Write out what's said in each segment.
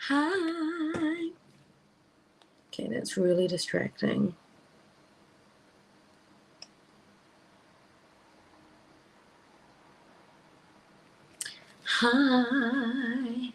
Hi. Okay, that's really distracting. Hi.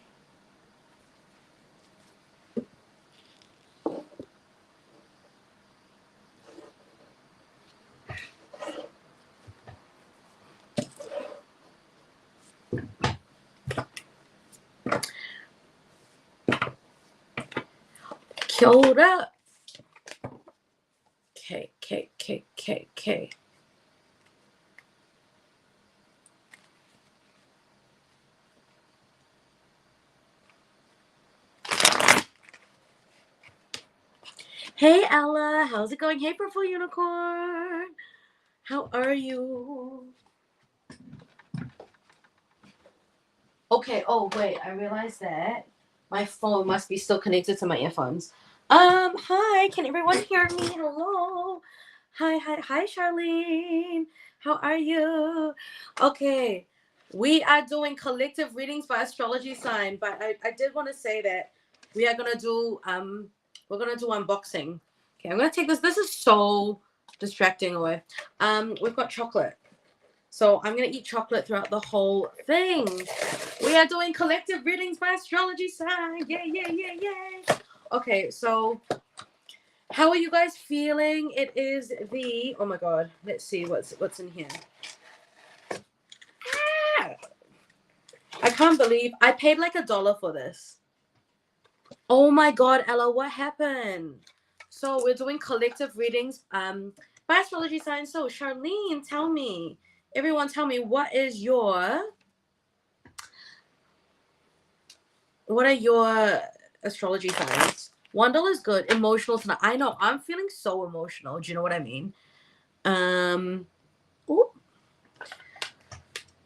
Kia ora. K. Hey, Ella. How's it going? Hey, Purple Unicorn. How are you? Okay. Oh, wait. I realized that my phone must be still connected to my earphones. Hi. Can everyone hear me? Hello. Hi, Charlene. How are you? Okay. We are doing collective readings by astrology sign, but I did want to say that we are gonna do unboxing. Okay, I'm gonna take this. This is so distracting away. We've got chocolate. So I'm going to eat chocolate throughout the whole thing. We are doing collective readings by astrology sign. Yay. Okay, so how are you guys feeling? It is the, oh my God, let's see what's in here. Ah! I can't believe I paid like $1 for this. Oh my God, Ella, what happened? So we're doing collective readings by astrology sign. So Charlene, everyone tell me, what are your astrology signs? $1 is good. Emotional tonight. I know. I'm feeling so emotional. Do you know what I mean?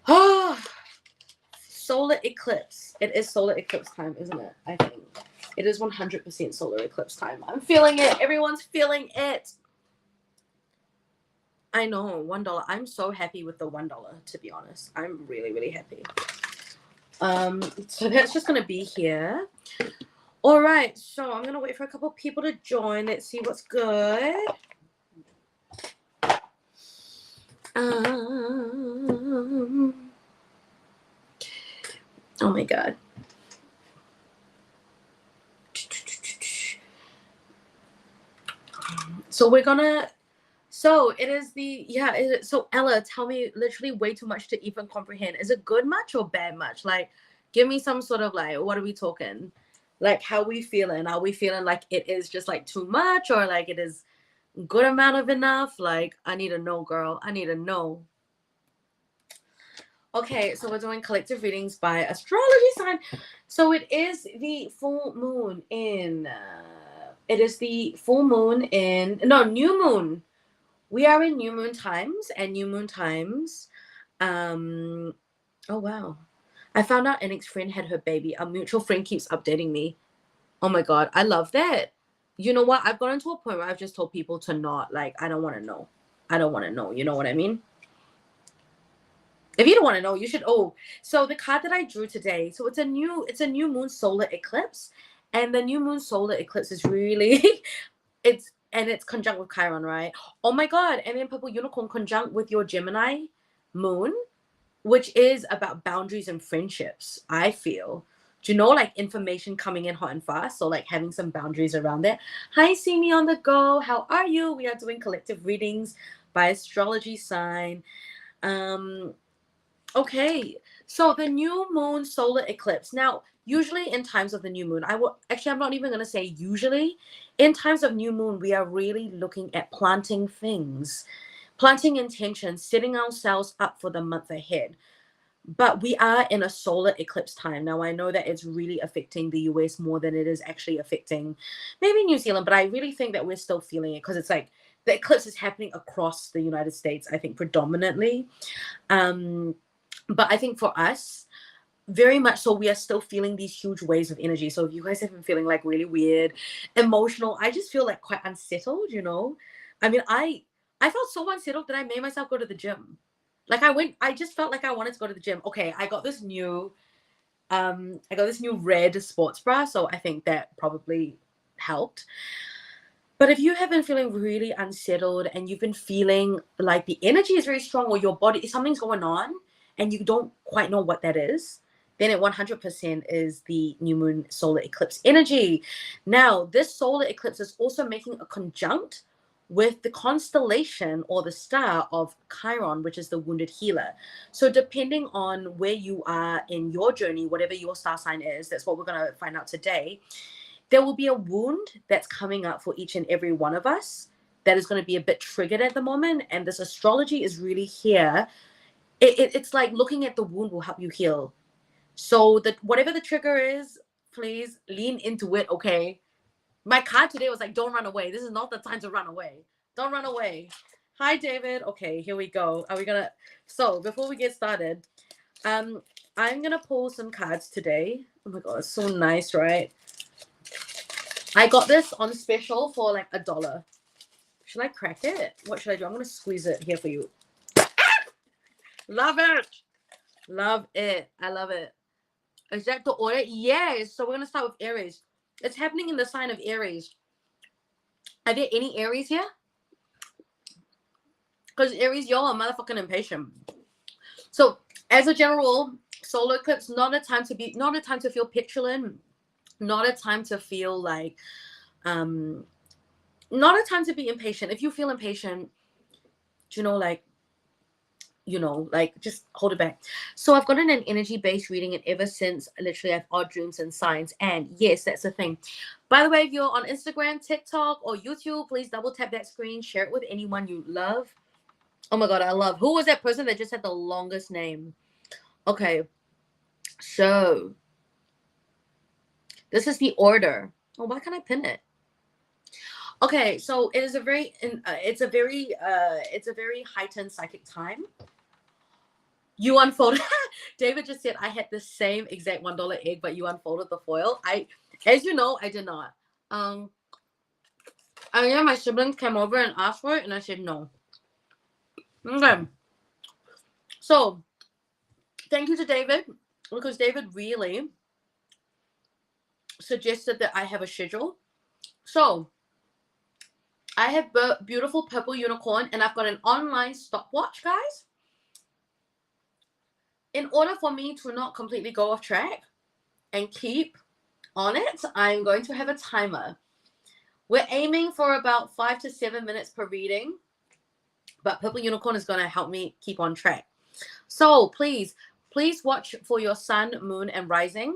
Oh, solar eclipse. It is solar eclipse time, isn't it? I think it is 100% solar eclipse time. I'm feeling it. Everyone's feeling it. I know. $1. I'm so happy with the $1. To be honest, I'm really, really happy. So that's just gonna be here. All right, so I'm going to wait for a couple of people to join. Let's see what's good. Oh my God. So we're going to, so it is the, yeah, so Ella, tell me literally way too much to even comprehend. Is it good much or bad much? Like, give me some sort of like, what are we talking? Like, how we feeling? Are we feeling like it is just like too much or like it is good amount of enough? Like, I need to know, girl. I need to know. Okay, so we're doing collective readings by astrology sign. So it is the full moon in. New moon. We are in new moon times, and new moon times. Oh wow! I found out an ex-friend had her baby. A mutual friend keeps updating me. Oh my God, I love that. You know what? I've gotten to a point where I've just told people to not like. I don't want to know. I don't want to know. You know what I mean? If you don't want to know, you should. Oh, so the card that I drew today. So it's a new moon solar eclipse, and the new moon solar eclipse is really, it's conjunct with Chiron, right? Oh my God! And then Purple Unicorn conjunct with your Gemini moon, which is about boundaries and friendships. I feel. Do you know, like information coming in hot and fast? So like having some boundaries around that. Hi, see me on the go. How are you? We are doing collective readings by astrology sign. Okay, so the new moon solar eclipse. Now, usually in times of the new moon, I'm not even going to say usually. In times of new moon, we are really looking at planting things, planting intentions, setting ourselves up for the month ahead. But we are in a solar eclipse time. Now, I know that it's really affecting the US more than it is actually affecting maybe New Zealand, but I really think that we're still feeling it because it's like the eclipse is happening across the United States, I think predominantly. But I think for us, very much so, we are still feeling these huge waves of energy. So if you guys have been feeling like really weird, emotional, I just feel like quite unsettled, you know? I mean, I felt so unsettled that I made myself go to the gym. Like I just felt like I wanted to go to the gym. Okay, I got this new I got this new red sports bra, so I think that probably helped. But if you have been feeling really unsettled and you've been feeling like the energy is very strong or your body, something's going on and you don't quite know what that is, then it 100% is the new moon solar eclipse energy. Now, this solar eclipse is also making a conjunct with the constellation or the star of Chiron, which is the wounded healer. So depending on where you are in your journey, whatever your star sign is, that's what we're going to find out today. There will be a wound that's coming up for each and every one of us that is going to be a bit triggered at the moment. And this astrology is really here. It's like looking at the wound will help you heal. So that whatever the trigger is, please lean into it, okay? My card today was like, don't run away. This is not the time to run away. Don't run away. Hi, David. Okay, here we go. Are we gonna... So before we get started, I'm gonna pull some cards today. Oh my God, it's so nice, right? I got this on special for like $1. Should I crack it? What should I do? I'm gonna squeeze it here for you. Love it. Love it. I love it. Is that the order? Yes. So we're gonna start with Aries. It's happening in the sign of Aries. Are there any Aries here? Because Aries, y'all are motherfucking impatient. So as a general, solar eclipse, not a time to feel petulant, not a time to feel like, not a time to be impatient. If you feel impatient, just hold it back. So I've gotten an energy-based reading, and ever since, literally, I've odd dreams and signs. And yes, that's the thing. By the way, if you're on Instagram, TikTok, or YouTube, please double tap that screen, share it with anyone you love. Oh my God, I love. Who was that person that just had the longest name? Okay, so this is the order. Oh, why can't I pin it? Okay, so it is a very heightened psychic time. You unfolded. David just said I had the same exact $1 egg, but you unfolded the foil. As you know, I did not. My siblings came over and asked for it, and I said no. Okay. So, thank you to David, because David really suggested that I have a schedule. So, I have beautiful purple unicorn, and I've got an online stopwatch, guys. In order for me to not completely go off track and keep on it, I'm going to have a timer. We're aiming for about 5 to 7 minutes per reading, but purple unicorn is going to help me keep on track. So please watch for your sun, moon, and rising.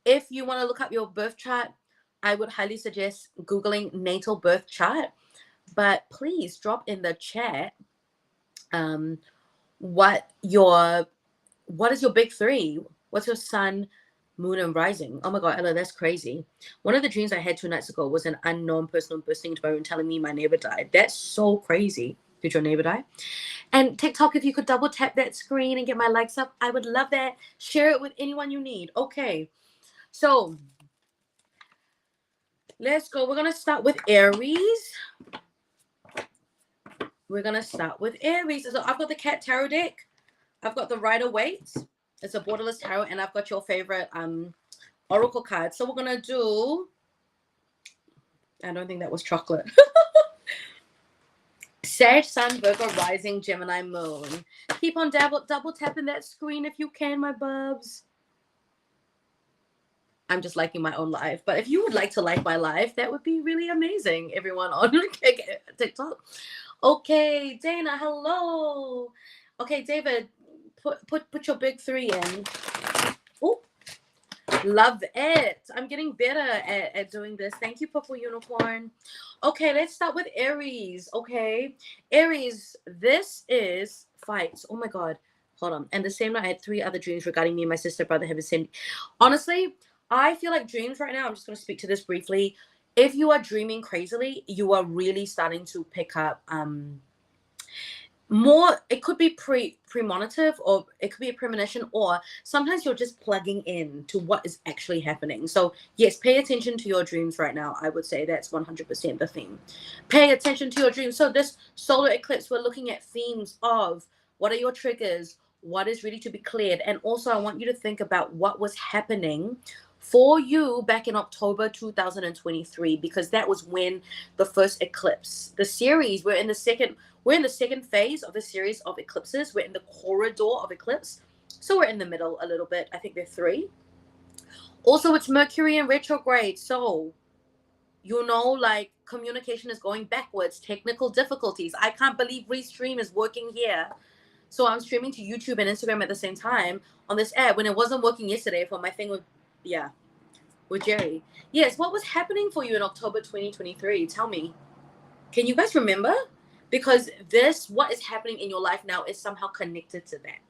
If you want to look up your birth chart, I would highly suggest Googling natal birth chart. But please drop in the chat what is your big three? What's your sun, moon, and rising? Oh my God, Ella, that's crazy. One of the dreams I had 2 nights ago was an unknown person bursting into my room telling me my neighbor died. That's so crazy. Did your neighbor die? And TikTok, if you could double tap that screen and get my likes up, I would love that. Share it with anyone you need. Okay, so let's go. We're going to start with Aries. So I've got the Cat Tarot deck. I've got the Rider-Waite. It's a borderless tarot, and I've got your favorite oracle card. So we're gonna do. I don't think that was chocolate. Sag, Sun, Virgo, Rising, Gemini, Moon. Keep on double tapping that screen if you can, my bubs. I'm just liking my own live, but if you would like to like my live, that would be really amazing. Everyone on TikTok. Okay, Dana, hello. Okay, David. Put your big 3 in. Oh, love it. I'm getting better at doing this. Thank you, Purple Unicorn. Okay, let's start with Aries. Okay, Aries, this is fights. Oh my God, hold on. And the same night, I had 3 other dreams regarding me and my sister, brother have been sent. Honestly, I feel like dreams right now, I'm just going to speak to this briefly. If you are dreaming crazily, you are really starting to pick up more. It could be premonitive, or it could be a premonition, or sometimes you're just plugging in to what is actually happening. So yes, pay attention to your dreams right now. I would say that's 100% the theme. Pay attention to your dreams. So this solar eclipse, we're looking at themes of what are your triggers, what is ready to be cleared. And also I want you to think about what was happening for you back in October 2023, because that was when the first eclipse, the series, we're in the second phase of the series of eclipses. We're in the corridor of eclipse. So we're in the middle a little bit. I think there are 3. Also, it's Mercury in retrograde. So, like communication is going backwards, technical difficulties. I can't believe Restream is working here. So I'm streaming to YouTube and Instagram at the same time on this app when it wasn't working yesterday for my thing with Jerry. Yes, what was happening for you in October 2023? Tell me. Can you guys remember? Because what is happening in your life now is somehow connected to that.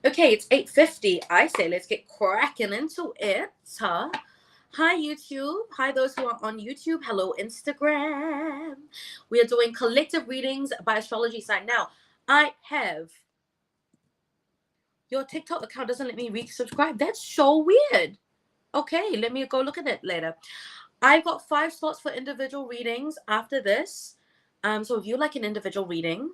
Okay, it's 8:50. I say let's get cracking into it. Hi, YouTube. Hi, those who are on YouTube. Hello, Instagram. We are doing collective readings by astrology sign. Now, I have your TikTok account doesn't let me resubscribe. That's so weird. Okay, let me go look at it later. I've got 5 slots for individual readings after this. So if you like an individual reading,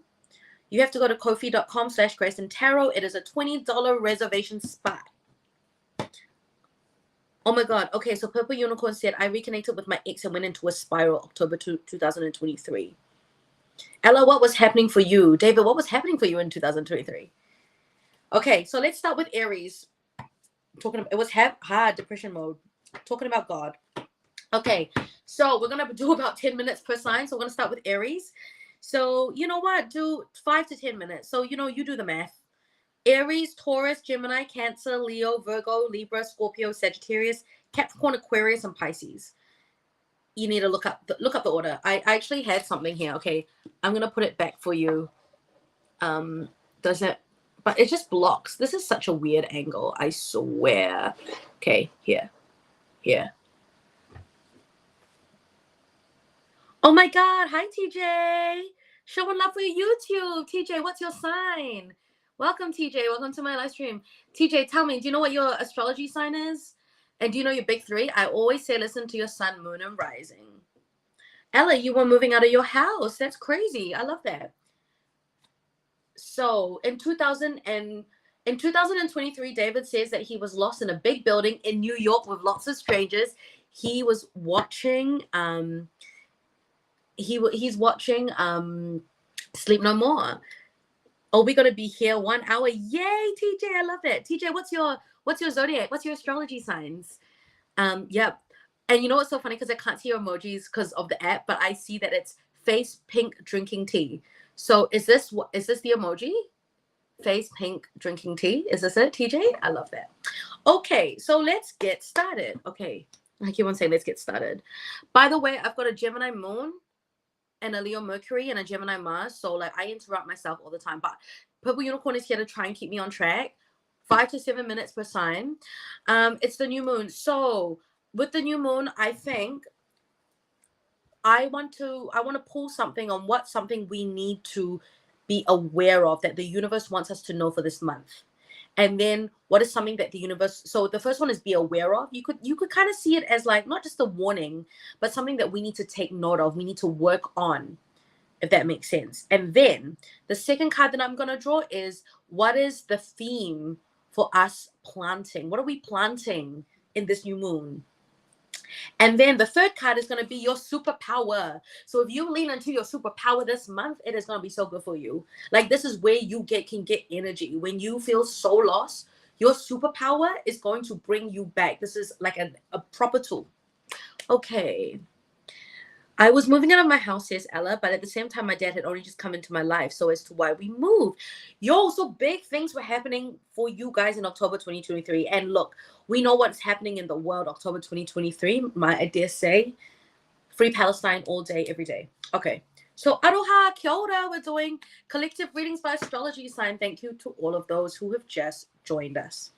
you have to go to ko-fi.com/GraceandTarot. It is a $20 reservation spot. Oh my God. Okay, so Purple Unicorn said, I reconnected with my ex and went into a spiral October 2023. Ella, what was happening for you? David, what was happening for you in 2023? Okay, so let's start with Aries. It was hard depression mode. Talking about God. Okay, so we're going to do about 10 minutes per sign. So we're going to start with Aries. So you know what? Do 5 to 10 minutes. So, you do the math. Aries, Taurus, Gemini, Cancer, Leo, Virgo, Libra, Scorpio, Sagittarius, Capricorn, Aquarius, and Pisces. You need to look up the order. I actually had something here. Okay, I'm going to put it back for you. Does it? But it just blocks. This is such a weird angle, I swear. Okay, here. Oh my God. Hi, TJ. Showing love for your YouTube. TJ, what's your sign? Welcome, TJ. Welcome to my live stream. TJ, tell me, do you know what your astrology sign is? And do you know your big 3? I always say listen to your sun, moon, and rising. Ella, you were moving out of your house. That's crazy. I love that. So in 2023, David says that he was lost in a big building in New York with lots of strangers. He was watching he's watching Sleep No More. Oh, we're gonna be here 1 hour. Yay, TJ, I love it. TJ, what's your zodiac? What's your astrology signs? Yep. And you know what's so funny? Because I can't see your emojis because of the app, but I see that it's face pink drinking tea. So is this the emoji? Face pink drinking tea. Is this it, TJ? I love that. Okay, so let's get started. Okay, I keep on saying let's get started. By the way, I've got a Gemini moon and a Leo Mercury and a Gemini Mars. So like I interrupt myself all the time. But Purple Unicorn is here to try and keep me on track. 5 to 7 minutes per sign. It's the new moon. So with the new moon, I think I want to pull something on what's something we need to be aware of that the universe wants us to know for this month. And then what is something that the universe, so the first one is be aware of. You could kind of see it as like not just a warning, but something that we need to take note of. We need to work on, if that makes sense. And then the second card that I'm going to draw is what is the theme for us planting? What are we planting in this new moon? And then the third card is going to be your superpower. So if you lean into your superpower this month, it is going to be so good for you. Like this is where you can get energy. When you feel so lost, your superpower is going to bring you back. This is like a proper tool. Okay. I was moving out of my house, says Ella, but at the same time, my dad had only just come into my life. So as to why we moved. Yo, so big things were happening for you guys in October 2023. And look, we know what's happening in the world, October 2023. I dare say, free Palestine all day, every day. Okay. So Aroha, kia ora. We're doing collective readings by astrology sign. Thank you to all of those who have just joined us.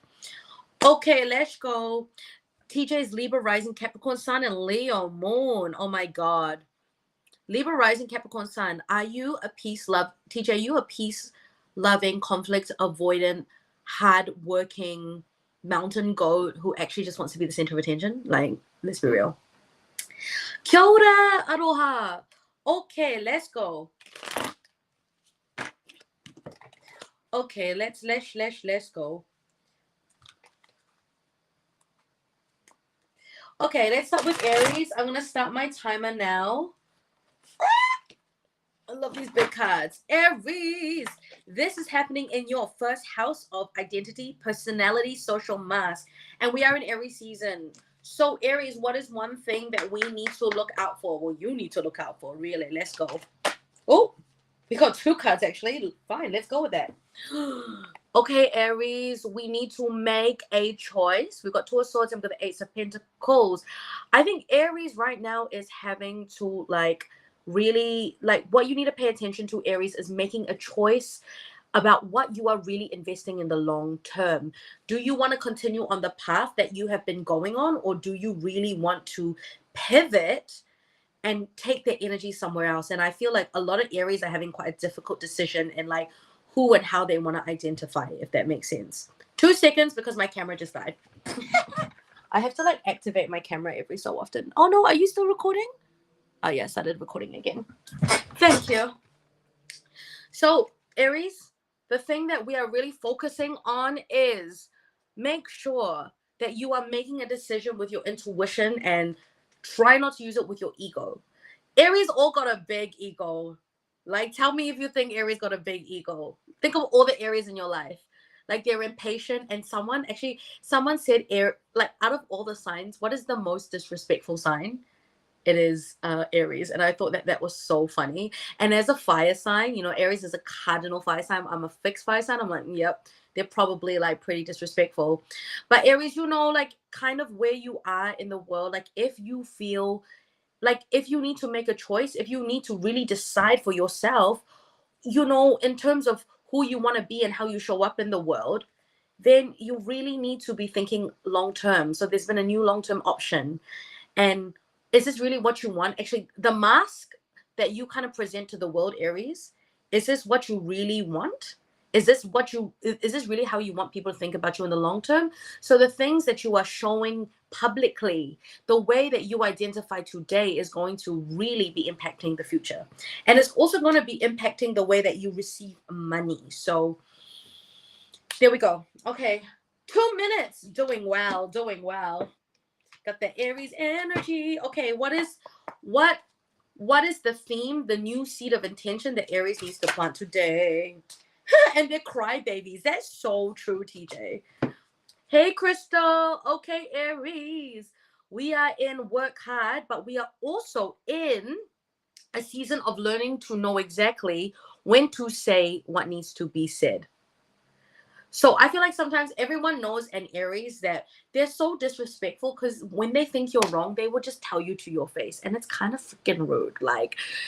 Okay, let's go. TJ's Libra rising, Capricorn sun, and Leo moon. Oh my God. Libra rising, Capricorn sun. Are you a peace love? TJ, you a peace loving, conflict avoidant, hard working mountain goat who actually just wants to be the center of attention? Like, let's be real. Kia ora, aroha. Okay, let's go. Okay, let's go. Okay, let's start with Aries. I'm gonna start my timer now. I love these big cards. Aries, this is happening in your first house of identity, personality, social mass. And we are in Aries season. So, Aries, what is one thing that we need to look out for? Well, you need to look out for, really. Let's go. Oh, we got two cards actually. Fine, let's go with that. Okay, Aries, we need to make a choice. We've got Two of Swords and we've got the Ace of Pentacles. I think Aries right now is having to really what you need to pay attention to, Aries, is making a choice about what you are really investing in the long term. Do you want to continue on the path that you have been going on, or do you really want to pivot and take their energy somewhere else? And I feel like a lot of Aries are having quite a difficult decision in who and how they want to identify, if that makes sense. 2 seconds because my camera just died. I have to activate my camera every so often. Oh no, are you still recording? Oh yeah, I started recording again. Thank you. So Aries, the thing that we are really focusing on is make sure that you are making a decision with your intuition and try not to use it with your ego. Aries all got a big ego. Tell me if you think Aries got a big ego. Think of all the Aries in your life. They're impatient, and someone said, out of all the signs, what is the most disrespectful sign? It is Aries. And I thought that was so funny. And as a fire sign, Aries is a cardinal fire sign. I'm a fixed fire sign. I'm like, yep, they're probably pretty disrespectful. But Aries, kind of where you are in the world, if you feel if you need to make a choice, if you need to really decide for yourself, in terms of who you want to be and how you show up in the world, then you really need to be thinking long term. So there's been a new long term option. And is this really what you want? Actually, the mask that you kind of present to the world, Aries, is this what you really want? Is this really how you want people to think about you in the long term? So the things that you are showing publicly, the way that you identify today, is going to really be impacting the future. And it's also going to be impacting the way that you receive money. So there we go. Okay. 2 minutes. Doing well. Got the Aries energy. Okay, what is the theme, the new seed of intention that Aries needs to plant today? And they're crybabies. That's so true, TJ. Hey, Crystal. Okay, Aries. We are in work hard, but we are also in a season of learning to know exactly when to say what needs to be said. So I feel like sometimes everyone knows an Aries that they're so disrespectful, because when they think you're wrong, they will just tell you to your face. And it's kind of freaking rude.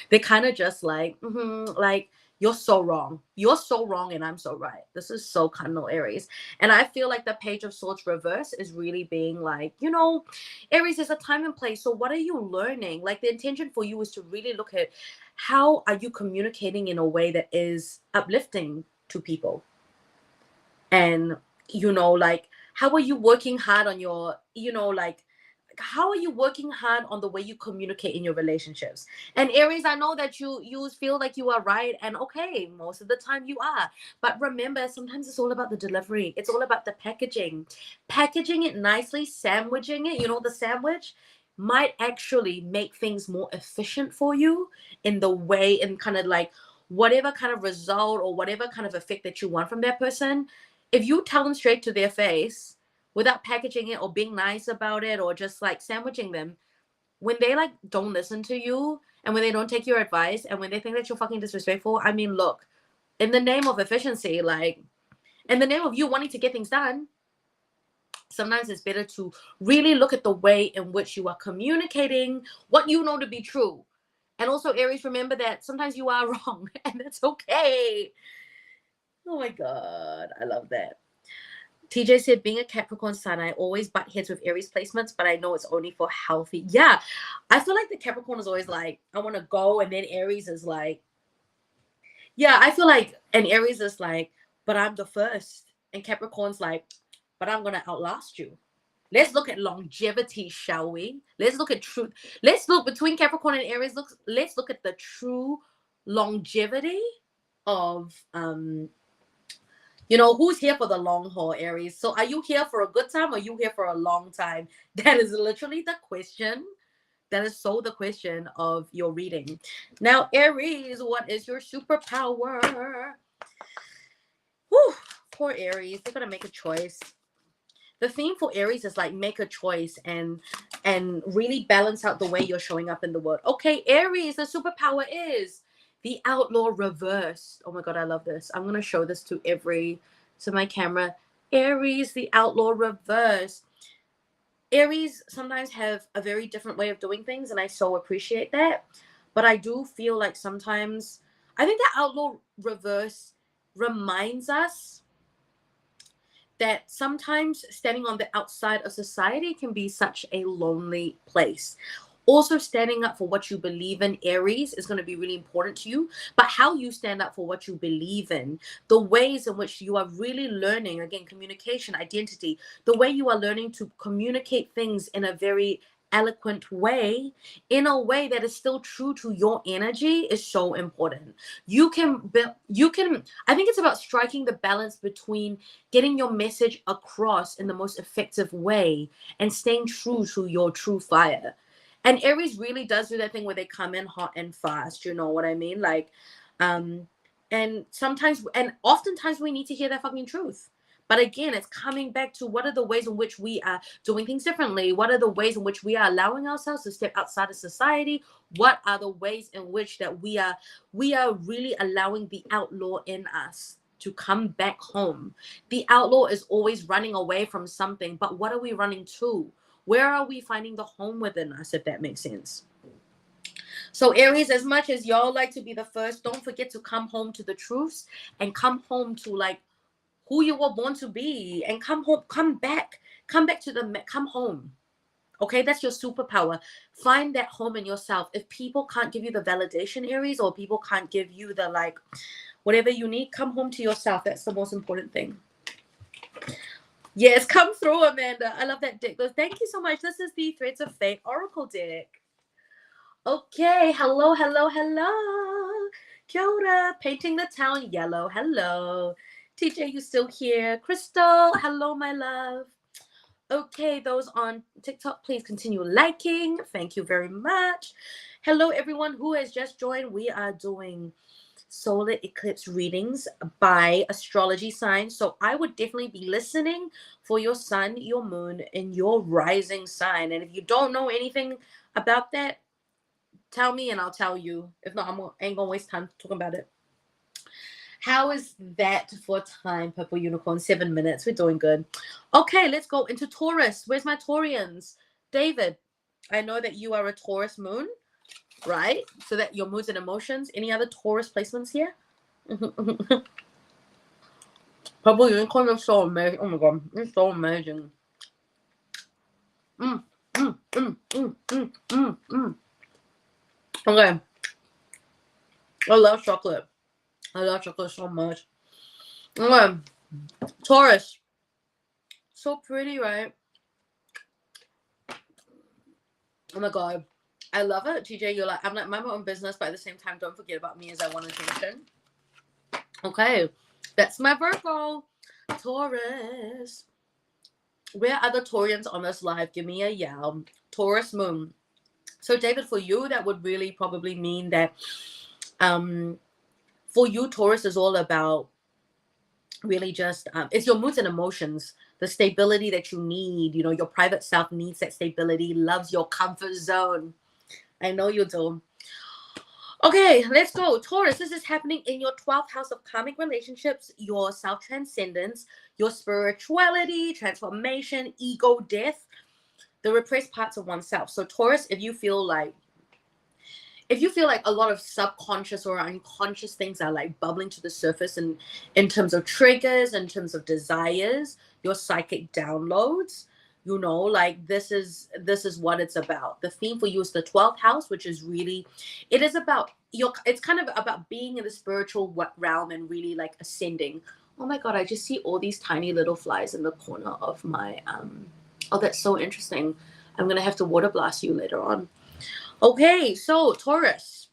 They're kind of just you're so wrong. You're so wrong and I'm so right. This is so cardinal Aries. And I feel like the Page of Swords reverse is really being Aries, is a time and place. So what are you learning? The intention for you is to really look at how are you communicating in a way that is uplifting to people. And how are you working hard on your how are you working hard on the way you communicate in your relationships? And Aries, I know that you feel like you are right, and okay, most of the time you are, but remember, sometimes it's all about the delivery. It's all about the packaging it nicely, sandwiching it. The sandwich might actually make things more efficient for you in the way, and kind of whatever kind of result or whatever kind of effect that you want from that person. If you tell them straight to their face without packaging it or being nice about it, or just sandwiching them, when they don't listen to you, and when they don't take your advice, and when they think that you're fucking disrespectful, I mean, look, in the name of efficiency, in the name of you wanting to get things done, sometimes it's better to really look at the way in which you are communicating what you know to be true. And also, Aries, remember that sometimes you are wrong, and that's okay. Oh my God, I love that. TJ said, being a Capricorn sun, I always butt heads with Aries placements, but I know it's only for healthy. Yeah, I feel like the Capricorn is always I want to go, and then Aries is yeah, I feel and Aries is but I'm the first. And Capricorn's but I'm going to outlast you. Let's look at longevity, shall we? Let's look at truth. Let's look between Capricorn and Aries. Let's look at the true longevity of You know, who's here for the long haul, Aries? So are you here for a good time or are you here for a long time? That is literally the question. That is so the question of your reading. Now, Aries, what is your superpower? Whew, poor Aries. They're going to make a choice. The theme for Aries is like make a choice and really balance out the way you're showing up in the world. Okay, Aries, the superpower is the outlaw reverse. Oh my god, I love this. I'm gonna show this to my camera. Aries, the outlaw reverse. Aries sometimes have a very different way of doing things, and I so appreciate that. But I do feel like sometimes I think the outlaw reverse reminds us that sometimes standing on the outside of society can be such a lonely place. Also, standing up for what you believe in, Aries, is going to be really important to you. But how you stand up for what you believe in, the ways in which you are really learning, again, communication, identity, the way you are learning to communicate things in a very eloquent way, in a way that is still true to your energy, is so important. I think it's about striking the balance between getting your message across in the most effective way and staying true to your true fire. And Aries really does do that thing where they come in hot and fast, you know what I mean? Like, um, and sometimes and oftentimes we need to hear that fucking truth. But again, it's coming back to what are the ways in which we are doing things differently? What are the ways in which we are allowing ourselves to step outside of society? What are the ways in which that we are really allowing the outlaw in us to come back home? The outlaw is always running away from something, but what are we running to? Where are we finding the home within us, if that makes sense? So Aries, as much as y'all like to be the first, don't forget to come home to the truths and come home to like who you were born to be, and come home, come back to come home. Okay, that's your superpower. Find that home in yourself. If people can't give you the validation, Aries, or people can't give you the like whatever you need, come home to yourself. That's the most important thing. Yes, come through, Amanda. I love that deck. Thank you so much. This is the Threads of Fate Oracle deck. Okay, hello. Kia ora. Painting the town yellow. Hello. TJ, you still here? Crystal, hello, my love. Okay, those on TikTok, please continue liking. Thank you very much. Hello, everyone who has just joined. We are doing solar eclipse readings by astrology signs. So I would definitely be listening for your sun, your moon, and your rising sign. And if you don't know anything about that, tell me and I'll tell you. If not, I ain't gonna waste time talking about it. How is that for time, Purple Unicorn? 7 minutes. We're doing good. Okay, let's go into Taurus. Where's my Taurians? David, I know that you are a Taurus moon, right? So that your moods and emotions. Any other Taurus placements here? Purple Unicorn is so amazing. Oh my god, it's so amazing. Okay. I love chocolate. I love chocolate so much. Okay. Taurus. So pretty, right? Oh my god. I love it. TJ, you're like, I'm like, mind my own business, but at the same time, don't forget about me as I want attention. Okay. That's my Virgo. Taurus. Where are the Taurians on this live? Give me a yell. Taurus moon. So David, for you, that would really probably mean that for you, Taurus is all about really just it's your moods and emotions, the stability that you need. You know, your private self needs that stability, loves your comfort zone. I know you do. Okay, let's go. Taurus, this is happening in your 12th house of karmic relationships, your self-transcendence, your spirituality, transformation, ego death, the repressed parts of oneself. So Taurus, if you feel like a lot of subconscious or unconscious things are like bubbling to the surface and in terms of triggers, in terms of desires, your psychic downloads, you know, like this is what it's about. The theme for you is the 12th house, which is really, it is about it's kind of about being in the spiritual realm and really like ascending. Oh my god, I just see all these tiny little flies in the corner of my oh, that's so interesting. I'm gonna have to water blast you later on. Okay, so Taurus,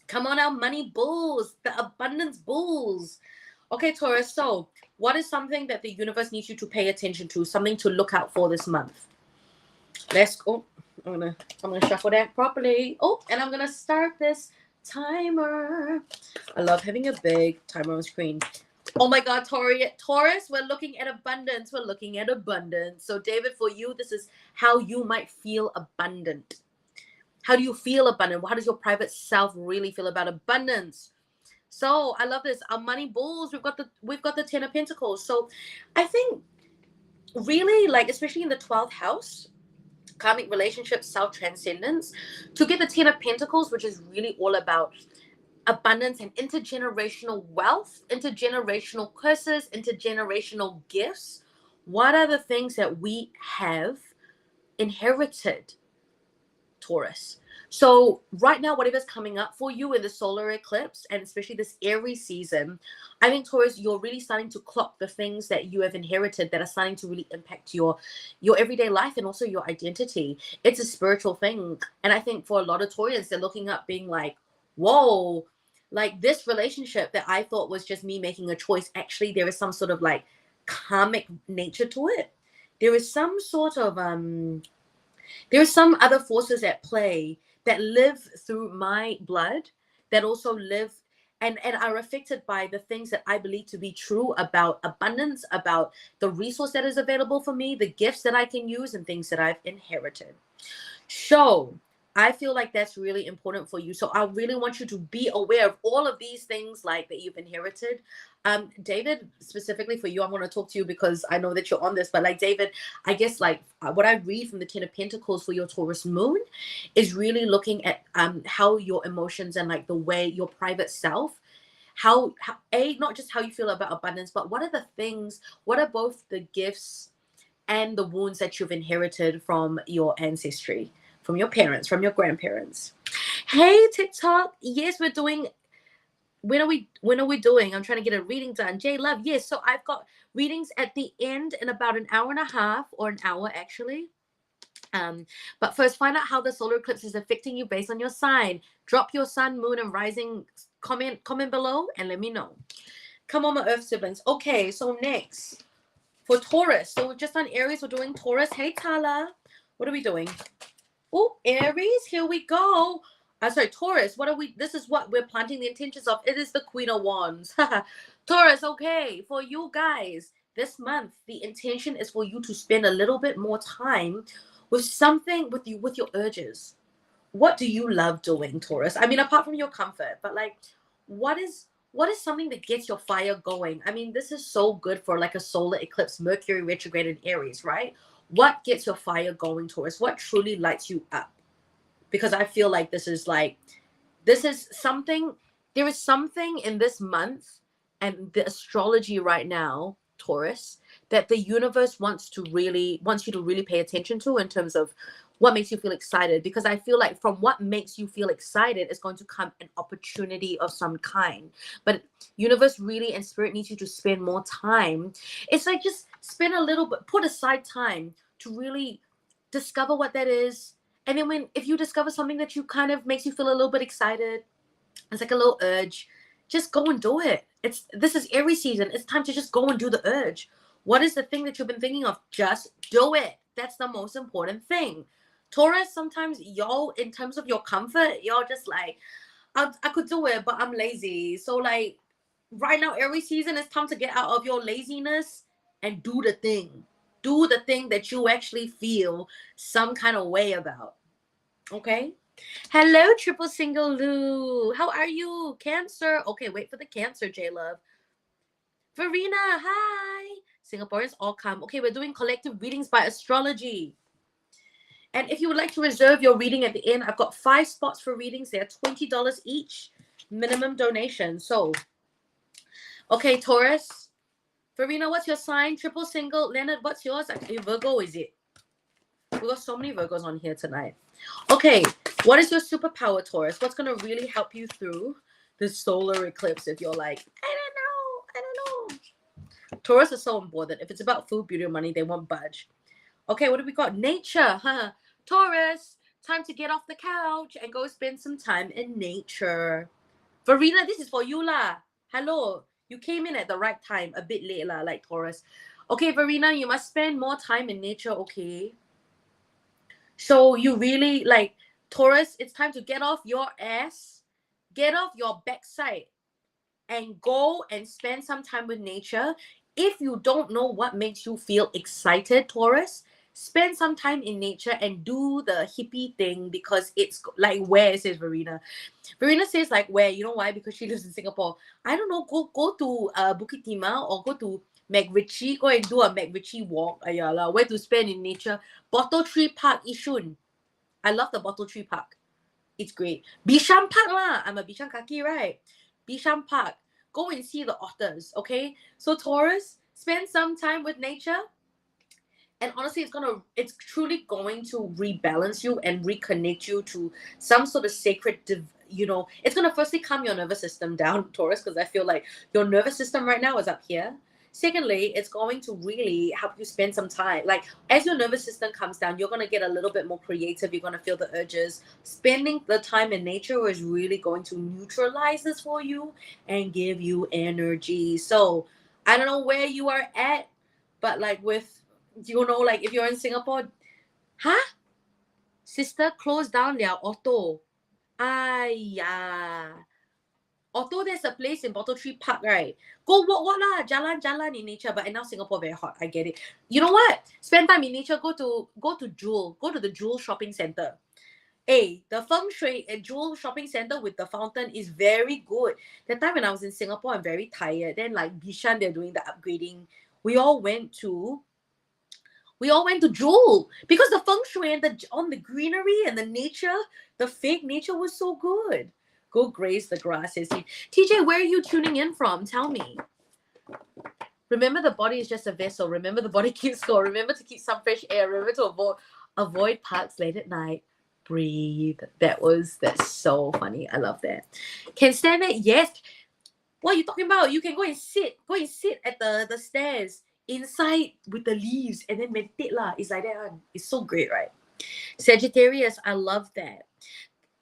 come on, our money bulls, the abundance bulls. Okay, Taurus. So, what is something that the universe needs you to pay attention to? Something to look out for this month. Let's go. I'm gonna shuffle that properly. Oh, and I'm gonna start this timer. I love having a big timer on screen. Oh my God, Taurus, we're looking at abundance. We're looking at abundance. So, David, for you, this is how you might feel abundant. How do you feel abundant? How does your private self really feel about abundance? So, I love this. Our money bulls. We've got the Ten of Pentacles. So, I think really, like, especially in the 12th house, karmic relationships, self-transcendence, to get the Ten of Pentacles, which is really all about abundance and intergenerational wealth, intergenerational curses, intergenerational gifts. What are the things that we have inherited, Taurus? So right now, whatever's coming up for you in the solar eclipse, and especially this Aries season, I think, Taurus, you're really starting to clock the things that you have inherited that are starting to really impact your everyday life and also your identity. It's a spiritual thing. And I think for a lot of Taurians, they're looking up being like, whoa, like this relationship that I thought was just me making a choice, actually there is some sort of like karmic nature to it. There is some sort of there are some other forces at play that live through my blood, that also live and are affected by the things that I believe to be true about abundance, about the resource that is available for me, the gifts that I can use, and things that I've inherited. So I feel like that's really important for you. So I really want you to be aware of all of these things like that you've inherited. David, specifically for you, I want to talk to you because I know that you're on this, but like David, I guess like what I read from the Ten of Pentacles for your Taurus moon is really looking at how your emotions and like the way your private self, how not just how you feel about abundance, but what are the things, what are both the gifts and the wounds that you've inherited from your ancestry, from your parents, from your grandparents. Hey TikTok, yes, we're doing. When are we doing? I'm trying to get a reading done. J Love, yes. So I've got readings at the end in about an hour and a half, or an hour actually. But first, find out how the solar eclipse is affecting you based on your sign. Drop your sun, moon, and rising comment below and let me know. Come on, my Earth siblings. Okay, so next for Taurus. So we've just done Aries. We're doing Taurus. Hey Tala, what are we doing? Oh, Aries, here we go. Sorry, Taurus. What are we? This is what we're planting the intentions of. It is the Queen of Wands. Taurus, okay. For you guys, this month, the intention is for you to spend a little bit more time with something with your urges. What do you love doing, Taurus? I mean, apart from your comfort, but like, what is something that gets your fire going? I mean, this is so good for like a solar eclipse, Mercury retrograde in Aries, right? What gets your fire going, Taurus? What truly lights you up? Because I feel like this is something, there is something in this month and the astrology right now, Taurus, that the universe wants you to really pay attention to in terms of what makes you feel excited. Because I feel like from what makes you feel excited is going to come an opportunity of some kind. But universe really and spirit needs you to spend more time. It's like just spend a little bit, put aside time to really discover what that is. And then if you discover something that you kind of makes you feel a little bit excited, it's like a little urge, just go and do it. This is Aries season. It's time to just go and do the urge. What is the thing that you've been thinking of? Just do it. That's the most important thing. Taurus, sometimes y'all, in terms of your comfort, y'all just like, I could do it, but I'm lazy. So like right now, Aries season, it's time to get out of your laziness and do the thing. Do the thing that you actually feel some kind of way about. Okay? Hello, triple single Lou. How are you? Cancer. Okay, wait for the Cancer, J-Love. Verena, hi. Singaporeans all come. Okay, we're doing collective readings by astrology. And if you would like to reserve your reading at the end, I've got 5 spots for readings. They're $20 each. Minimum donation. So, okay, Taurus. Verena, what's your sign? Triple single. Leonard, what's yours? Virgo, is it? We've got so many Virgos on here tonight. Okay, what is your superpower, Taurus? What's going to really help you through this solar eclipse if you're like, I don't know. Taurus is so important. If it's about food, beauty, or money, they won't budge. Okay, what do we got? Nature. Huh? Taurus, time to get off the couch and go spend some time in nature. Verena, this is for you lah. Hello. You came in at the right time, a bit late lah, like Taurus. Okay, Verena, you must spend more time in nature, okay? So you really like Taurus, it's time to get off your ass, get off your backside, and go and spend some time with nature. If you don't know what makes you feel excited, Taurus, spend some time in nature and do the hippie thing because it's like where, says Verena. Verena says like where, you know why? Because she lives in Singapore. I don't know, go to Bukit Timah or go to MacRitchie, go and do a MacRitchie walk. Ayala, where to spend in nature. Bottle Tree Park, Yishun. I love the Bottle Tree Park. It's great. Bishan Park lah. I'm a Bishan kaki, right? Bishan Park. Go and see the otters, okay? So Taurus, spend some time with nature. And honestly, it's truly going to rebalance you and reconnect you to some sort of sacred, it's gonna firstly calm your nervous system down, Taurus, because I feel like your nervous system right now is up here. Secondly, it's going to really help you spend some time. Like as your nervous system comes down, you're gonna get a little bit more creative. You're gonna feel the urges. Spending the time in nature is really going to neutralize this for you and give you energy. So I don't know where you are at, but like like if you're in Singapore, huh? Sister, close down their auto. Yeah. Auto, there's a place in Bottle Tree Park, right? Go walk lah, jalan in nature. But now Singapore very hot. I get it. You know what? Spend time in nature. Go to Jewel. Go to the Jewel shopping center. Hey, the feng shui at Jewel shopping center with the fountain is very good. That time when I was in Singapore, I'm very tired. Then like Bishan, they're doing the upgrading. We all went to Jewel because the feng shui and the greenery and the nature, the fake nature was so good. Go graze the grass, says TJ. Where are you tuning in from? Tell me. Remember, the body is just a vessel. Remember, the body keeps score. Remember to keep some fresh air. Remember to avoid parks late at night. Breathe. That's so funny. I love that. Can stand it? Yes. What are you talking about? You can go and sit at the stairs inside with the leaves and then meditate lah. It's like that one. It's so great, right? Sagittarius, I love that.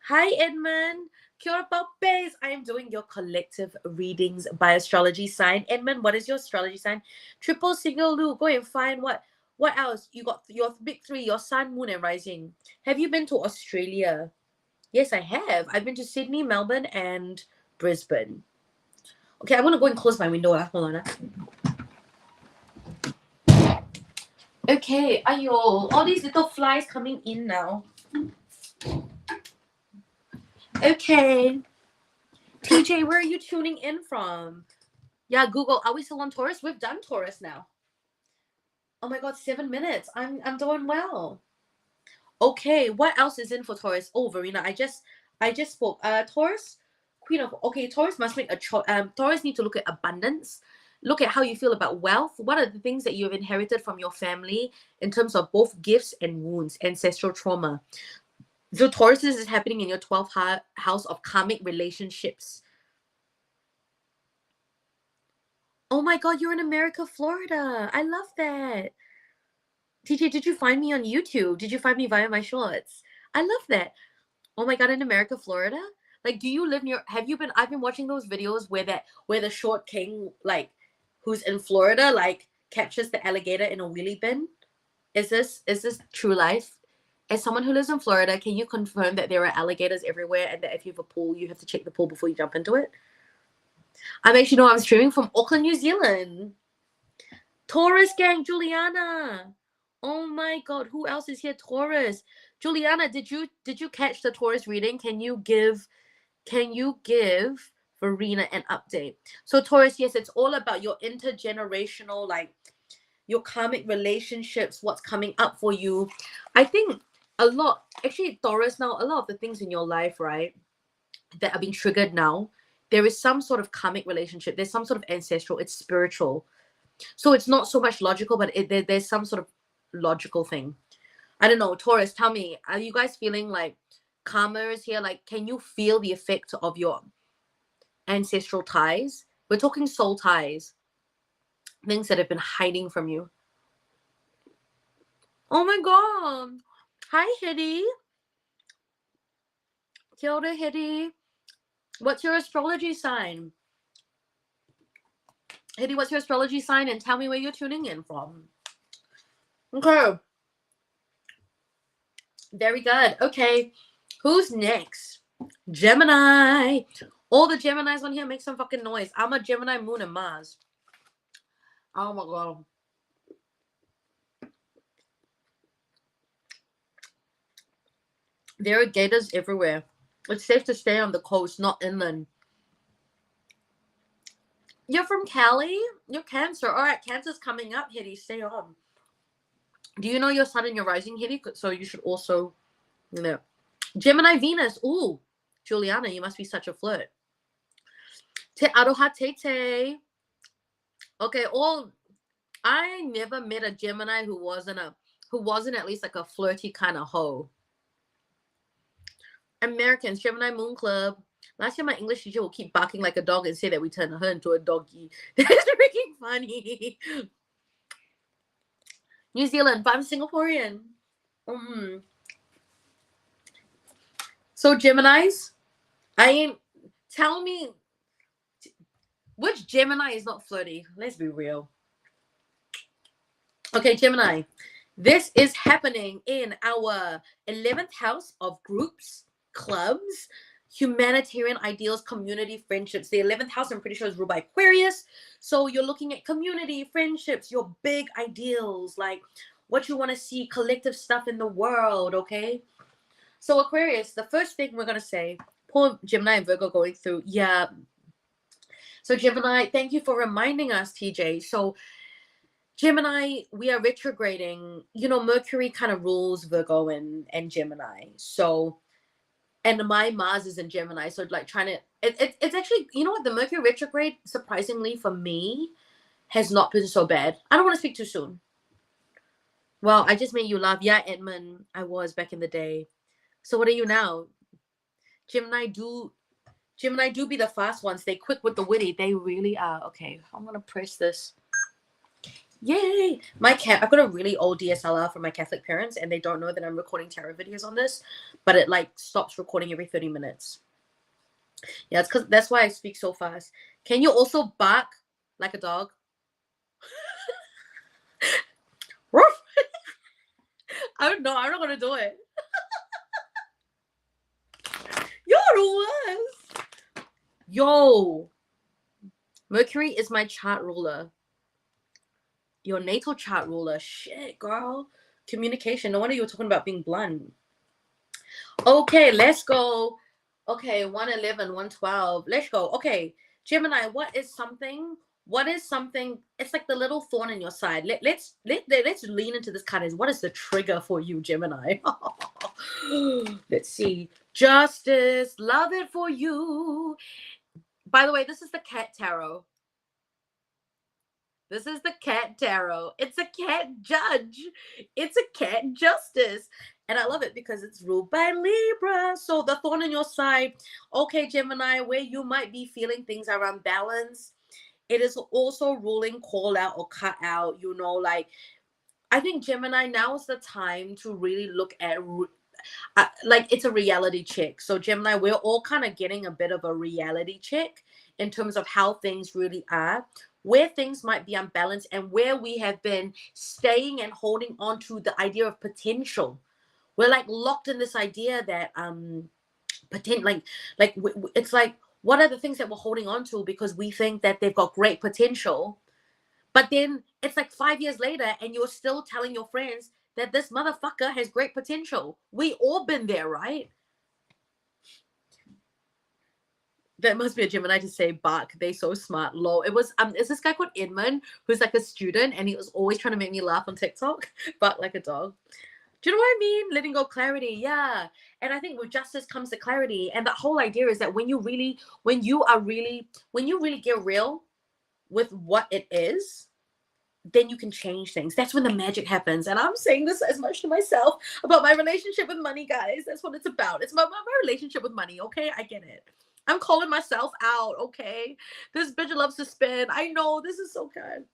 Hi Edmund. Kia ora papes. I am doing your collective readings by astrology sign. Edmund, what is your astrology sign? Triple single Lu. Go and find what else? You got your big three, your sun, moon, and rising. Have you been to Australia? Yes, I have. I've been to Sydney, Melbourne, and Brisbane. Okay, I'm gonna go and close my window. Hold on. Okay, ayo, all these little flies coming in now. Okay. TJ, where are you tuning in from? Yeah, Google, are we still on Taurus? We've done Taurus now. Oh my god, 7 minutes. I'm doing well. Okay, what else is in for Taurus? Oh, Verena, I just spoke. Taurus, Taurus must make a choice. Taurus need to look at abundance. Look at how you feel about wealth. What are the things that you've inherited from your family in terms of both gifts and wounds, ancestral trauma? So Taurus is happening in your 12th house of karmic relationships. Oh my god, you're in America, Florida. I love that. TJ, did you find me on YouTube? Did you find me via my shorts? I love that. Oh my god, in America, Florida? Like, do you live near? I've been watching those videos where the short king, like, who's in Florida, like, catches the alligator in a wheelie bin. Is this true life? As someone who lives in Florida, can you confirm that there are alligators everywhere and that if you have a pool, you have to check the pool before you jump into it? I'm streaming from Auckland, New Zealand. Taurus gang, Juliana. Oh my god, who else is here? Taurus. Juliana, did you catch the Taurus reading? Can you give Verena an update? So Taurus, yes, it's all about your intergenerational, like your karmic relationships, what's coming up for you. I think Taurus, now a lot of the things in your life, right, that are being triggered now, there is some sort of karmic relationship. There's some sort of ancestral, it's spiritual. So it's not so much logical, but there's some sort of logical thing. I don't know. Taurus, tell me, are you guys feeling like karma is here? Like, can you feel the effect of your ancestral ties? We're talking soul ties. Things that have been hiding from you. Oh my god. Hi, Hedy. Kia ora, Hedy. What's your astrology sign? Hitty, what's your astrology sign? And tell me where you're tuning in from. Okay. Very good. Okay. Who's next? Gemini. All the Geminis on here make some fucking noise. I'm a Gemini, Moon, and Mars. Oh my god. There are gators everywhere. It's safe to stay on the coast, not inland. You're from Cali? You're Cancer. All right, Cancer's coming up, Hitty. Stay on. Do you know your sun and your rising, Hitty? So you should also, you know. Gemini, Venus. Ooh, Juliana, you must be such a flirt. Te aroha tete. Okay, I never met a Gemini who wasn't at least like a flirty kind of hoe. Americans, Gemini Moon Club. Last year, my English teacher will keep barking like a dog and say that we turn her into a doggy. That's freaking funny. New Zealand, but I'm Singaporean. So Geminis, tell me which Gemini is not flirty. Let's be real. Okay, Gemini, this is happening in our 11th house of groups, clubs, humanitarian ideals, community, friendships. The 11th house, I'm pretty sure, is ruled by Aquarius. So you're looking at community, friendships, your big ideals, like what you want to see, collective stuff in the world, okay? So Aquarius, the first thing we're going to say, poor Gemini and Virgo going through, yeah. So Gemini, thank you for reminding us, TJ. So Gemini, we are retrograding. You know, Mercury kind of rules Virgo and Gemini. So, and my Mars is in Gemini. So like trying to, it's actually, you know what, the Mercury retrograde, surprisingly for me, has not been so bad. I don't want to speak too soon. Well, I just made you laugh. Yeah, Edmund, I was back in the day. So what are you now? Gemini do be the fast ones. They quick with the witty. They really are. Okay, I'm going to press this. Yay! I've got a really old DSLR from my Catholic parents, and they don't know that I'm recording tarot videos on this, but it like stops recording every 30 minutes. Yeah, it's because that's why I speak so fast. Can you also bark like a dog? I don't know. I'm not gonna do it. You're the worst. Yo, Mercury is my chart ruler. Your natal chart ruler. Shit, girl. Communication. No wonder you were talking about being blunt. Okay, let's go. Okay, 111, 112. Let's go. Okay, Gemini, what is something? It's like the little thorn in your side. Let's lean into this card. What is the trigger for you, Gemini? Let's see. Justice. Love it for you. By the way, this is the cat tarot. This is the cat tarot. It's a cat judge. It's a cat justice. And I love it because it's ruled by Libra. So the thorn in your side. Okay, Gemini, where you might be feeling things are unbalanced, it is also ruling call out or cut out. You know, like, I think Gemini, now is the time to really look at, like, it's a reality check. So Gemini, we're all kind of getting a bit of a reality check in terms of how things really are, where things might be unbalanced, and where we have been staying and holding on to the idea of potential. We're like locked in this idea that it's like, what are the things that we're holding on to because we think that they've got great potential, but then it's like 5 years later and you're still telling your friends that this motherfucker has great potential. We all been there, right? That must be a Gemini to say bark. They so smart. Lol. It was is this guy called Edmund who's like a student and he was always trying to make me laugh on TikTok. Bark like a dog. Do you know what I mean? Letting go, clarity. Yeah. And I think with justice comes the clarity. And the whole idea is that when you really get real with what it is, then you can change things. That's when the magic happens. And I'm saying this as much to myself about my relationship with money, guys. That's what it's about. It's about my relationship with money. Okay, I get it. I'm calling myself out. Okay, this bitch loves to spend. I know this is so good.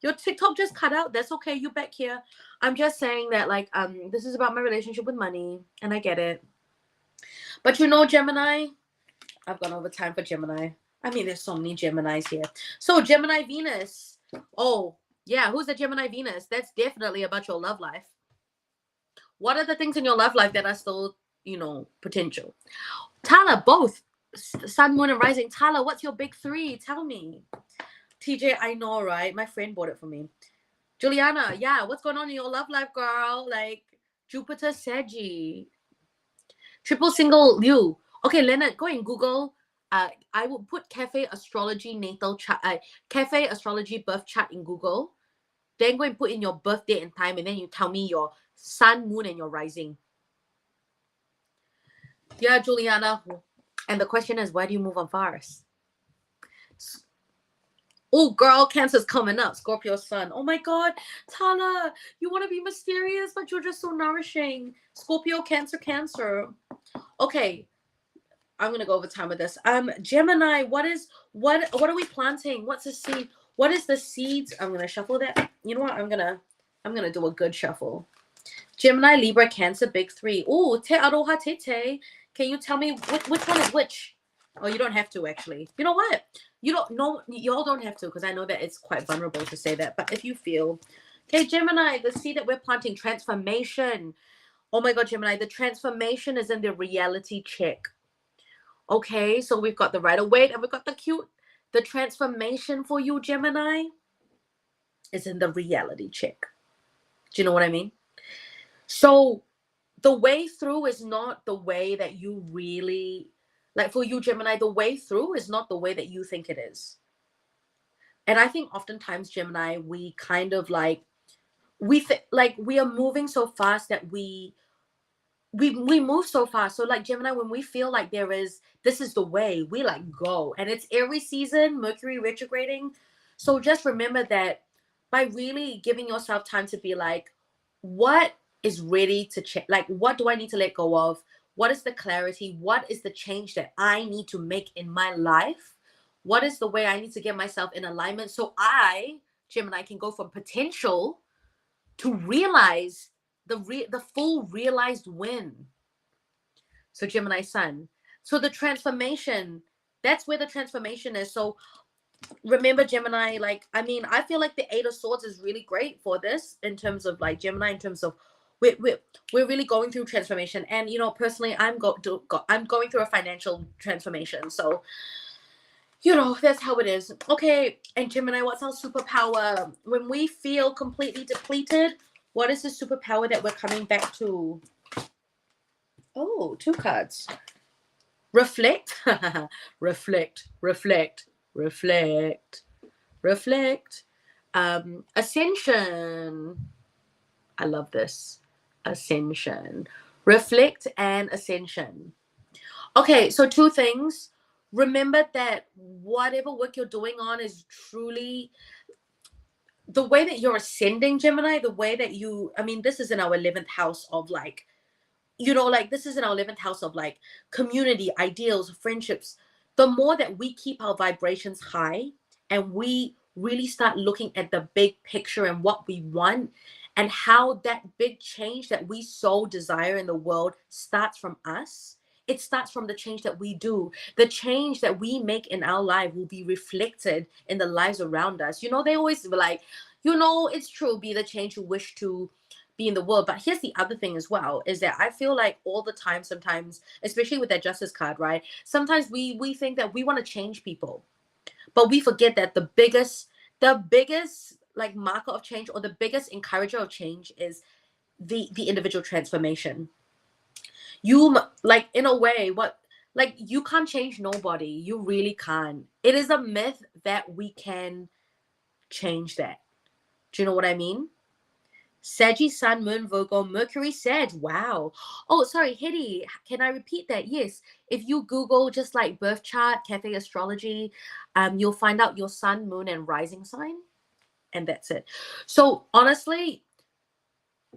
Your TikTok just cut out. That's okay. You back here. I'm just saying that, like, this is about my relationship with money, and I get it. But you know, Gemini, I've gone over time for Gemini. I mean, there's so many Geminis here. So Gemini Venus. Oh, yeah. Who's the Gemini Venus? That's definitely about your love life. What are the things in your love life that are still, potential? Tala, both. Sun, moon, and rising. Tala, what's your big three? Tell me. TJ, I know, right? My friend bought it for me. Juliana, yeah, what's going on in your love life, girl? Like, Jupiter, Saggy. Triple single, you. Okay, Leonard, go and Google. I will put Cafe Astrology natal chart, Cafe Astrology birth chart in Google. Then go and put in your birth date and time, and then you tell me your sun, moon, and your rising. Yeah, Juliana. And the question is, why do you move on fast? Oh, girl, Cancer's coming up. Scorpio sun. Oh my God, Tala, you want to be mysterious, but you're just so nourishing. Scorpio, Cancer, Cancer. Okay, I'm gonna go over time with this. Gemini, what are we planting? What's the seed? What is the seeds? I'm gonna shuffle that. You know what? I'm gonna do a good shuffle. Gemini, Libra, Cancer, big three. Oh, te aroha te te. Can you tell me which one is which? Oh, you don't have to actually. You know what? You don't know. Y'all don't have to because I know that it's quite vulnerable to say that. But if you feel, okay, Gemini, the seed that we're planting, transformation. Oh my God, Gemini, the transformation is in the reality check. Okay, so we've got the Rider-Waite and we've got the cute. The transformation for you, Gemini, is in the reality check. Do you know what I mean? So the way through is not the way that you really, like for you, Gemini, the way through is not the way that you think it is. And I think oftentimes, Gemini, we kind of like, we are moving so fast that we move so fast. So like Gemini, when we feel like this is the way, we like go. And it's Aries season, Mercury retrograding. So just remember that by really giving yourself time to be like, what is ready to change? Like, what do I need to let go of? What is the clarity? What is the change that I need to make in my life? What is the way I need to get myself in alignment so I, Gemini, can go from potential to realize the full realized win. So Gemini sun. So the transformation, that's where the transformation is. So remember, Gemini, like, I mean, I feel like the Eight of Swords is really great for this in terms of like Gemini, in terms of we're really going through transformation. And personally, I'm going through a financial transformation. So that's how it is. Okay, and Gemini, what's our superpower? When we feel completely depleted, what is the superpower that we're coming back to? Oh, two cards. Reflect. Reflect. Ascension. I love this. Ascension. Reflect and ascension. Okay, so two things. Remember that whatever work you're doing on is truly the way that you're ascending, Gemini, the way that this is in our 11th house of like, this is in our 11th house of like community, ideals, friendships. The more that we keep our vibrations high and we really start looking at the big picture and what we want and how that big change that we so desire in the world starts from us. It starts from the change that we do. The change that we make in our life will be reflected in the lives around us. They always be like, it's true, be the change you wish to be in the world. But here's the other thing as well, is that I feel like all the time, sometimes, especially with that justice card, right? Sometimes we think that we want to change people, but we forget that the biggest like marker of change or the biggest encourager of change is the individual transformation. You like, in a way, you can't change nobody. You really can't. It is a myth that we can change that. Do you know what I mean? Saggy, Sun, Moon, Virgo, Mercury, Sag. Wow. Oh, sorry, Hedy. Can I repeat that? Yes. If you Google just like birth chart, Cafe Astrology, you'll find out your Sun, Moon, and rising sign. And that's it. So honestly,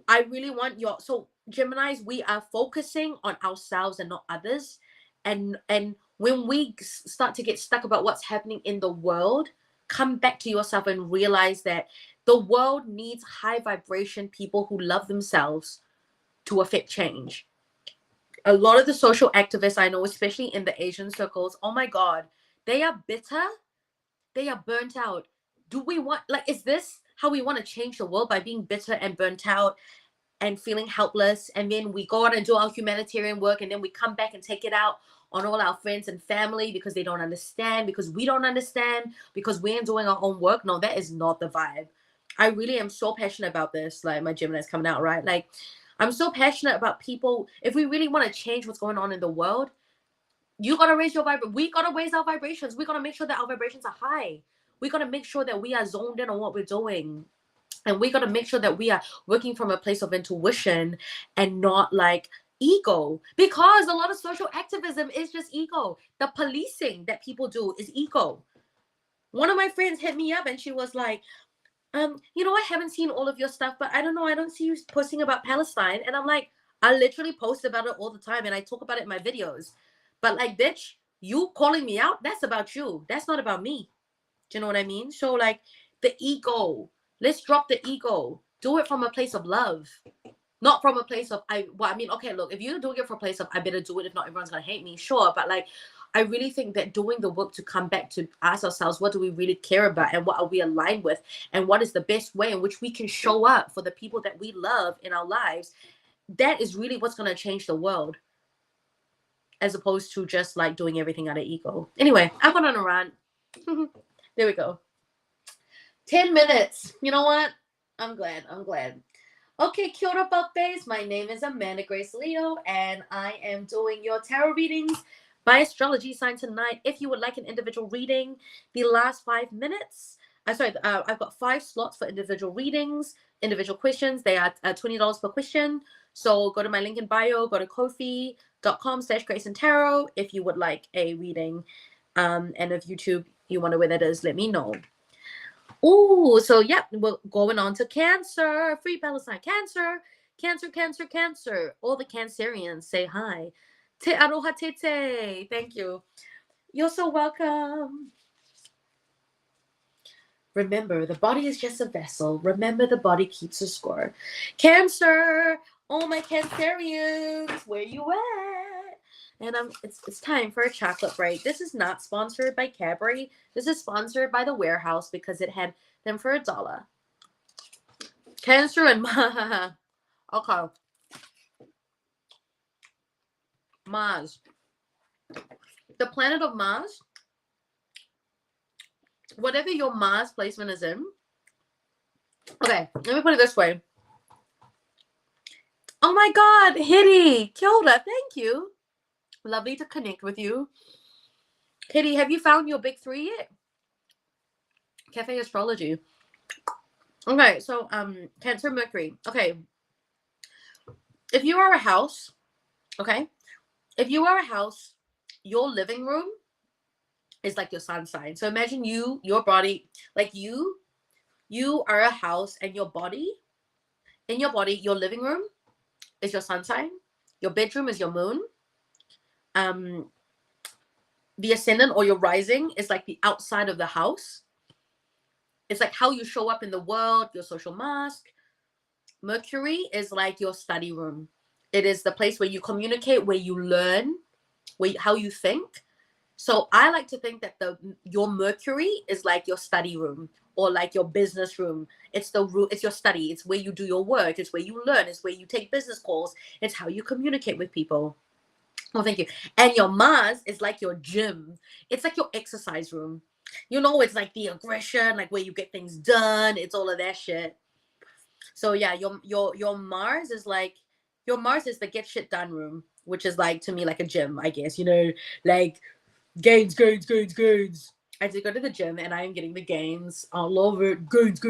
I really want so Geminis, we are focusing on ourselves and not others. And when we start to get stuck about what's happening in the world, come back to yourself and realize that the world needs high vibration people who love themselves to affect change. A lot of the social activists I know, especially in the Asian circles, oh my God, They are bitter. They are burnt out. Do we want, like, is this how we want to change the world, by being bitter and burnt out and feeling helpless? And then we go out and do our humanitarian work, and then we come back and take it out on all our friends and family because they don't understand, because we don't understand, because we ain't doing our own work? No, that is not the vibe. I really am so passionate about this. Like, my Gemini's coming out, right? Like, I'm so passionate about people. If we really want to change what's going on in the world, you gotta raise your vibration. We gotta raise our vibrations. We gotta make sure that our vibrations are high. We gotta make sure that we are zoned in on what we're doing. And we gotta make sure that we are working from a place of intuition and not like ego. Because a lot of social activism is just ego. The policing that people do is ego. One of my friends hit me up and she was like, I haven't seen all of your stuff, but I don't know, I don't see you posting about Palestine. And I'm like, I literally post about it all the time and I talk about it in my videos. But like, bitch, you calling me out, that's about you. That's not about me. Do you know what I mean? So like, the ego, let's drop the ego. Do it from a place of love. Not from a place of, okay, look, if you're doing it from a place of, I better do it, if not everyone's gonna hate me, sure. But like, I really think that doing the work to come back to ask ourselves, what do we really care about, and what are we aligned with, and what is the best way in which we can show up for the people that we love in our lives, that is really what's going to change the world, as opposed to just like doing everything out of ego. Anyway, I've gone on a rant. There we go. 10 minutes. You know what? I'm glad. Okay, kia ora, Buckface. My name is Amanda Grace Leo, and I am doing your tarot readings by astrology sign tonight. If you would like an individual reading, the last 5 minutes, I've got 5 slots for individual readings, individual questions. They are $20 per question. So go to my link in bio, go to ko-fi.com/graceandtarot if you would like a reading. And if YouTube, you wonder where that is, let me know. Oh, so yeah, we're going on to Cancer. Free Palestine. Cancer. All the Cancerians say hi. Te aroha tete. Thank you. You're so welcome. Remember, the body is just a vessel. Remember, the body keeps a score. Cancer. Oh, my Cancerians. Where you at? And it's time for a chocolate break. This is not sponsored by Cadbury. This is sponsored by the Warehouse because it had them for $1. Cancer and okay. Mars. The planet of Mars. Whatever your Mars placement is in. Okay, let me put it this way. Oh my God, Hitty. Kilda, thank you. Lovely to connect with you. Kitty, have you found your big 3 yet? Cafe Astrology. Okay, so Cancer Mercury. Okay. If you are a house, okay? If you are a house, your living room is like your sun sign. So imagine your body, like you are a house, and your body, your living room is your sun sign. Your bedroom is your moon. The ascendant or your rising is like the outside of the house. It's like how you show up in the world, your social mask. Mercury is like your study room. It is the place where you communicate, where you learn, how you think. So I like to think that your Mercury is like your study room, or like your business room. It's your study. It's where you do your work. It's where you learn. It's where you take business calls. It's how you communicate with people. Oh, thank you. And your Mars is like your gym. It's like your exercise room. It's like the aggression, like where you get things done. It's all of that shit. So yeah, your Mars is like, your Mars is the get shit done room, which is like, to me, like a gym, I guess, like gains. I did go to the gym and I am getting the gains all over it. Gains.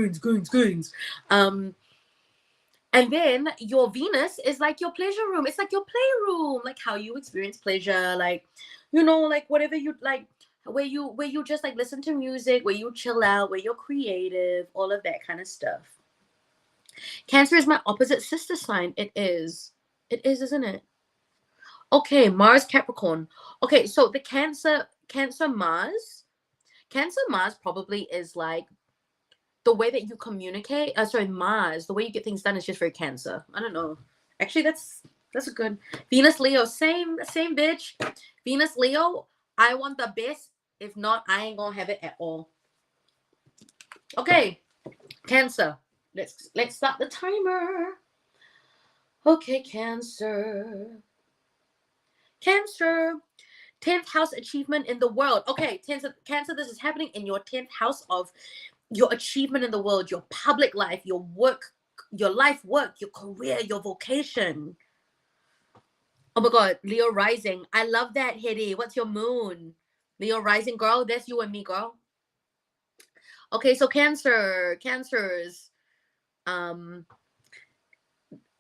And then your Venus is like your pleasure room. It's like your playroom, like how you experience pleasure, like, like whatever you like, where you just like listen to music, where you chill out, where you're creative, all of that kind of stuff. Cancer is my opposite sister sign. It is, isn't it? Okay, Mars Capricorn. Okay, so the Cancer Mars probably is like the way that you communicate. Mars, the way you get things done is just very Cancer. I don't know. Actually, that's a good. Venus Leo, same bitch. Venus Leo, I want the best If not, I ain't gonna have it at all. Okay, Cancer. Let's start the timer. Okay, Cancer. Cancer. 10th house achievement in the world. Okay, Cancer, this is happening in your 10th house of your achievement in the world, your public life, your work, your life work, your career, your vocation. Oh my God, Leo rising. I love that, Hedy. What's your moon? Leo rising, girl. That's you and me, girl. Okay, so Cancers. Um,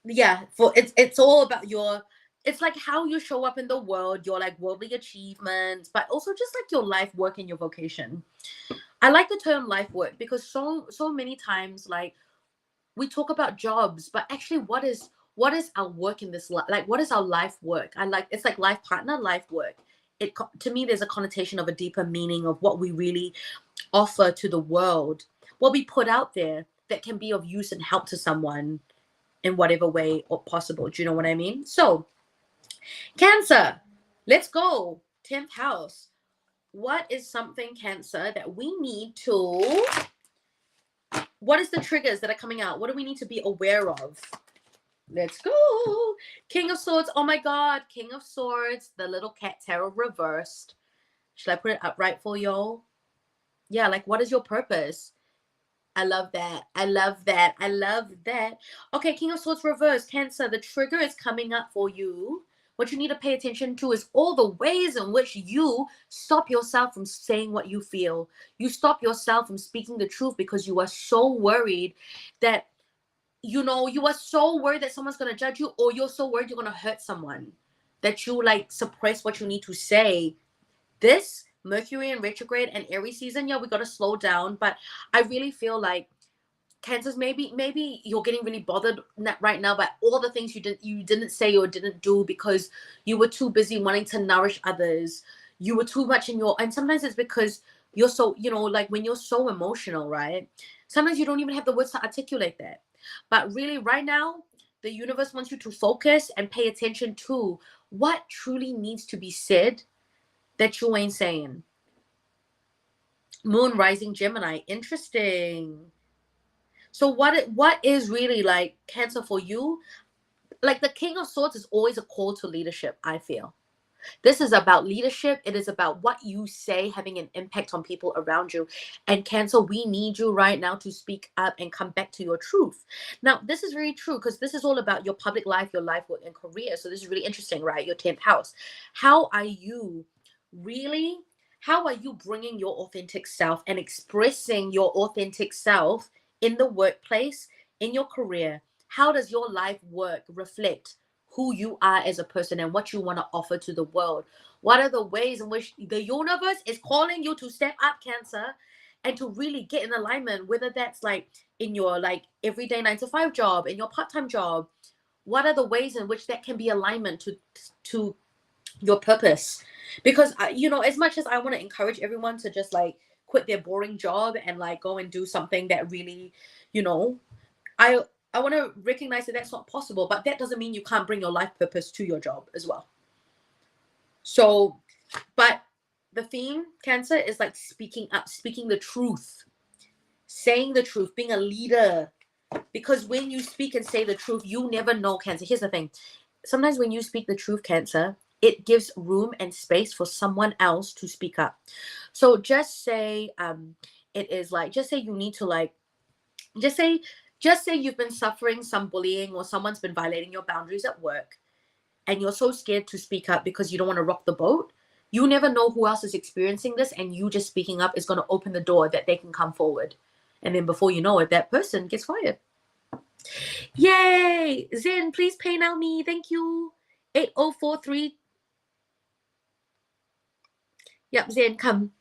yeah, for it's all about your. It's like how you show up in the world, your like worldly achievements, but also just like your life work and your vocation. I like the term life work because so many times like we talk about jobs, but actually what is our work in this life? Like what is our life work? I like it's like life partner, life work. To me there's a connotation of a deeper meaning of what we really offer to the world, what we put out there that can be of use and help to someone in whatever way or possible. Do you know what I mean? So, Cancer, let's go. 10th house. What is something, Cancer, that we need to what is the triggers that are coming out? What do we need to be aware of? Let's go. King of Swords. Oh my God. King of Swords. The little cat tarot reversed. Should I put it upright for y'all? Yeah, like what is your purpose? I love that. I love that. I love that. Okay, King of Swords reversed. Cancer, the trigger is coming up for you. What you need to pay attention to is all the ways in which you stop yourself from saying what you feel. You stop yourself from speaking the truth because you are so worried that, you know, you are so worried that someone's going to judge you, or you're so worried you're going to hurt someone that you like suppress what you need to say. This Mercury in retrograde and Aries season, yeah, we got to slow down. But I really feel like Cancers, maybe you're getting really bothered right now by all the things you didn't say or didn't do because you were too busy wanting to nourish others. You were too much in your, and sometimes it's because you're so, you know, like when you're so emotional, right? Sometimes you don't even have the words to articulate that. But really, right now, the universe wants you to focus and pay attention to what truly needs to be said that you ain't saying. Moon rising Gemini. Interesting. So what is really like Cancer for you? Like the King of Swords is always a call to leadership, I feel. This is about leadership. It is about what you say having an impact on people around you. And Cancer, we need you right now to speak up and come back to your truth. Now, this is very true because this is all about your public life, your life, work, and career. So this is really interesting, right? Your 10th house. How are you really, how are you bringing your authentic self and expressing your authentic self in the workplace, in your career? How does your life work reflect who you are as a person and what you want to offer to the world? What are the ways in which the universe is calling you to step up, Cancer, and to really get in alignment, whether that's like in your like everyday 9 to 5 job, in your part-time job? What are the ways in which that can be alignment to your purpose? Because you know, as much as I want to encourage everyone to just like quit their boring job and like go and do something that really, you know, I I want to recognize that that's not possible, but that doesn't mean you can't bring your life purpose to your job as well. So, but the theme, Cancer, is like speaking up, speaking the truth, saying the truth, being a leader. Because when you speak and say the truth, you never know, Cancer. Here's the thing. Sometimes when you speak the truth, Cancer, it gives room and space for someone else to speak up. So just say, it is like, just say you need to like, just say you've been suffering some bullying or someone's been violating your boundaries at work and you're so scared to speak up because you don't want to rock the boat. You never know who else is experiencing this, and you just speaking up is going to open the door that they can come forward. And then before you know it, that person gets fired. Yay! Zen, please pay now me. Thank you. 8043. Yep, Zen, come.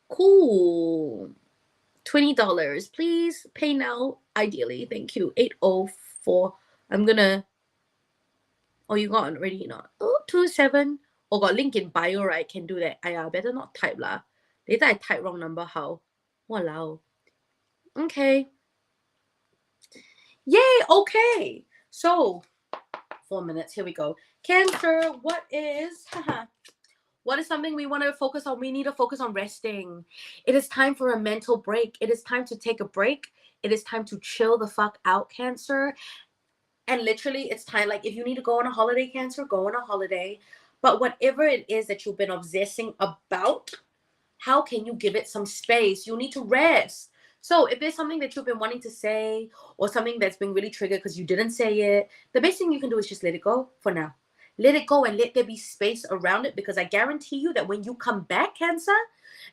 Cool. $20. Please pay now, ideally. Thank you. 804. I'm gonna. Oh, you got it already? Not. Oh, 27. Oh, got link in bio, right? Can do that. Aya, better not type lah. Later I type wrong number. How? Walao. Okay. Yay. Okay. So, 4 minutes. Here we go. Cancer. What is? Haha. What is something we want to focus on? We need to focus on resting. It is time for a mental break. It is time to take a break. It is time to chill the fuck out, Cancer. And literally, it's time, like, if you need to go on a holiday, Cancer, go on a holiday. But whatever it is that you've been obsessing about, how can you give it some space? You need to rest. So if there's something that you've been wanting to say, or something that's been really triggered because you didn't say it, the best thing you can do is just let it go for now. Let it go and let there be space around it, because I guarantee you that when you come back, Cancer,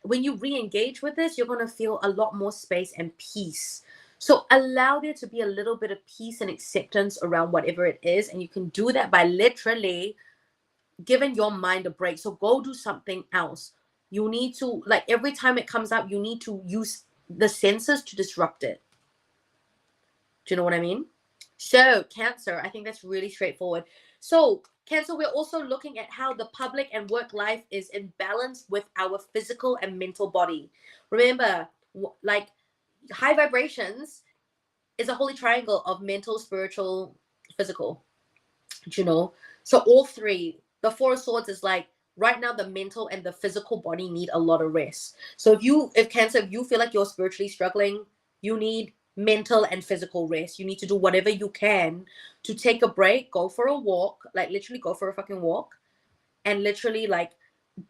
when you re-engage with this, you're going to feel a lot more space and peace. So allow there to be a little bit of peace and acceptance around whatever it is. And you can do that by literally giving your mind a break. So go do something else. You need to, like, every time it comes up, you need to use the senses to disrupt it. Do you know what I mean? So Cancer, I think that's really straightforward. So Cancer, we're also looking at how the public and work life is in balance with our physical and mental body. Remember, like, high vibrations is a holy triangle of mental, spiritual, physical. Do you know? So all three, the Four of Swords is like, right now the mental and the physical body need a lot of rest. So if Cancer, if you feel like you're spiritually struggling, you need mental and physical rest. You need to do whatever you can to take a break, go for a walk, like literally go for a fucking walk, and literally like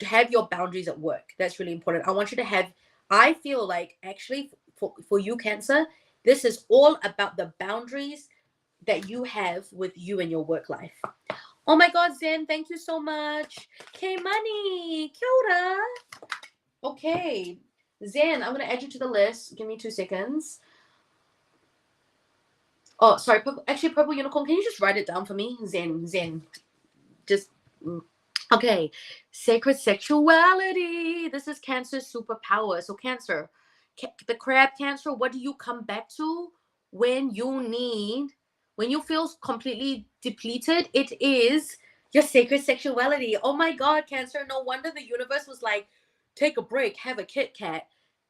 have your boundaries at work. That's really important. I want you to have, I feel like actually for you, Cancer, this is all about the boundaries that you have with you and your work life. Oh my God, Zen, thank you so much. K Money, kia ora. Okay, Zen, I'm going to add you to the list. Give me 2 seconds. Oh, sorry. Actually, Purple Unicorn, can you just write it down for me? Zen. Just, okay. Sacred sexuality. This is Cancer's superpower. So Cancer, the crab, Cancer, what do you come back to when you feel completely depleted? It is your sacred sexuality. Oh my God, Cancer. No wonder the universe was like, take a break, have a Kit Kat.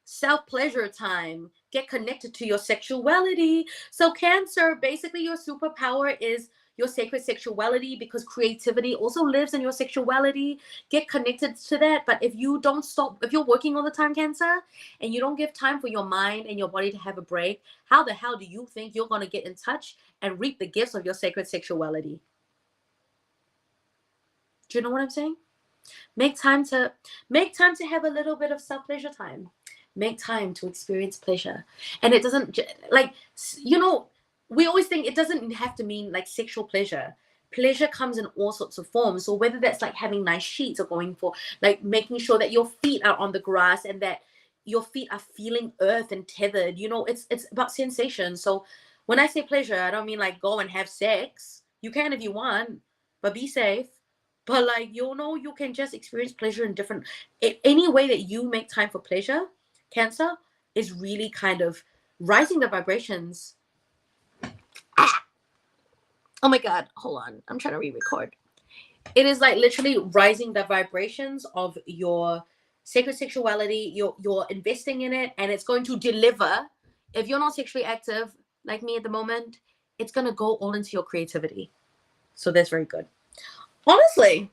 Self-pleasure time. Get connected to your sexuality. So Cancer, basically your superpower is your sacred sexuality, because creativity also lives in your sexuality. Get connected to that. But if you don't stop, if you're working all the time, Cancer, and you don't give time for your mind and your body to have a break, how the hell do you think you're going to get in touch and reap the gifts of your sacred sexuality? Do you know what I'm saying? Make time to have a little bit of self-pleasure time. Make time to experience pleasure. And it doesn't, like, you know, we always think it doesn't have to mean like sexual pleasure. Pleasure comes in all sorts of forms. So whether that's like having nice sheets, or going for like making sure that your feet are on the grass and that your feet are feeling earth and tethered, you know, it's about sensation. So when I say pleasure, I don't mean like go and have sex. You can if you want, but be safe. But like, you know, you can just experience pleasure in different, any way that you make time for pleasure, Cancer, is really kind of rising the vibrations. Oh my God, hold on. I'm trying to re-record. It is like literally rising the vibrations of your sacred sexuality. You're investing in it, and it's going to deliver. If you're not sexually active like me at the moment, it's going to go all into your creativity. So that's very good. Honestly,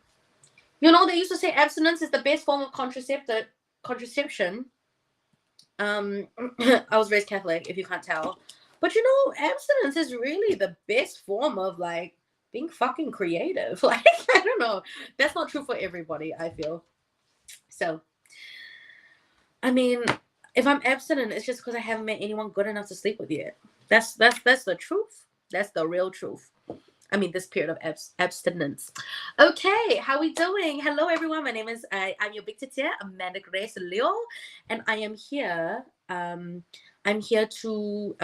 you know, they used to say abstinence is the best form of contraception. I was raised Catholic, if you can't tell. But you know, abstinence is really the best form of like being fucking creative. Like, I don't know. That's not true for everybody, I feel. So, I mean, if I'm abstinent, it's just because I haven't met anyone good enough to sleep with yet. That's the truth. That's the real truth. I mean, this period of abstinence. Okay, how we doing? Hello, everyone. My name is, I'm your big titia, Amanda Grace Leo, and I am here. I'm here to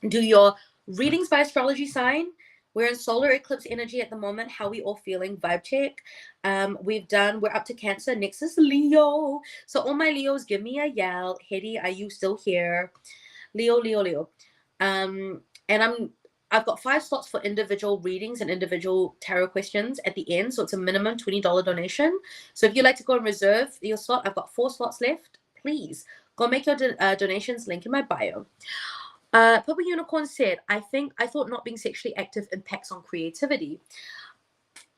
do your readings by astrology sign. We're in solar eclipse energy at the moment. How we all feeling? Vibe check. We're up to Cancer. Next is Leo. So all my Leos, give me a yell. Hetty, are you still here? Leo. And I've got 5 slots for individual readings and individual tarot questions at the end. So it's a minimum $20 donation. So if you'd like to go and reserve your slot, I've got 4 slots left. Please go make your donations. Link in my bio. Purple Unicorn said, I thought not being sexually active impacts on creativity.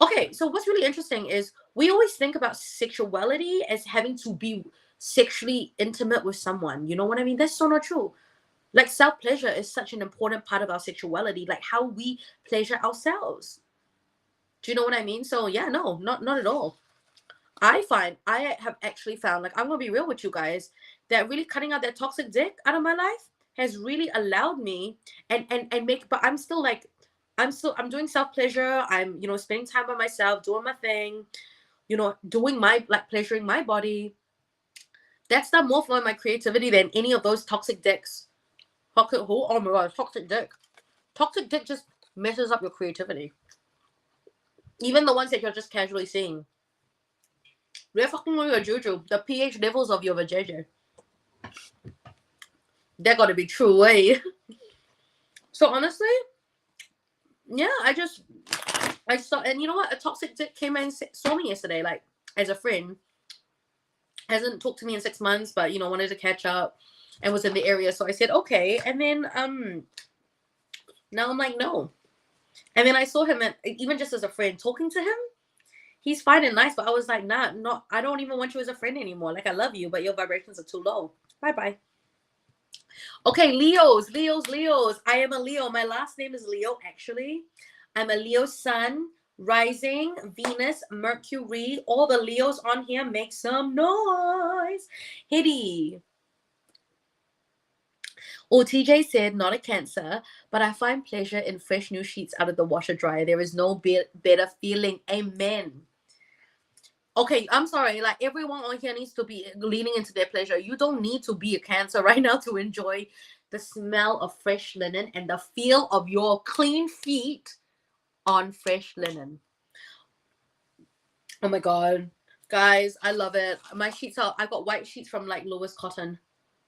Okay, so what's really interesting is we always think about sexuality as having to be sexually intimate with someone. You know what I mean? That's so not true. Like self-pleasure is such an important part of our sexuality, like how we pleasure ourselves. Do you know what I mean? So yeah, no, not at all. I have actually found, like, I'm gonna be real with you guys, that really cutting out that toxic dick out of my life has really allowed me and make, but I'm still like, I'm doing self-pleasure. I'm, spending time by myself, doing my thing, doing my, like, pleasuring my body. That's done more for my creativity than any of those toxic dicks. Toxic who? Oh my god, toxic dick. Toxic dick just messes up your creativity. Even the ones that you're just casually seeing. They're fucking with your juju. The pH levels of your vajayjay. That gotta be true, eh? So honestly, yeah, I saw, and you know what? A toxic dick came and saw me yesterday, like, as a friend. Hasn't talked to me in 6 months, but wanted to catch up and was in the area. So I said, okay. And then now I'm like, no. And then I saw him, and even just as a friend, talking to him, he's fine and nice, but I was like, nah, no, I don't even want you as a friend anymore. Like, I love you, but your vibrations are too low. Bye-bye. Okay, Leos. I am a Leo. My last name is Leo, actually. I'm a Leo sun, rising, Venus, Mercury. All the Leos on here, make some noise. Hitty. Oh, TJ said, not a Cancer, but I find pleasure in fresh new sheets out of the washer dryer. There is no better feeling. Amen. Okay, I'm sorry. Like, everyone on here needs to be leaning into their pleasure. You don't need to be a Cancer right now to enjoy the smell of fresh linen and the feel of your clean feet on fresh linen. Oh my god, guys, I love it. My sheets I got white sheets from, like, Lewis Cotton.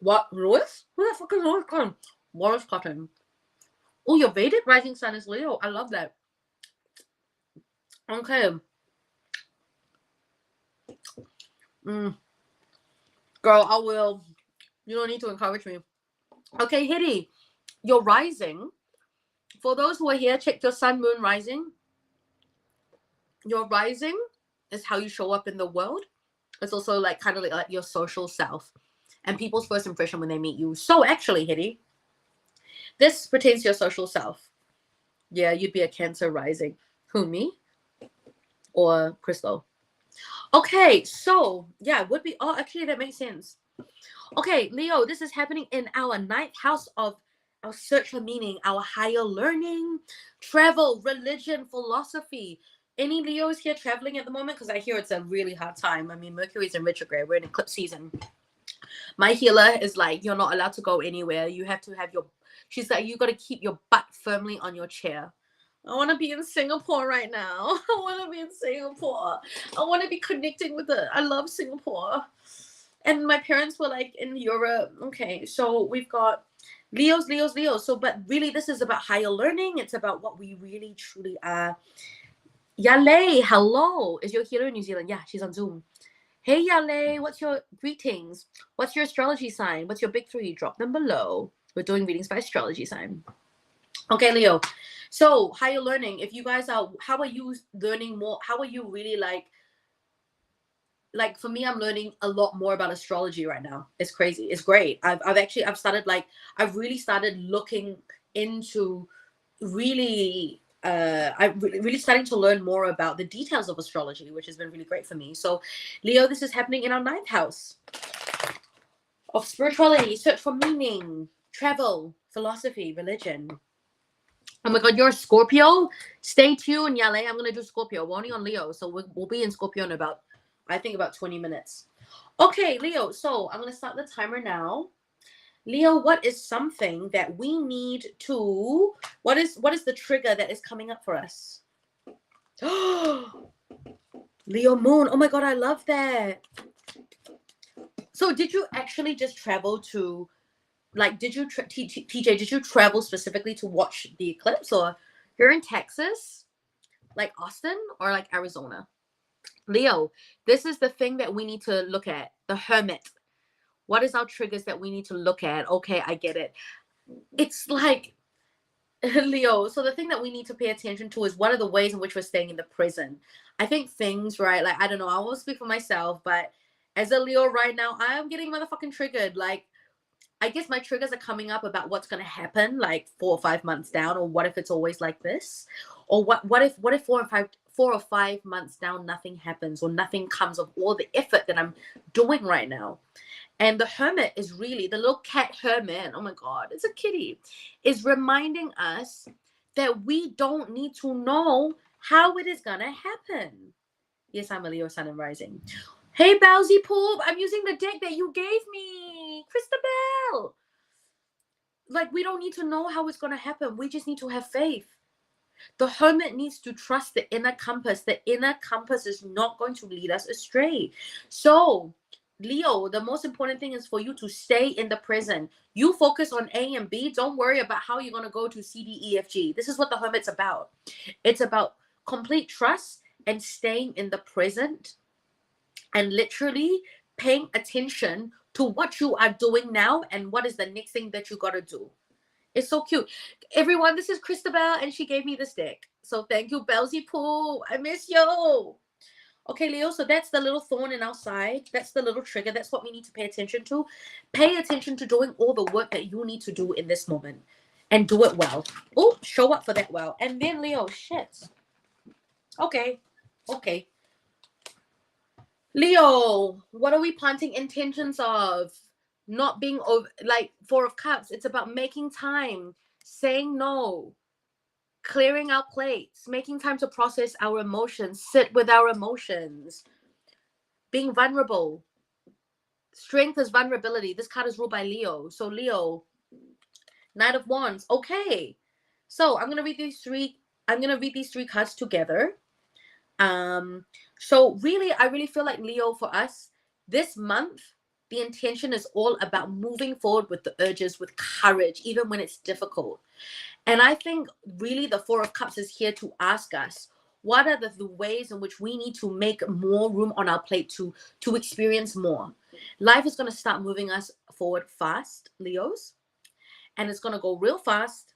What, Lewis? Who the fuck is Lewis Cotton? Lewis Cotton. Oh, your Vedic rising sun is Leo. I love that. Okay. Girl, I will. You don't need to encourage me. Okay, Hitty, your rising. For those who are here, check your sun, moon, rising. Your rising is how you show up in the world. It's also, like, kind of like your social self and people's first impression when they meet you. So actually, Hitty, this pertains to your social self. Yeah, you'd be a Cancer rising. Who, me? Or Crystal? Okay, so yeah, would be. Oh, actually, that makes sense. Okay, Leo, this is happening in our 9th house of our search for meaning, our higher learning, travel, religion, philosophy. Any Leos here traveling at the moment? Because I hear it's a really hard time. I mean, Mercury's in retrograde. We're in eclipse season. My healer is like, you're not allowed to go anywhere. You have to have she's like, you got to keep your butt firmly on your chair. I want to be in Singapore right now. I want to be in Singapore. I want to be connecting with I love Singapore. And my parents were, like, in Europe. Okay, so we've got Leos. So, but really, this is about higher learning. It's about what we really, truly are. Yale, hello. Is your healer in New Zealand? Yeah, she's on Zoom. Hey, Yale, what's your greetings? What's your astrology sign? What's your big 3? Drop them below. We're doing readings by astrology sign. Okay, Leo. So, higher learning. If you guys are, how are you learning more? How are you really, like, for me, I'm learning a lot more about astrology right now. It's crazy. It's great. I've really started looking into really I'm really starting to learn more about the details of astrology, which has been really great for me. So, Leo, this is happening in our 9th house of spirituality, search for meaning, travel, philosophy, religion. Oh my god, you're a Scorpio? Stay tuned, Yale. I'm gonna do Scorpio. We're only on Leo, so we'll be in Scorpio in about 20 minutes. Okay, Leo, so I'm gonna start the timer now. Leo, what is something that we need to, what is the trigger that is coming up for us? Leo moon. Oh my god, I love that. So did you actually just travel to, like, did you TJ, did you travel specifically to watch the eclipse, or you're in Texas, like Austin, or like Arizona? Leo, this is the thing that we need to look at. The Hermit. What is our triggers that we need to look at? Okay, I get it. It's like Leo, so the thing that we need to pay attention to is what are the ways in which we're staying in the present. I think things, right? Like, I don't know, I won't speak for myself, but as a Leo right now, I am getting motherfucking triggered. Like, I guess my triggers are coming up about what's going to happen like 4 or 5 months down, or what if it's always like this, or what if 4 or 5 months down nothing happens, or nothing comes of all the effort that I'm doing right now. And the hermit is really the little cat hermit. Oh my God, it's a kitty. Is reminding us that we don't need to know how it is gonna happen. Yes, I'm a Leo Sun and Rising. Hey, Bowsy Poop, I'm using the deck that you gave me, Christabel. Like, we don't need to know how it's gonna happen. We just need to have faith. The hermit needs to trust the inner compass. The inner compass is not going to lead us astray. So, Leo, the most important thing is for you to stay in the present. You focus on A and B. Don't worry about how you're going to go to C, D, E, F, G. This is what the hermit's about. It's about complete trust and staying in the present and literally paying attention to what you are doing now and what is the next thing that you got to do. It's so cute. Everyone, this is Christabel, and she gave me this deck. So thank you, Belsy Pooh. I miss you. Okay, Leo, so that's the little thorn in our side. That's the little trigger. That's what we need to pay attention to. Pay attention to doing all the work that you need to do in this moment. And do it well. Oh, show up for that well. And then, Leo, shit. Okay. Leo, what are we planting intentions of? Not being over, like 4 of Cups. It's about making time, saying no, clearing our plates, making time to process our emotions, sit with our emotions, being vulnerable. Strength is vulnerability. This card is ruled by Leo. So Leo, Knight of Wands. Okay. So I'm gonna read these three cards together. So really, I really feel like Leo, for us this month, the intention is all about moving forward with the urges, with courage, even when it's difficult. And I think really the 4 of Cups is here to ask us, what are the ways in which we need to make more room on our plate to experience more? Life is going to start moving us forward fast, Leos, and it's going to go real fast.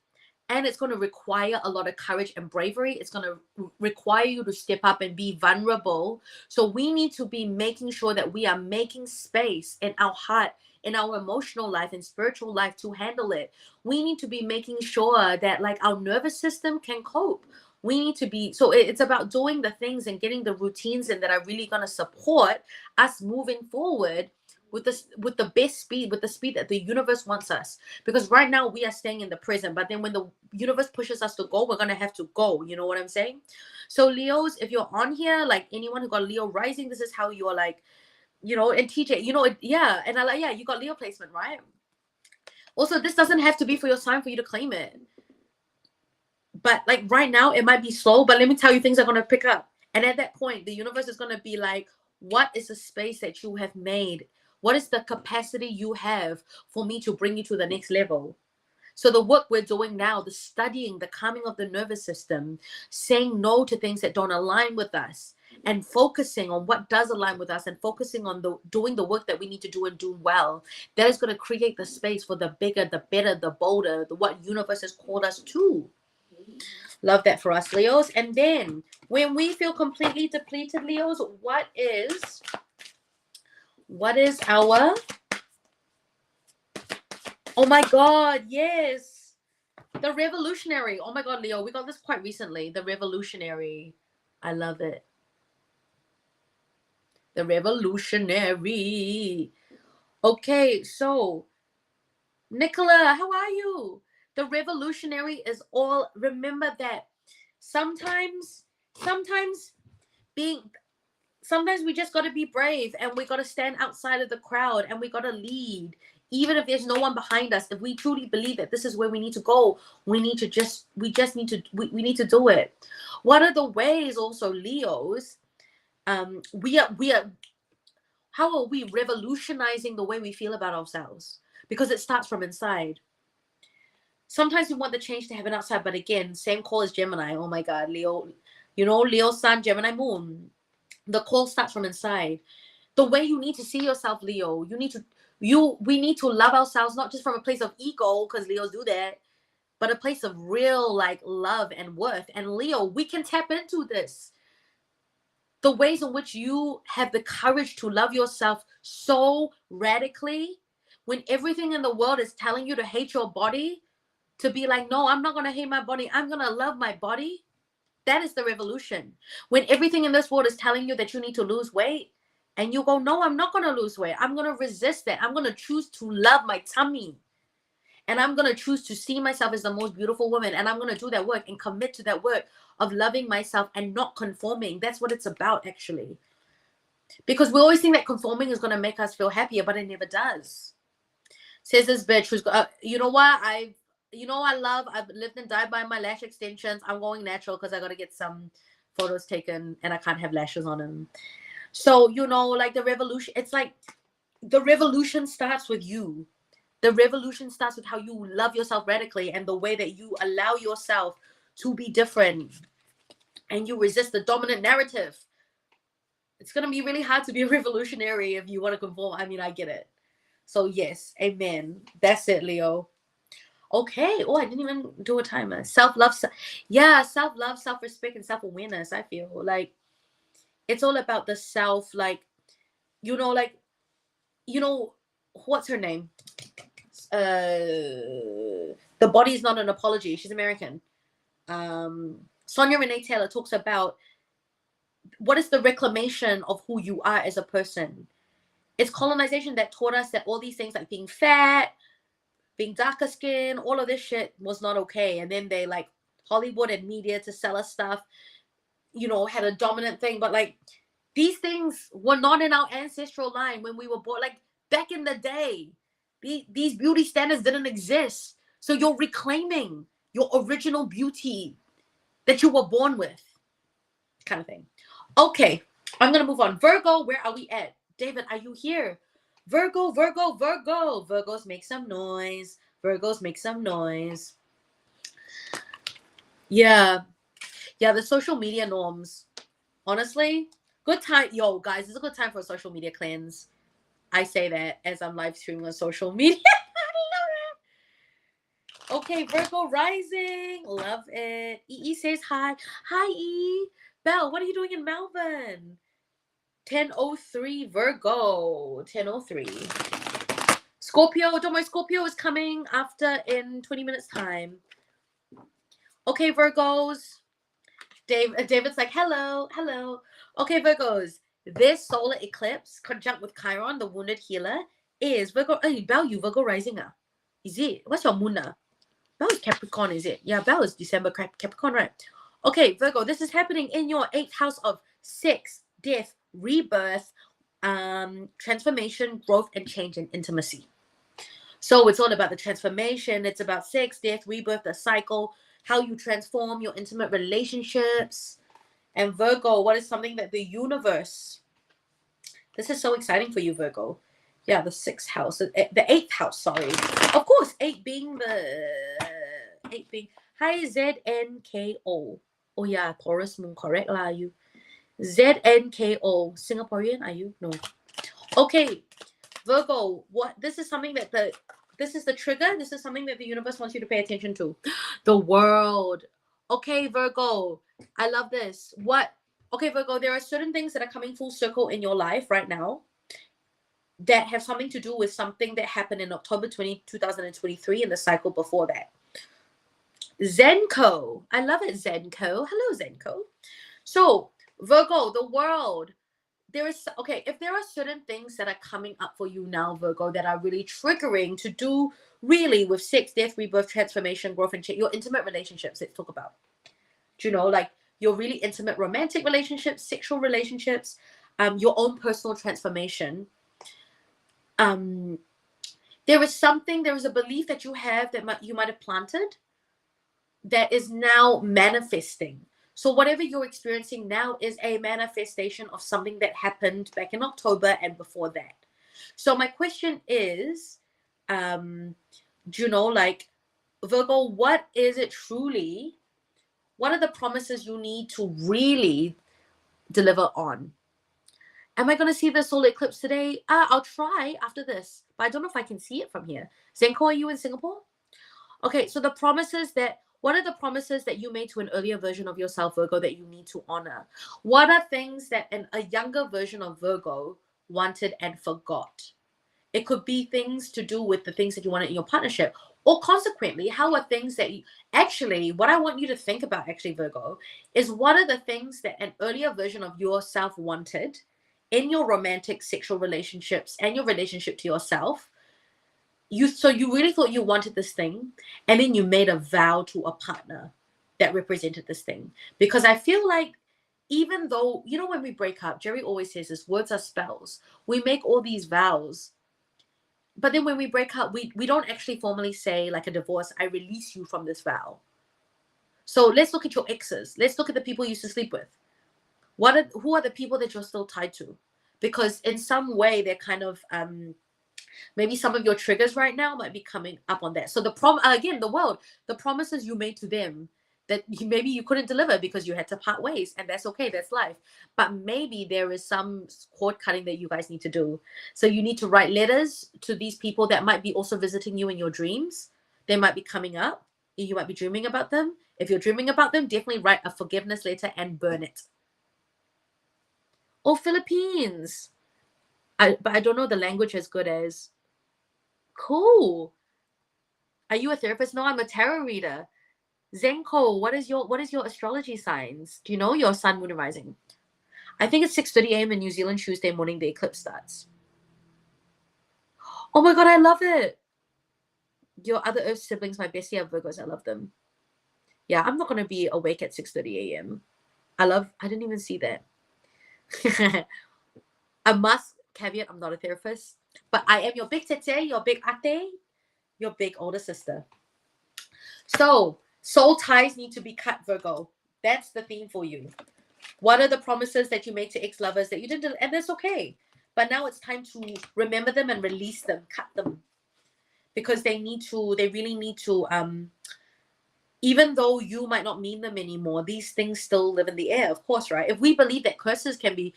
And it's going to require a lot of courage and bravery. It's going to require you to step up and be vulnerable. So we need to be making sure that we are making space in our heart, in our emotional life and spiritual life to handle it. We need to be making sure that like our nervous system can cope. We need to be, so it's about doing the things and getting the routines in that are really going to support us moving forward with the best speed, with the speed that the universe wants us. Because right now we are staying in the present, but then when the universe pushes us to go, we're going to have to go. You know what I'm saying? So Leos, if you're on here, like anyone who got Leo rising, this is how you're like, you know, and TJ, you know, yeah. And I like, yeah, you got Leo placement, right? Also, this doesn't have to be for your sign for you to claim it. But like right now, it might be slow, but let me tell you, things are going to pick up. And at that point, the universe is going to be like, what is the space that you have made? What is the capacity you have for me to bring you to the next level? So the work we're doing now, the studying, the calming of the nervous system, saying no to things that don't align with us, and focusing on what does align with us, and focusing on doing the work that we need to do and do well, that is going to create the space for the bigger, the better, the bolder, what universe has called us to. Love that for us, Leos. And then when we feel completely depleted, Leos, what is our, oh my God, yes, the revolutionary. Oh my God, Leo, we got this quite recently. The revolutionary. I love it. The revolutionary. Okay, so Nicola, how are you? The revolutionary is all, remember that sometimes we just got to be brave, and we got to stand outside of the crowd, and we got to lead, even if there's no one behind us. If we truly believe that this is where we need to go, we need to do it. What are the ways also, Leos? How are we revolutionizing the way we feel about ourselves? Because it starts from inside. Sometimes we want the change to happen outside, but again, same call as Gemini. Oh my God, Leo, you know, Leo Sun, Gemini Moon. The call starts from inside. The way you need to see yourself, Leo, we need to love ourselves, not just from a place of ego, because Leos do that, but a place of real like love and worth. And Leo, we can tap into this. The ways in which you have the courage to love yourself so radically when everything in the world is telling you to hate your body, to be like, no, I'm not going to hate my body. I'm going to love my body. That is the revolution. When everything in this world is telling you that you need to lose weight, and you go, no, I'm not going to lose weight. I'm going to resist that. I'm going to choose to love my tummy. And I'm going to choose to see myself as the most beautiful woman. And I'm going to do that work and commit to that work of loving myself and not conforming. That's what it's about, actually. Because we always think that conforming is going to make us feel happier, but it never does. Says this bitch who's, you know what? I've lived and died by my lash extensions. I'm going natural because I got to get some photos taken and I can't have lashes on them. So, you know, like the revolution, it's like the revolution starts with you. The revolution starts with how you love yourself radically and the way that you allow yourself to be different and you resist the dominant narrative. It's going to be really hard to be a revolutionary if you want to conform. I mean, I get it. So yes, amen. That's it, Leo. Okay. Oh, I didn't even do a timer. Self-love. Self-love, self-respect, and self-awareness. I feel like it's all about the self, like, what's her name? The Body is Not an Apology. She's American. Sonia Renee Taylor talks about what is the reclamation of who you are as a person. It's colonization that taught us that all these things like being fat, being darker skin, all of this shit was not okay. And then they like Hollywood and media to sell us stuff, had a dominant thing. But like these things were not in our ancestral line when we were born. Like back in the day, these beauty standards didn't exist. So you're reclaiming your original beauty that you were born with, kind of thing. Okay, I'm going to move on. Virgo, where are we at? David, are you here? Virgo. Virgos, make some noise. Virgos, make some noise. Yeah, the social media norms. Honestly, good time. Yo, guys, it's a good time for a social media cleanse. I say that as I'm live streaming on social media. Okay, Virgo rising. Love it. EE says hi. Hi, E. Belle, what are you doing in Melbourne? 10:03 Virgo. 10:03. Scorpio, don't worry, Scorpio is coming after in 20 minutes time. Okay, Virgos. David's like, hello. Okay, Virgos. This solar eclipse conjunct with Chiron, the wounded healer, is Virgo. Hey, Belle, you Virgo rising? Is it? What's your moon? Belle is Capricorn, is it? Yeah, Belle is December Capricorn, right? Okay, Virgo, this is happening in your 8th house of sex, death, rebirth, transformation, growth, and change and intimacy. So it's all about the transformation. It's about sex, death, rebirth, the cycle, how you transform your intimate relationships. And Virgo, what is something that the universe... This is so exciting for you, Virgo. Yeah, the 6th house, the 8th house, sorry. Of course, 8 being... Hi, ZNKO. Oh yeah, Taurus moon, correct lah, you. ZNKO. Singaporean, are you? No. Okay, Virgo, this is something that this is the trigger. This is something that the universe wants you to pay attention to. The world. Okay, Virgo, I love this. Okay, Virgo, there are certain things that are coming full circle in your life right now that have something to do with something that happened in October 2023 and the cycle before that. Zenko. I love it, Zenko. Hello, Zenko. So, Virgo, the world. If there are certain things that are coming up for you now, Virgo, that are really triggering to do really with sex, death, rebirth, transformation, growth, and change, your intimate relationships, let's talk about. Do you know, like your really intimate romantic relationships, sexual relationships, your own personal transformation. There is a belief that you have that you might have planted that is now manifesting. So whatever you're experiencing now is a manifestation of something that happened back in October and before that. So my question is, do you know, like, Virgo, what is it truly? What are the promises you need to really deliver on? Am I going to see the solar eclipse today? I'll try after this, but I don't know if I can see it from here. Zenko, are you in Singapore? Okay, so what are the promises that you made to an earlier version of yourself, Virgo, that you need to honor? What are things that a younger version of Virgo wanted and forgot? It could be things to do with the things that you wanted in your partnership. Or consequently, how are things that you actually, what I want you to think about, actually, Virgo, is what are the things that an earlier version of yourself wanted in your romantic sexual relationships and your relationship to yourself? So you really thought you wanted this thing, and then you made a vow to a partner that represented this thing. Because I feel like, even though, when we break up, Jerry always says this, words are spells. We make all these vows, but then when we break up, we don't actually formally say, like a divorce, I release you from this vow. So let's look at your exes. Let's look at the people you used to sleep with. Who are the people that you're still tied to? Because in some way they're kind of maybe some of your triggers right now might be coming up on that. So the promises you made to them that maybe you couldn't deliver because you had to part ways, and that's okay, that's life. But maybe there is some cord cutting that you guys need to do. So you need to write letters to these people that might be also visiting you in your dreams. They might be coming up. You might be dreaming about them. If you're dreaming about them, definitely write a forgiveness letter and burn it. Or Philippines. But I don't know the language as good as. Cool. Are you a therapist? No, I'm a tarot reader. Zenko, what is your astrology signs? Do you know your sun, moon, and rising? I think it's 6:30 a.m. in New Zealand Tuesday morning. The eclipse starts. Oh my god, I love it. Your other Earth siblings, my bestie are Virgos. I love them. Yeah, I'm not gonna be awake at 6:30 a.m. I didn't even see that. I must caveat, I'm not a therapist, but I am your big tete, your big ate, your big older sister. So, soul ties need to be cut, Virgo. That's the theme for you. What are the promises that you made to ex-lovers that you didn't, and that's okay. But now it's time to remember them and release them, cut them. Because they really need to, even though you might not mean them anymore, these things still live in the air, of course, right? If we believe that curses can be,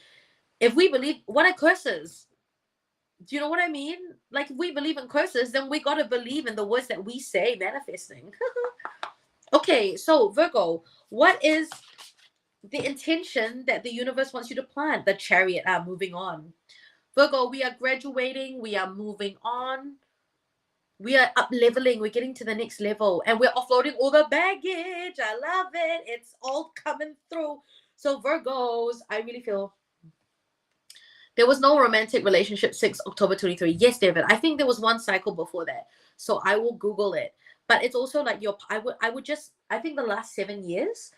what are curses? Do you know what I mean? Like, if we believe in curses, then we got to believe in the words that we say manifesting. Okay, so Virgo, what is the intention that the universe wants you to plant? The Chariot, moving on. Virgo, we are graduating, we are moving on, we are up leveling, we're getting to the next level, and we're offloading all the baggage. I love it. It's all coming through. So Virgos, I really feel there was no romantic relationship 6 October 23. Yes, David. I think there was one cycle before that. So I will Google it. But it's also like I think the last 7 years.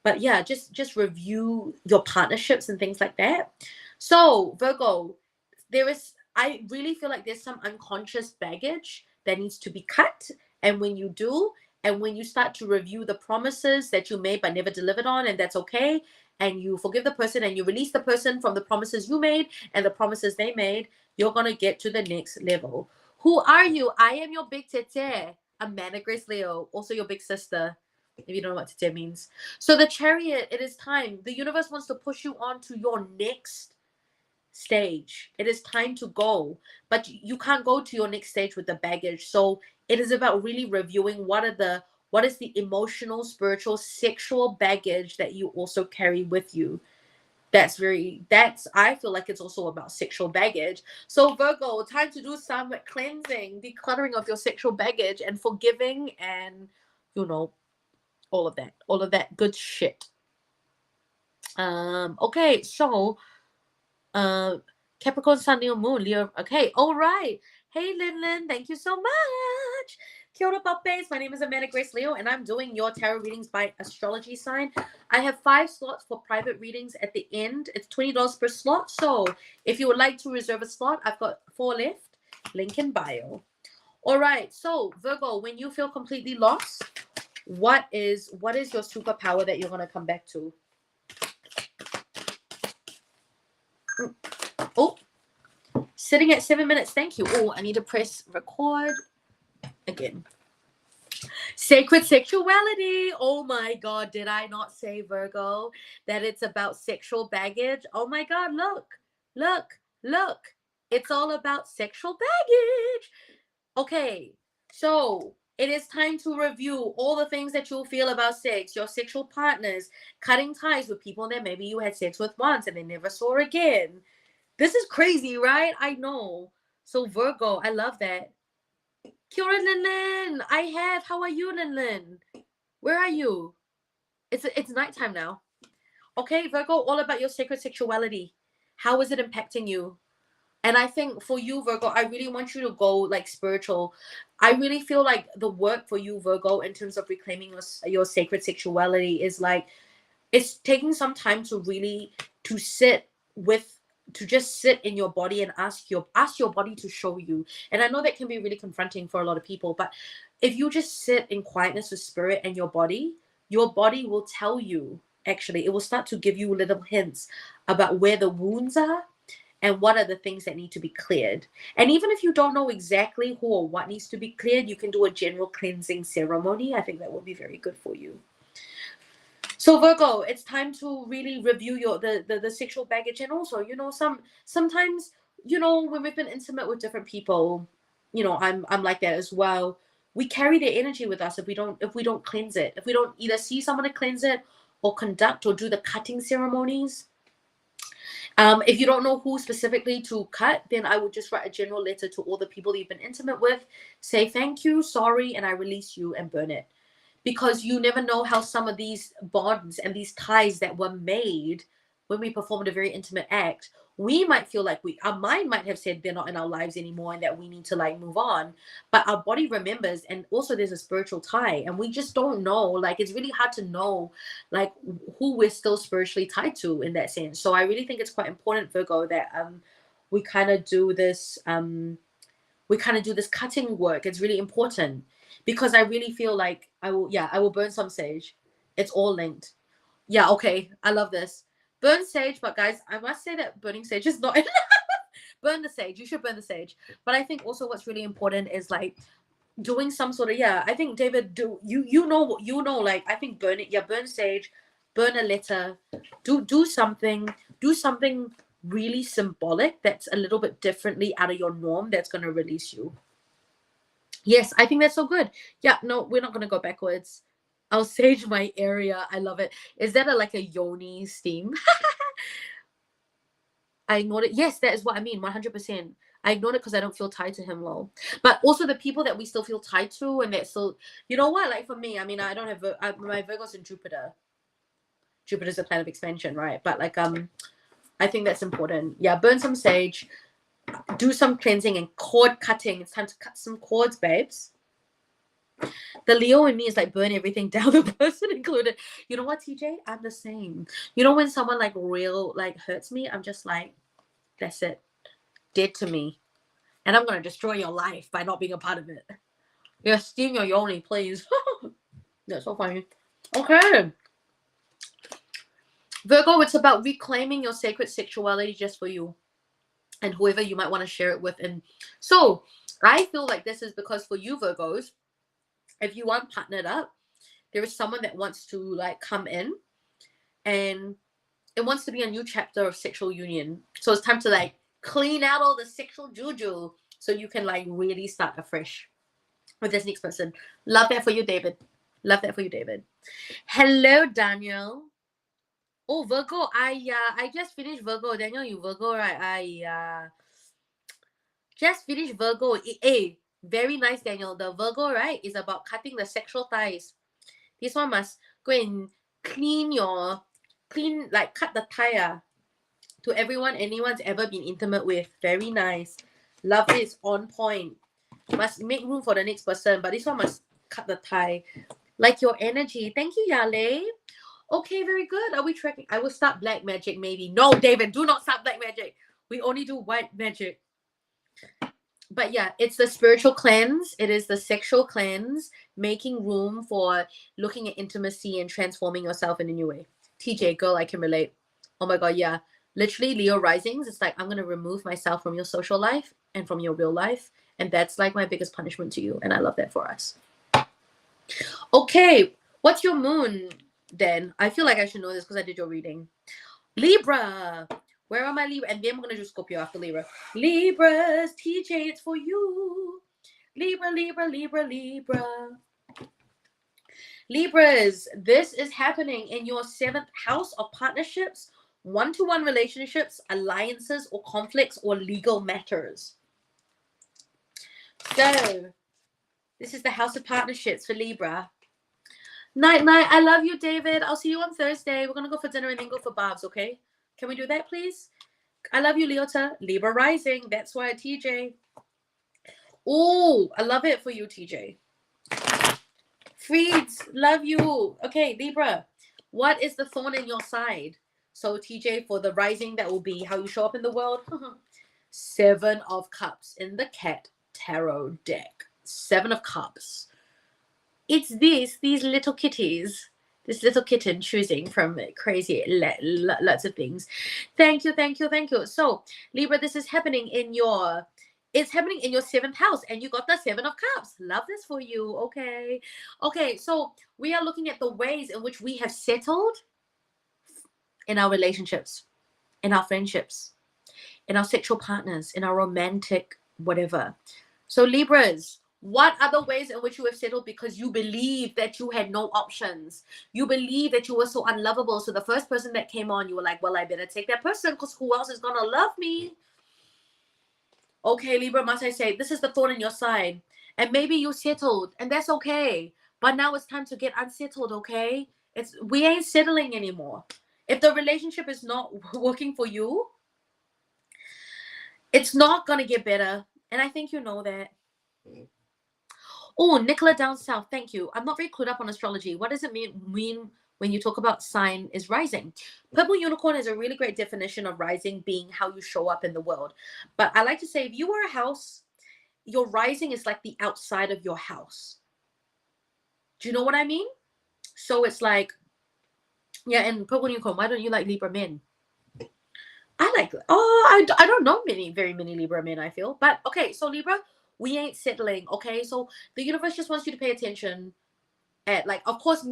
But yeah, just review your partnerships and things like that. So Virgo, I really feel like there's some unconscious baggage that needs to be cut. And when you do, and when you start to review the promises that you made but never delivered on, and that's okay, and you forgive the person and you release the person from the promises you made and the promises they made, you're going to get to the next level. Who are you? I am your big tete. Amanda Grace Leo, also your big sister, if you don't know what tete means. So the Chariot, it is time. The universe wants to push you on to your next stage. It is time to go, but you can't go to your next stage with the baggage. So it is about really reviewing what is the emotional, spiritual, sexual baggage that you also carry with you. I feel like it's also about sexual baggage. So Virgo, time to do some cleansing, decluttering of your sexual baggage, and forgiving, and all of that good shit. Okay, so Capricorn, Sun, Leo, Moon, Leo. Okay, all right. Hey, Lin, thank you so much. Kia ora, papes. My name is Amanda Grace Leo, and I'm doing your tarot readings by astrology sign. I have 5 slots for private readings at the end. It's $20 per slot. So if you would like to reserve a slot, I've got 4 left. Link in bio. All right. So Virgo, when you feel completely lost, what is your superpower that you're going to come back to? Oh, sitting at 7 minutes. Thank you. Oh, I need to press record again. Sacred sexuality. Oh my God. Did I not say, Virgo, that it's about sexual baggage? Oh my God. Look. It's all about sexual baggage. Okay. So It is time to review all the things that you'll feel about sex, your sexual partners, cutting ties with people that maybe you had sex with once and they never saw again. This is crazy, right? I know. So Virgo, I love that. Kia ora, Lin Lin. I have. How are you, Lin Lin? Where are you? It's nighttime now. Okay, Virgo, all about your sacred sexuality. How is it impacting you? And I think for you, Virgo, I really want you to go like spiritual. I really feel like the work for you, Virgo, in terms of reclaiming your sacred sexuality is like it's taking some time to really to sit with to just sit in your body and ask your body to show you. And I know that can be really confronting for a lot of people, but if you just sit in quietness with spirit and your body will tell you. Actually, it will start to give you little hints about where the wounds are and what are the things that need to be cleared. And even if you don't know exactly who or what needs to be cleared, you can do a general cleansing ceremony. I think that will be very good for you. So Virgo, it's time to really review your the sexual baggage. And also, sometimes, when we've been intimate with different people, I'm like that as well. We carry their energy with us if we don't cleanse it. If we don't either see someone to cleanse it or conduct or do the cutting ceremonies. If you don't know who specifically to cut, then I would just write a general letter to all the people you've been intimate with, say thank you, sorry, and I release you, and burn it. Because you never know how some of these bonds and these ties that were made when we performed a very intimate act, we might feel like our mind might have said they're not in our lives anymore and that we need to like move on, but our body remembers. And also there's a spiritual tie and we just don't know, like it's really hard to know like who we're still spiritually tied to in that sense. So I really think it's quite important, Virgo, that we kind of do this cutting work. It's really important because I really feel like I will burn some sage. It's all linked. Yeah, okay. I love this. Burn sage, but guys, I must say that burning sage is not enough. Burn the sage. You should burn the sage. But I think also what's really important is like doing some sort of I think David, like I think burn it. Yeah, burn sage, burn a letter, do something really symbolic that's a little bit differently out of your norm that's going to release you. Yes, I think that's so good. Yeah, no, we're not going to go backwards. I'll sage my area. I love it. Is that like a yoni steam? I ignored it. Yes, that is what I mean. 100%. I ignored it because I don't feel tied to him, lol. But also the people that we still feel tied to and that still, you know what? Like for me, I mean, I don't have my Virgo's in Jupiter. Jupiter's a planet of expansion, right? But like I think that's important. Yeah, burn some sage, do some cleansing and cord cutting. It's time to cut some cords, babes. The Leo in me is like burn everything down, the person included. You know what, TJ? I'm the same. You know when someone like real like hurts me, I'm just like, that's it. Dead to me. And I'm gonna destroy your life by not being a part of it. Yeah, steam your yoni, please. That's so funny. Okay. Virgo, it's about reclaiming your sacred sexuality just for you and whoever you might want to share it with. And so I feel like this is because for you, Virgos, if you aren't partnered up, there is someone that wants to like come in and it wants to be a new chapter of sexual union. So it's time to like clean out all the sexual juju so you can like really start afresh with this next person. Love that for you, David. Love that for you, David. Hello, Daniel. Oh, Virgo, I just finished Virgo. Daniel, you Virgo, right? I just finished Virgo. Hey, very nice, Daniel. The Virgo, right, is about cutting the sexual ties. This one must go and cut the tie to anyone's ever been intimate with. Very nice. Love this. On point. Must make room for the next person, but this one must cut the tie. Like your energy. Thank you, Yale. Okay, very good. Are we tracking? I will start black magic maybe. No, David, do not start black magic. We only do white magic. But yeah, it's the spiritual cleanse. It is the sexual cleanse, making room for looking at intimacy and transforming yourself in a new way. TJ, girl, I can relate. Oh my God, yeah. Literally, Leo risings, it's like, I'm going to remove myself from your social life and from your real life. And that's like my biggest punishment to you. And I love that for us. Okay, what's your moon then? I feel like I should know this because I did your reading. Libra. Where are my Libra? And then we're going to do Scorpio after Libra. Libras, TJ, it's for you. Libra, Libra, Libra, Libra. Libras, this is happening in your 7th house of partnerships, one-to-one relationships, alliances, or conflicts, or legal matters. So, this is the house of partnerships for Libra. Night, night. I love you, David. I'll see you on Thursday. We're going to go for dinner and then go for barbs, okay? Can we do that, please? I love you, Leota. Libra rising. That's why, TJ. Oh, I love it for you, TJ. Freeds, love you. Okay, Libra. What is the thorn in your side? So, TJ, for the rising, that will be how you show up in the world. 7 of Cups in the Cat Tarot deck. 7 of Cups. It's these little kitties. This little kitten choosing from crazy lots of things. Thank you, thank you, thank you. So, Libra, this is happening in your... It's happening in your 7th house, and you got the 7 of Cups. Love this for you, okay? Okay, so we are looking at the ways in which we have settled in our relationships, in our friendships, in our sexual partners, in our romantic whatever. So Libras, what are the ways in which you have settled because you believe that you had no options? You believe that you were so unlovable. So the first person that came on, you were like, well, I better take that person because who else is going to love me? Okay, Libra, must I say, this is the thorn in your side. And maybe you settled, and that's okay. But now it's time to get unsettled, okay? We ain't settling anymore. If the relationship is not working for you, it's not going to get better. And I think you know that. Oh, Nicola down south, thank you. I'm not very clued up on astrology. What does it mean when you talk about sign is rising? Purple Unicorn is a really great definition of rising being how you show up in the world. But I like to say, if you were a house, your rising is like the outside of your house. Do you know what I mean? So it's like, yeah, and Purple Unicorn, why don't you like Libra men? I don't know very many Libra men, I feel. But okay, so Libra, we ain't settling, okay? So the universe just wants you to pay attention at, like, of course,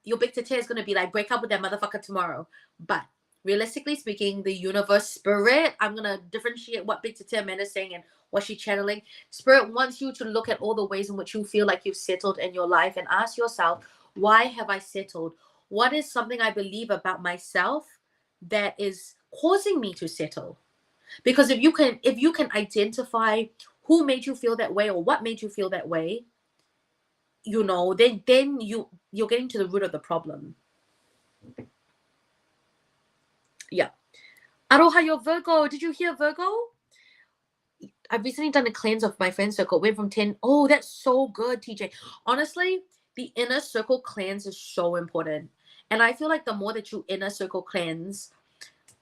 your big tete is going to be like, break up with that motherfucker tomorrow. But realistically speaking, the universe, spirit, I'm going to differentiate what big tete man is saying and what she's channeling. Spirit wants you to look at all the ways in which you feel like you've settled in your life and ask yourself, why have I settled? What is something I believe about myself that is causing me to settle? Because if you can identify who made you feel that way or what made you feel that way, you know, then you're getting to the root of the problem. Yeah. Aroha, your Virgo. Did you hear Virgo? I've recently done a cleanse of my friend circle. Went from 10. Oh, that's so good, TJ. Honestly, the inner circle cleanse is so important. And I feel like the more that you inner circle cleanse,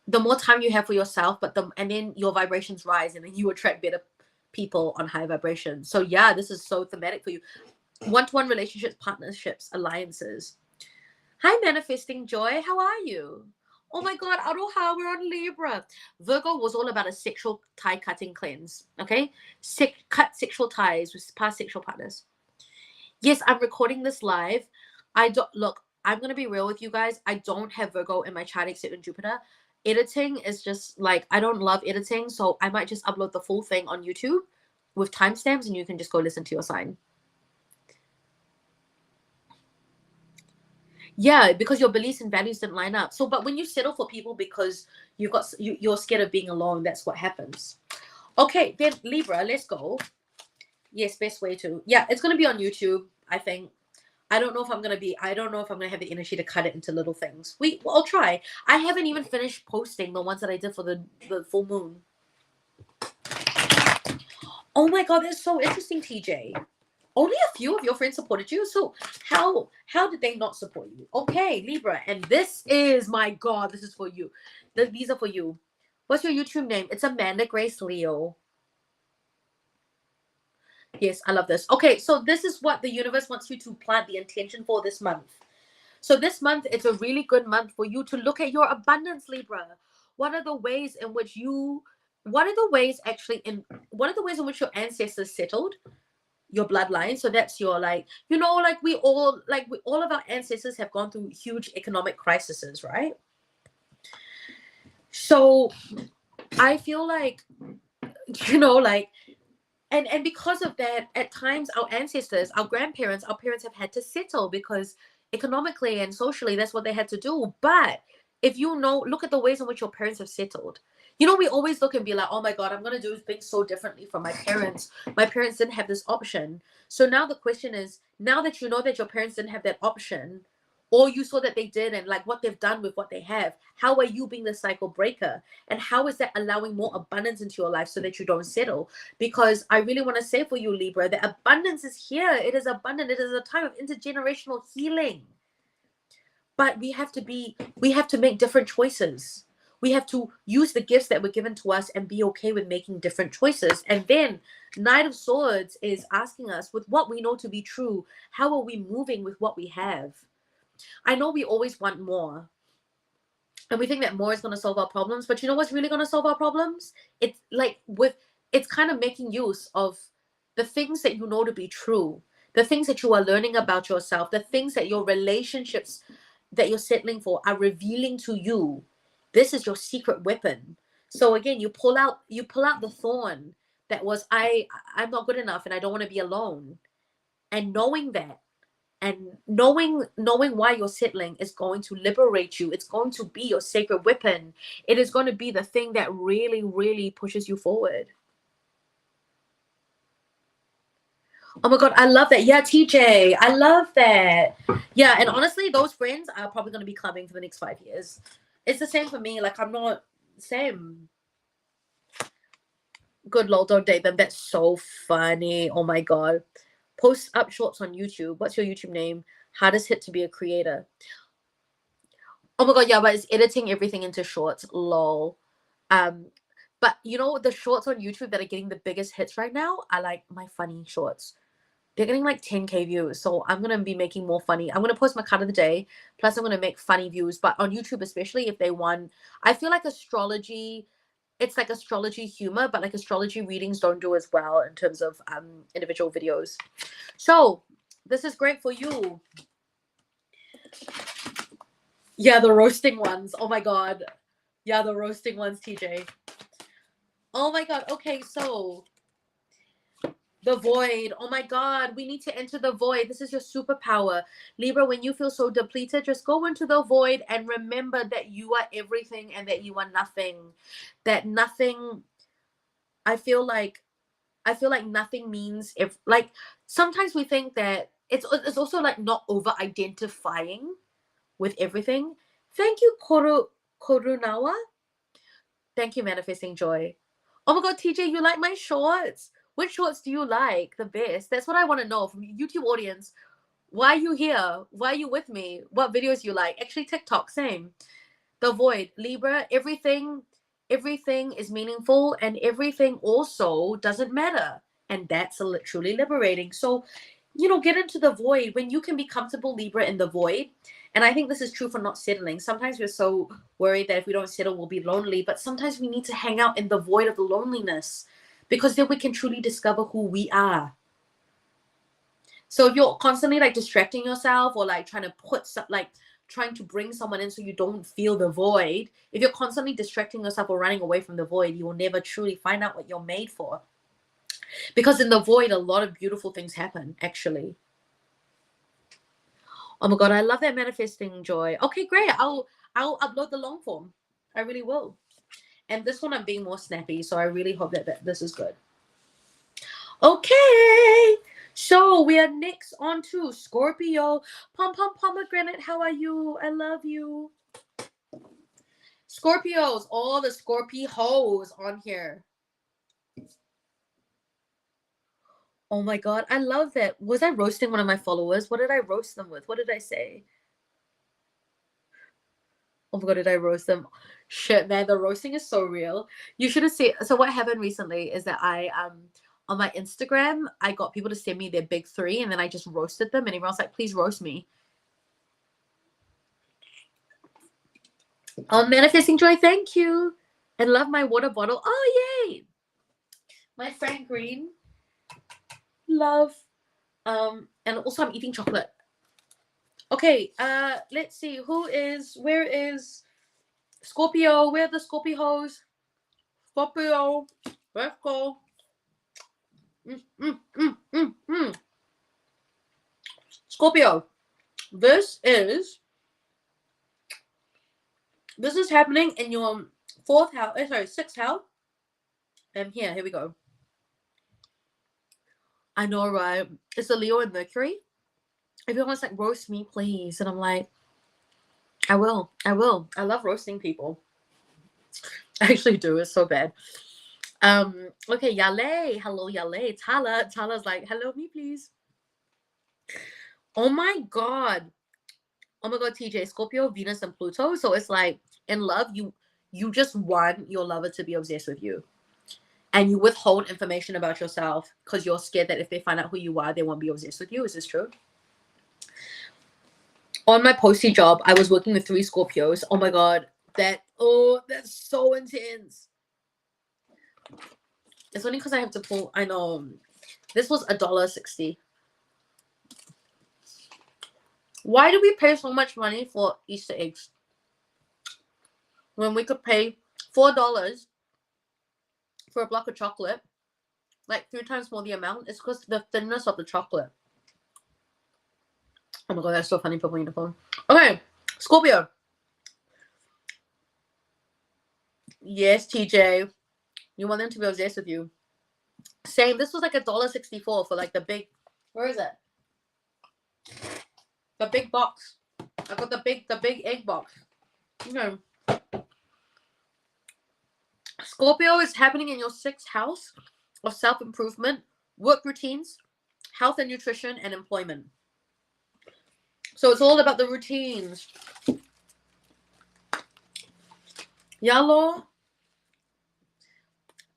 the more time you have for yourself, and then your vibrations rise and then you attract better people on high vibrations. So yeah, this is so thematic for you. One-to-one relationships, partnerships, alliances. Hi, Manifesting Joy. How are you? Oh my God, Aroha, we're on Libra. Virgo was all about a sexual tie cutting cleanse. Okay? Cut sexual ties with past sexual partners. Yes, I'm recording this live. I'm going to be real with you guys. I don't have Virgo in my chart except in Jupiter. Editing is just like, I don't love editing. So I might just upload the full thing on YouTube with timestamps and you can just go listen to your sign. Yeah, because your beliefs and values didn't line up. So, but when you settle for people because you're scared of being alone, that's what happens. Okay, then Libra, let's go. Yes, best way to. Yeah, it's gonna be on YouTube, I think. I don't know if I'm gonna have the energy to cut it into little things. I'll try. I haven't even finished posting the ones that I did for the full moon. Oh my God, that's so interesting, TJ. Only a few of your friends supported you. So how did they not support you? Okay, Libra. And this is, my God, this is for you. These are for you. What's your YouTube name? It's Amanda Grace Leo. Yes, I love this. Okay, so this is what the universe wants you to plant the intention for this month. So this month, it's a really good month for you to look at your abundance, Libra. What are the ways in which your ancestors settled? Your bloodline. So that's your, like, you know, like all of our ancestors have gone through huge economic crises, right? So I feel like, you know, like And because of that, at times our ancestors, our grandparents, our parents have had to settle because economically and socially that's what they had to do. But if you know, look at the ways in which your parents have settled. You know, we always look and be like, oh my God, I'm going to do things so differently from my parents. My parents didn't have this option. So now the question is, now that you know that your parents didn't have that option, or you saw that they did, and like what they've done with what they have, how are you being the cycle breaker? And how is that allowing more abundance into your life so that you don't settle? Because I really want to say for you, Libra, that abundance is here. It is abundant. It is a time of intergenerational healing. But we have to make different choices. We have to use the gifts that were given to us and be okay with making different choices. And then Knight of Swords is asking us, with what we know to be true, how are we moving with what we have? I know we always want more. And we think that more is going to solve our problems, but you know what's really going to solve our problems? It's kind of making use of the things that you know to be true, the things that you are learning about yourself, the things that your relationships that you're settling for are revealing to you. This is your secret weapon. So again, you pull out the thorn that was, I'm not good enough and I don't want to be alone. And knowing that, and knowing why you're settling is going to liberate you. It's going to be your sacred weapon. It is going to be the thing that really, really pushes you forward. Oh my God, I love that. Yeah, TJ, I love that. Yeah, and honestly, those friends are probably going to be clubbing for the next 5 years. It's the same for me. Like, I'm not same. Good lord, don't date them. That's so funny. Oh my God. Post up shorts on YouTube. What's your YouTube name? Hardest hit to be a creator. Oh my God, yeah, but it's editing everything into shorts. Lol. But you know, the shorts on YouTube that are getting the biggest hits right now are like my funny shorts. They're getting like 10K views. So I'm gonna be making more funny. I'm gonna post my card of the day. Plus I'm gonna make funny views. But on YouTube, especially if they want, I feel like astrology, it's like astrology humor, but like astrology readings don't do as well in terms of individual videos. So this is great for you. Yeah, the roasting ones. Oh my God. Yeah, the roasting ones, TJ. Oh my God. Okay, so the void. Oh my God. We need to enter the void. This is your superpower. Libra, when you feel so depleted, just go into the void and remember that you are everything and that you are nothing. That nothing, I feel like nothing means, if like sometimes we think that it's also like not over identifying with everything. Thank you, Korunawa. Thank you, Manifesting Joy. Oh my God, TJ, you like my shorts? Which shorts do you like the best? That's what I want to know from YouTube audience. Why are you here? Why are you with me? What videos you like? Actually, TikTok, same. The void, Libra, everything is meaningful and everything also doesn't matter. And that's literally liberating. So, you know, get into the void when you can be comfortable, Libra, in the void. And I think this is true for not settling. Sometimes we're so worried that if we don't settle, we'll be lonely. But sometimes we need to hang out in the void of the loneliness because then we can truly discover who we are. So if you're constantly like distracting yourself or like trying to trying to bring someone in so you don't feel the void, if you're constantly distracting yourself or running away from the void, you will never truly find out what you're made for. Because in the void, a lot of beautiful things happen, actually. Oh my God, I love that, Manifesting Joy. Okay, great. I'll upload the long form. I really will. And this one I'm being more snappy, so I really hope that this is good. Okay. So we are next on to Scorpio. Pomegranate, how are you? I love you. Scorpios, all the Scorpios on here. Oh my God, I love that. Was I roasting one of my followers? What did I roast them with? What did I say? Oh my God, did I roast them? Shit, man, the roasting is so real. You should have seen. So what happened recently is that I on my Instagram, I got people to send me their big three, and then I just roasted them, and everyone was like, please roast me. Oh, Manifesting Joy, thank you. And love my water bottle. Oh, yay. My friend Green. Love. And also I'm eating chocolate. Okay, let's see. Where is Scorpio? Where are the Scorpios? Scorpio. Let's go. Scorpio, this is happening in your sixth house. And here we go. I know, right? It's a Leo and Mercury. Everyone's like, roast me, please. And I'm like, I will. I love roasting people. I actually do. It's so bad. Okay, Yale. Hello, Yale. Tala's like, hello, me, please. Oh my god. Oh my god, TJ. Scorpio, Venus, and Pluto. So it's like, in love, you just want your lover to be obsessed with you. And you withhold information about yourself because you're scared that if they find out who you are, they won't be obsessed with you. Is this true? On my posty job, I was working with 3 Scorpios. Oh my god. That's so intense. It's only because I have to pull. I know. This was $1.60. Why do we pay so much money for Easter eggs when we could pay $4 for a block of chocolate, like 3 times more the amount? It's because the thinness of the chocolate. Oh my god, that's so funny. Purple uniform. Okay, Scorpio. Yes, TJ. You want them to be obsessed with you. Same. This was like $1.64 for like the big. Where is it? The big box. I got the big egg box. Okay. Scorpio is happening in your 6th house of self-improvement, work routines, health and nutrition, and employment. So it's all about the routines. Yellow.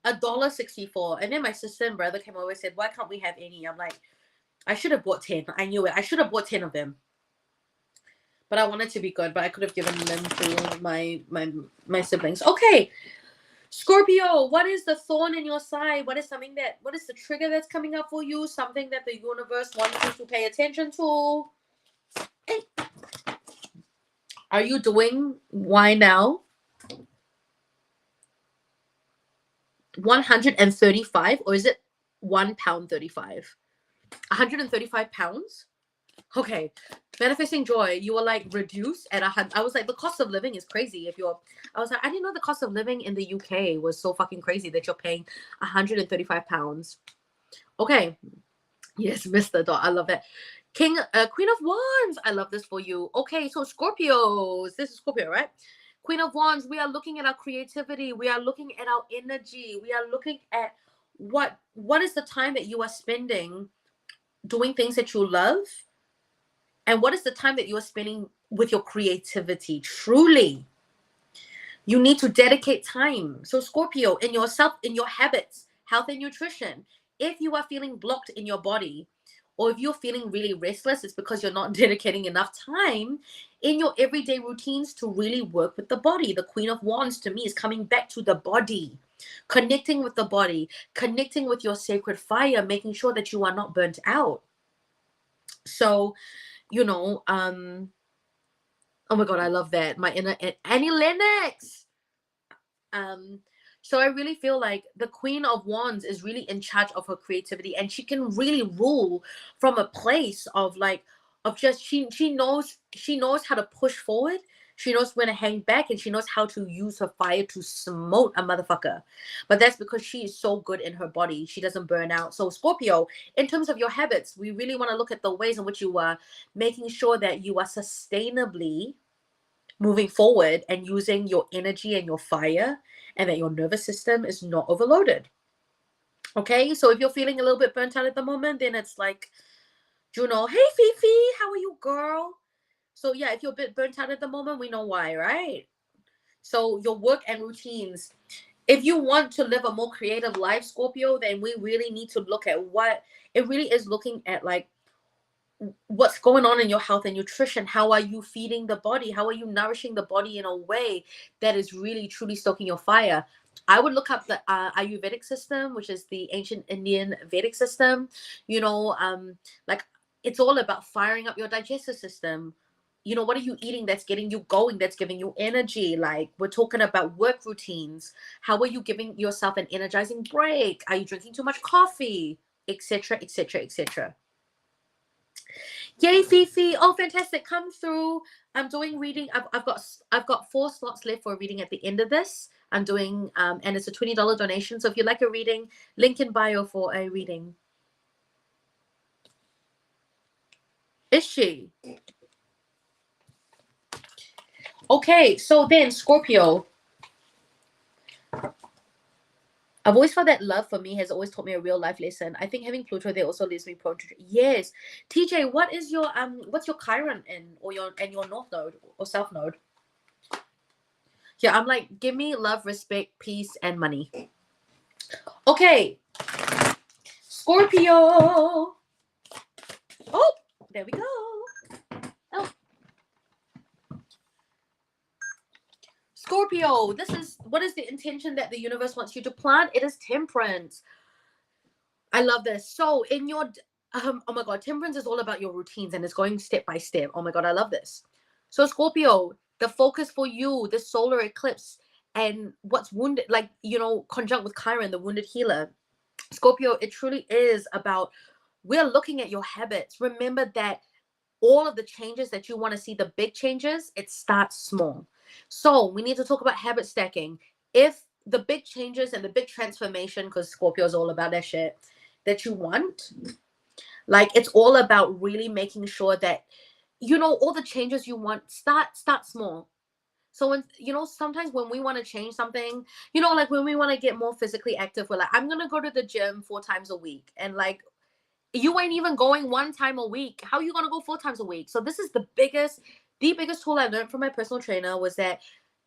$1.64. And then my sister and brother came over and said, why can't we have any? I'm like, I should have bought 10. I knew it. I should have bought 10 of them. But I wanted to be good, but I could have given them to my siblings. Okay. Scorpio, what is the thorn in your side? What is the trigger that's coming up for you? Something that the universe wants you to pay attention to? Hey. Are you doing why now? 135, or is it £1.35? 135 pounds? Okay. Manifesting joy. You were like reduced at 100. I was like, the cost of living is crazy. I was like, I didn't know the cost of living in the UK was so fucking crazy that you're paying 135 pounds. Okay. Yes, Mr. Dot. I love that. Queen of Wands. I love this for you. Okay, so Scorpios. This is Scorpio, right? Queen of Wands, we are looking at our creativity. We are looking at our energy. We are looking at what is the time that you are spending doing things that you love, and what is the time that you are spending with your creativity. Truly, you need to dedicate time. So Scorpio, in your habits, health and nutrition, if you are feeling blocked in your body, or if you're feeling really restless, it's because you're not dedicating enough time in your everyday routines to really work with the body. The Queen of Wands to me is coming back to the body, connecting with the body, connecting with your sacred fire, making sure that you are not burnt out. So, oh my God, I love that. My inner Annie Lennox. So I really feel like the Queen of Wands is really in charge of her creativity, and she can really rule from a place of just she knows how to push forward. She knows when to hang back, and she knows how to use her fire to smote a motherfucker. But that's because she is so good in her body. She doesn't burn out. So Scorpio, in terms of your habits, we really want to look at the ways in which you are making sure that you are sustainably moving forward and using your energy and your fire, and that your nervous system is not overloaded. Okay, so if you're feeling a little bit burnt out at the moment, then it's like, Juno, hey Fifi, how are you, girl? So yeah, if you're a bit burnt out at the moment, we know why, right? So your work and routines. If you want to live a more creative life, Scorpio, then we really need to look at what it really is, looking at like what's going on in your health and nutrition. How are you feeding the body? How are you nourishing the body in a way that is really truly stoking your fire? I would look up the Ayurvedic system, which is the ancient Indian Vedic system. Like it's all about firing up your digestive system. What are you eating that's getting you going, that's giving you energy? Like we're talking about work routines. How are you giving yourself an energizing break? Are you drinking too much coffee? etc., etc., etc. Yay, Fifi! Oh, fantastic! Come through. I'm doing reading. I've got 4 slots left for reading at the end of this. I'm doing and it's a $20 donation. So if you like a reading, link in bio for a reading. Is she? Okay, so then Scorpio. I've always felt that love for me has always taught me a real life lesson. I think having Pluto there also leaves me prone to yes. TJ, what is your what's your Chiron in or your North Node or South Node? Yeah, I'm like, give me love, respect, peace, and money. Okay, Scorpio. Oh, there we go. Oh. Scorpio, what is the intention that the universe wants you to plant? It is temperance. I love this. So in your, oh my God, temperance is all about your routines and it's going step by step. Oh my God, I love this. So Scorpio, the focus for you, the solar eclipse and what's wounded, like, conjunct with Chiron, the wounded healer. Scorpio, it truly is about, we're looking at your habits. Remember that all of the changes that you want to see, the big changes, it starts small. So we need to talk about habit stacking. If the big changes and the big transformation, because Scorpio is all about that shit, that you want, like it's all about really making sure that, all the changes you want, start small. So when, sometimes when we want to change something, like when we want to get more physically active, we're like, I'm going to go to the gym 4 times a week. And like, you ain't even going 1 time a week. How are you going to go 4 times a week? So this is the biggest tool I learned from my personal trainer was that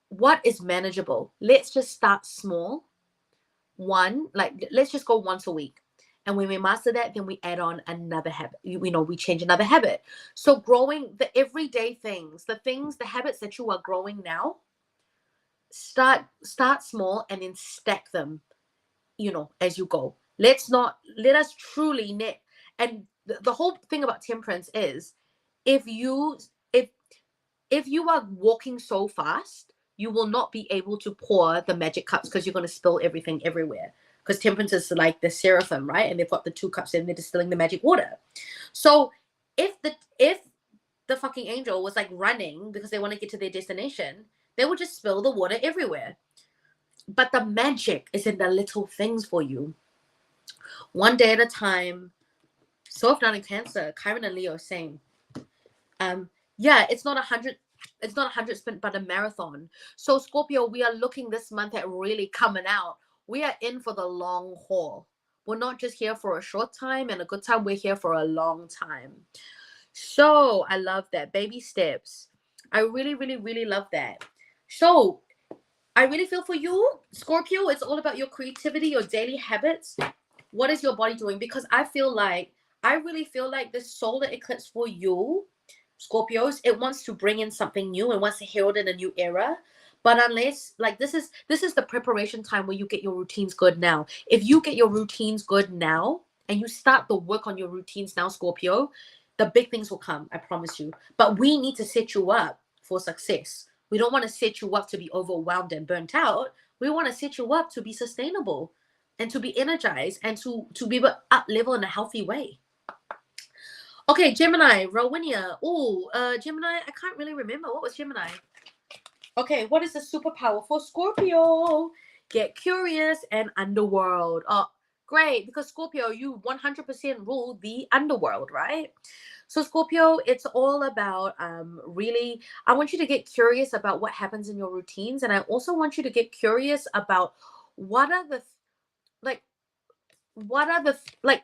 what is manageable? Let's just start small. Let's just go once a week. And when we master that, then we add on another habit. We change another habit. So growing the everyday things, the habits that you are growing now, start small and then stack them, as you go. Let us truly knit. And the whole thing about temperance is if you are walking so fast, you will not be able to pour the magic cups because you're going to spill everything everywhere. Because temperance is like the seraphim, right? And they've got the 2 cups and they're distilling the magic water. So if the fucking angel was like running because they want to get to their destination, they would just spill the water everywhere. But the magic is in the little things for you. One day at a time. So if not in Cancer, Chiron and Leo, same. Yeah, it's not 100 sprint, but a marathon. So Scorpio, we are looking this month at really coming out. We are in for the long haul. We're not just here for a short time and a good time. We're here for a long time. So I love that. Baby steps. I really, really, really love that. So I really feel for you, Scorpio. It's all about your creativity, your daily habits. What is your body doing? Because I really feel like this solar eclipse for you, Scorpios, it wants to bring in something new and wants to herald in a new era. But unless, like, this is the preparation time where you get your routines good now. If you get your routines good now and you start the work on your routines now, Scorpio, the big things will come, I promise you. But we need to set you up for success. We don't want to set you up to be overwhelmed and burnt out. We want to set you up to be sustainable and to be energized and to be able to up level in a healthy way. Okay, Gemini, Rowinia. Oh, Gemini, I can't really remember. What was Gemini? Okay, what is the superpower for Scorpio? Get curious and underworld. Oh, great, because Scorpio, you 100% rule the underworld, right? So Scorpio, it's all about really, I want you to get curious about what happens in your routines. And I also want you to get curious about what are the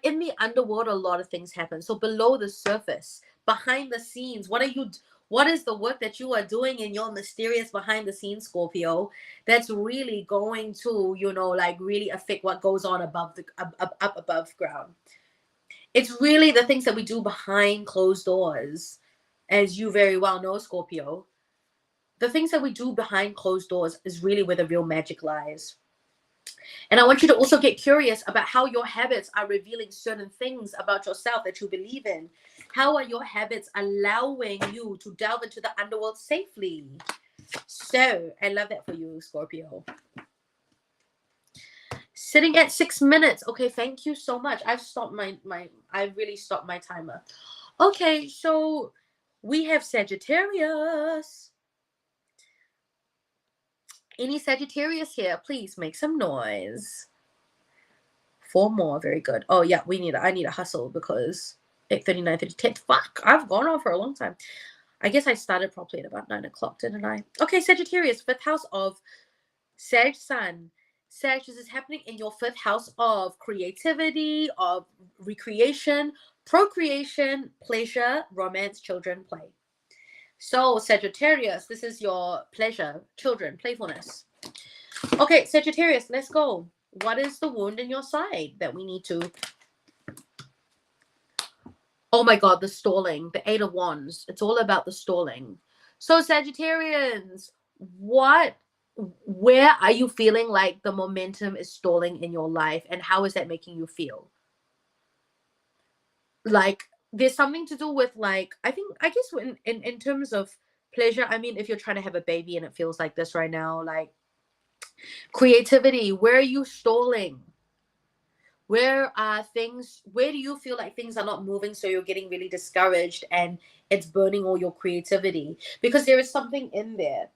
in the underworld, a lot of things happen. So below the surface, behind the scenes, what is the work that you are doing in your mysterious behind the scenes, Scorpio, that's really going to, really affect what goes on above above ground. It's really the things that we do behind closed doors, as you very well know, Scorpio. The things that we do behind closed doors is really where the real magic lies. And I want you to also get curious about how your habits are revealing certain things about yourself that you believe in. How are your habits allowing you to delve into the underworld safely? So I love that for you, Scorpio. Sitting at 6 minutes. Okay, thank you so much. I've stopped I really stopped my timer. Okay, so we have Sagittarius. Any Sagittarius here? Please make some noise. 4 more. Very good. Oh yeah, I need a hustle because 8:39, 10. Fuck, I've gone on for a long time. I guess I started properly at about 9 o'clock, didn't I? Okay, Sagittarius, 5th house of Sag Sun. Sag, this is happening in your 5th house of creativity, of recreation, procreation, pleasure, romance, children, play. So, Sagittarius, this is your pleasure, children, playfulness. Okay, Sagittarius, let's go. What is the wound in your side that we need to... Oh my God, the stalling, the 8 of Wands. It's all about the stalling. So, Sagittarians, where are you feeling like the momentum is stalling in your life, and how is that making you feel? Like, there's something to do with, like, I guess in terms of pleasure, I mean, if you're trying to have a baby and it feels like this right now, like, creativity, where are you stalling? Where do you feel like things are not moving, so you're getting really discouraged and it's burning all your creativity? Because there is something in there.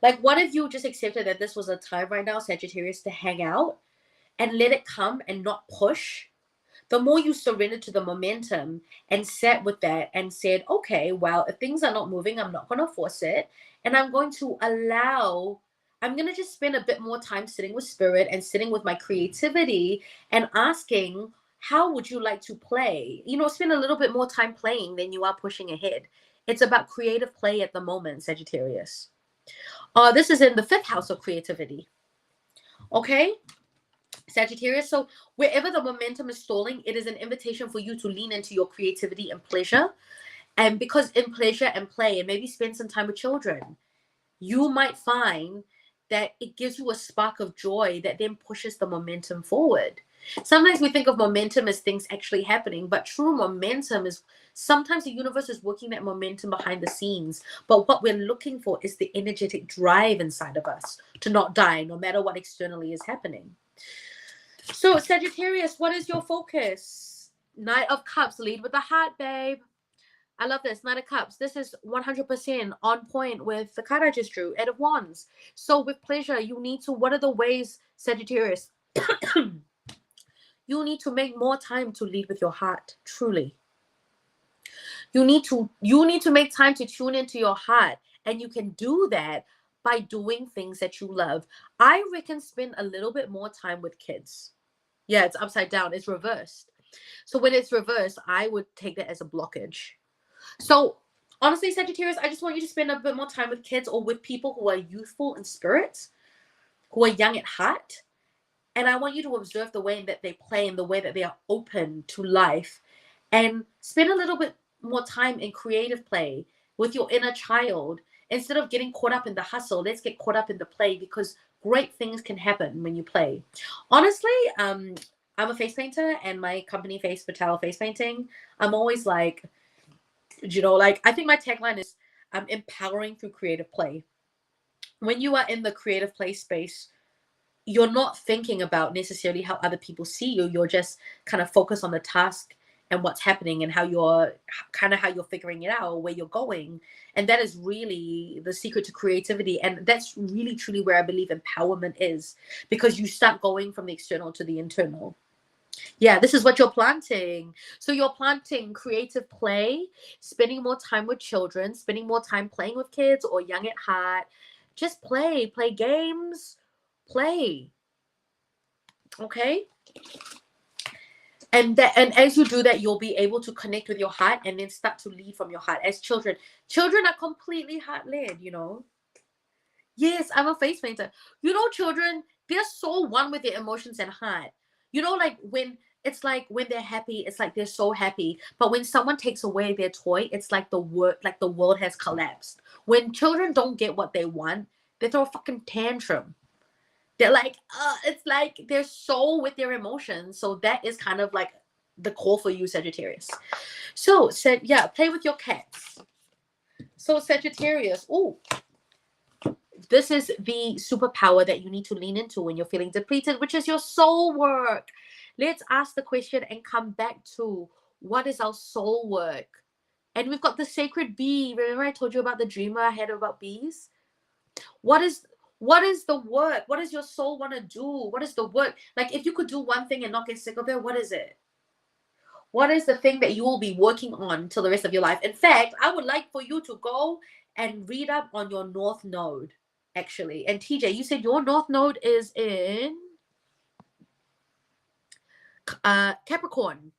Like, what if you just accepted that this was a time right now, Sagittarius, to hang out and let it come and not push? The more you surrender to the momentum and sat with that and said, okay, well, if things are not moving, I'm not going to force it. And I'm going to just spend a bit more time sitting with spirit and sitting with my creativity and asking, how would you like to play? Spend a little bit more time playing than you are pushing ahead. It's about creative play at the moment, Sagittarius. This is in the 5th house of creativity. Okay? Sagittarius, so wherever the momentum is stalling, it is an invitation for you to lean into your creativity and pleasure. And because in pleasure and play, and maybe spend some time with children, you might find that it gives you a spark of joy that then pushes the momentum forward. Sometimes we think of momentum as things actually happening, but true momentum is sometimes the universe is working that momentum behind the scenes. But what we're looking for is the energetic drive inside of us to not die, no matter what externally is happening. So, Sagittarius, what is your focus? Knight of Cups, lead with the heart, babe. I love this. Knight of Cups. This is 100% on point with the card I just drew, 8 of Wands. So, with pleasure, what are the ways, Sagittarius? You need to make more time to lead with your heart, truly. You need to make time to tune into your heart, and you can do that by doing things that you love. I reckon spend a little bit more time with kids. Yeah, it's upside down. It's reversed. So when it's reversed, I would take that as a blockage. So honestly, Sagittarius, I just want you to spend a bit more time with kids or with people who are youthful in spirit, who are young at heart. And I want you to observe the way that they play and the way that they are open to life, and spend a little bit more time in creative play with your inner child. Instead of getting caught up in the hustle, let's get caught up in the play, because great things can happen when you play. Honestly, I'm a face painter, and my company, Face Patel Face Painting, I'm always like, I think my tagline is empowering through creative play. When you are in the creative play space, you're not thinking about necessarily how other people see you. You're just kind of focused on the task and what's happening and how you're figuring it out, where you're going. And that is really the secret to creativity. And that's really, truly where I believe empowerment is, because you start going from the external to the internal. Yeah, this is what you're planting. So you're planting creative play, spending more time with children, spending more time playing with kids or young at heart. Just play games, play. Okay? And as you do that, you'll be able to connect with your heart and then start to lead from your heart. As children are completely heart-led, Yes, I'm a face painter. Children, they're so one with their emotions and heart. When they're happy, it's like they're so happy. But when someone takes away their toy, it's like the world has collapsed. When children don't get what they want, they throw a fucking tantrum. They're like, it's like they're so with their emotions. So that is kind of like the call for you, Sagittarius. So, play with your cats. So, Sagittarius, this is the superpower that you need to lean into when you're feeling depleted, which is your soul work. Let's ask the question and come back to what is our soul work. And we've got the sacred bee. Remember I told you about the dreamer I had about bees? What is the work? What does your soul want to do? What is the work? Like, if you could do one thing and not get sick of it, what is it? What is the thing that you will be working on till the rest of your life? In fact, I would like for you to go and read up on your North Node, actually. And TJ, you said your North Node is in Capricorn